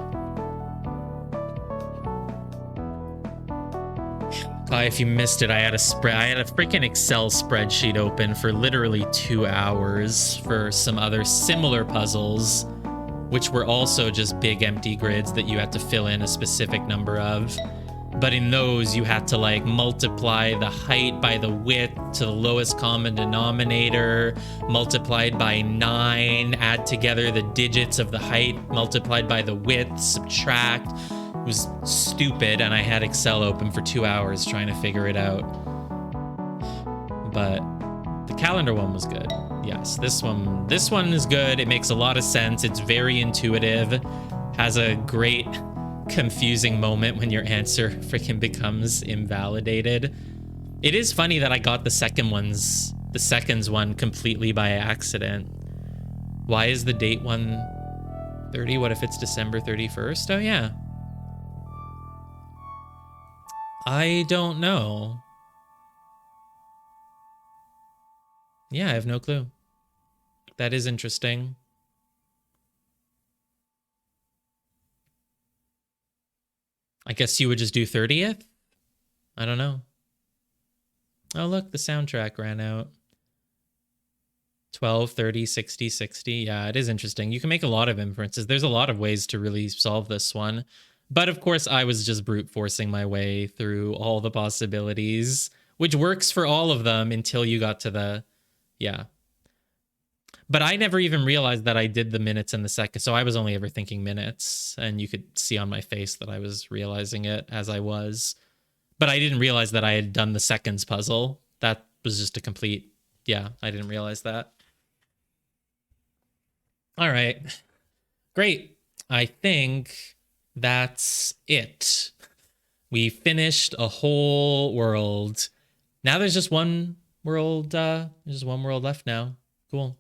If you missed it, I had a freaking Excel spreadsheet open for literally 2 hours for some other similar puzzles, which were also just big empty grids that you had to fill in a specific number of. But in those, you had to like multiply the height by the width to the lowest common denominator, multiplied by 9, add together the digits of the height multiplied by the width, subtract. It was stupid, and I had Excel open for 2 hours trying to figure it out. But the calendar one was good. Yes, this one is good. It makes a lot of sense. It's very intuitive. Has a great confusing moment when your answer freaking becomes invalidated. It is funny that I got the seconds one completely by accident. Why is the date one 30? What if it's December 31st? Oh yeah. I don't know. Yeah, I have no clue. That is interesting. I guess you would just do 30th? I don't know. Oh, look, the soundtrack ran out. 12, 30, 60, 60. Yeah, it is interesting. You can make a lot of inferences. There's a lot of ways to really solve this one. But of course, I was just brute forcing my way through all the possibilities, which works for all of them until you got to the... Yeah. But I never even realized that I did the minutes and the seconds, so I was only ever thinking minutes, and you could see on my face that I was realizing it as I was. But I didn't realize that I had done the seconds puzzle. That was just a complete... Yeah, I didn't realize that. All right. Great. I think that's it. We finished a whole world. Now there's just one world, left now. Cool.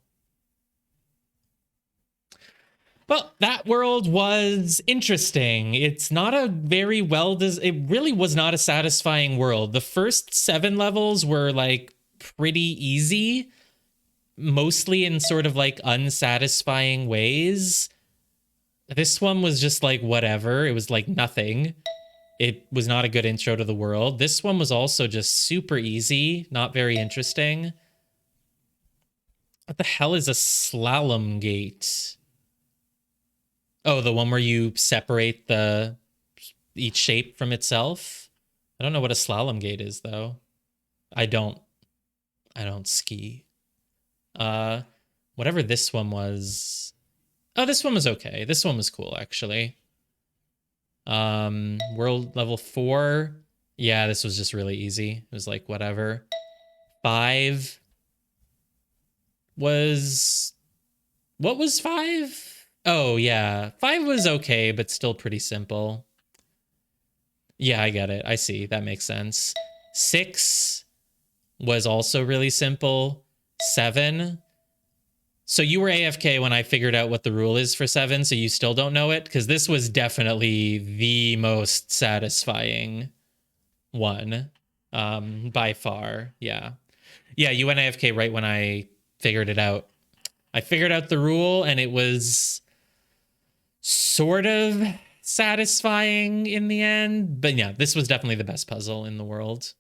Well, that world was interesting. It's not a very it really was not a satisfying world. The first 7 levels were like pretty easy, mostly in sort of like unsatisfying ways. This one was just like whatever. It was like nothing. It was not a good intro to the world. This one was also just super easy, not very interesting. What the hell is a slalom gate? Oh, the one where you separate each shape from itself? I don't know what a slalom gate is, though. I don't ski. Whatever this one was. Oh, this one was okay. This one was cool, actually. World level 4. Yeah, this was just really easy. It was like, whatever. 5 was... What was 5? Oh, yeah. 5 was okay, but still pretty simple. Yeah, I get it. I see. That makes sense. 6 was also really simple. 7. So you were AFK when I figured out what the rule is for 7, so you still don't know it? Because this was definitely the most satisfying one, by far. Yeah. Yeah, you went AFK right when I figured it out. I figured out the rule, and it was sort of satisfying in the end. But yeah, this was definitely the best puzzle in the world.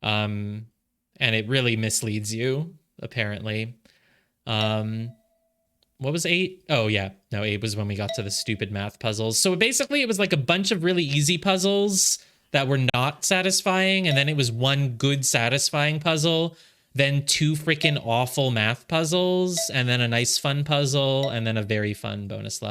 And it really misleads you, apparently. What was 8? Oh yeah, no, 8 was when we got to the stupid math puzzles. So basically it was like a bunch of really easy puzzles that were not satisfying, and then it was one good satisfying puzzle, then 2 freaking awful math puzzles, and then a nice fun puzzle, and then a very fun bonus level.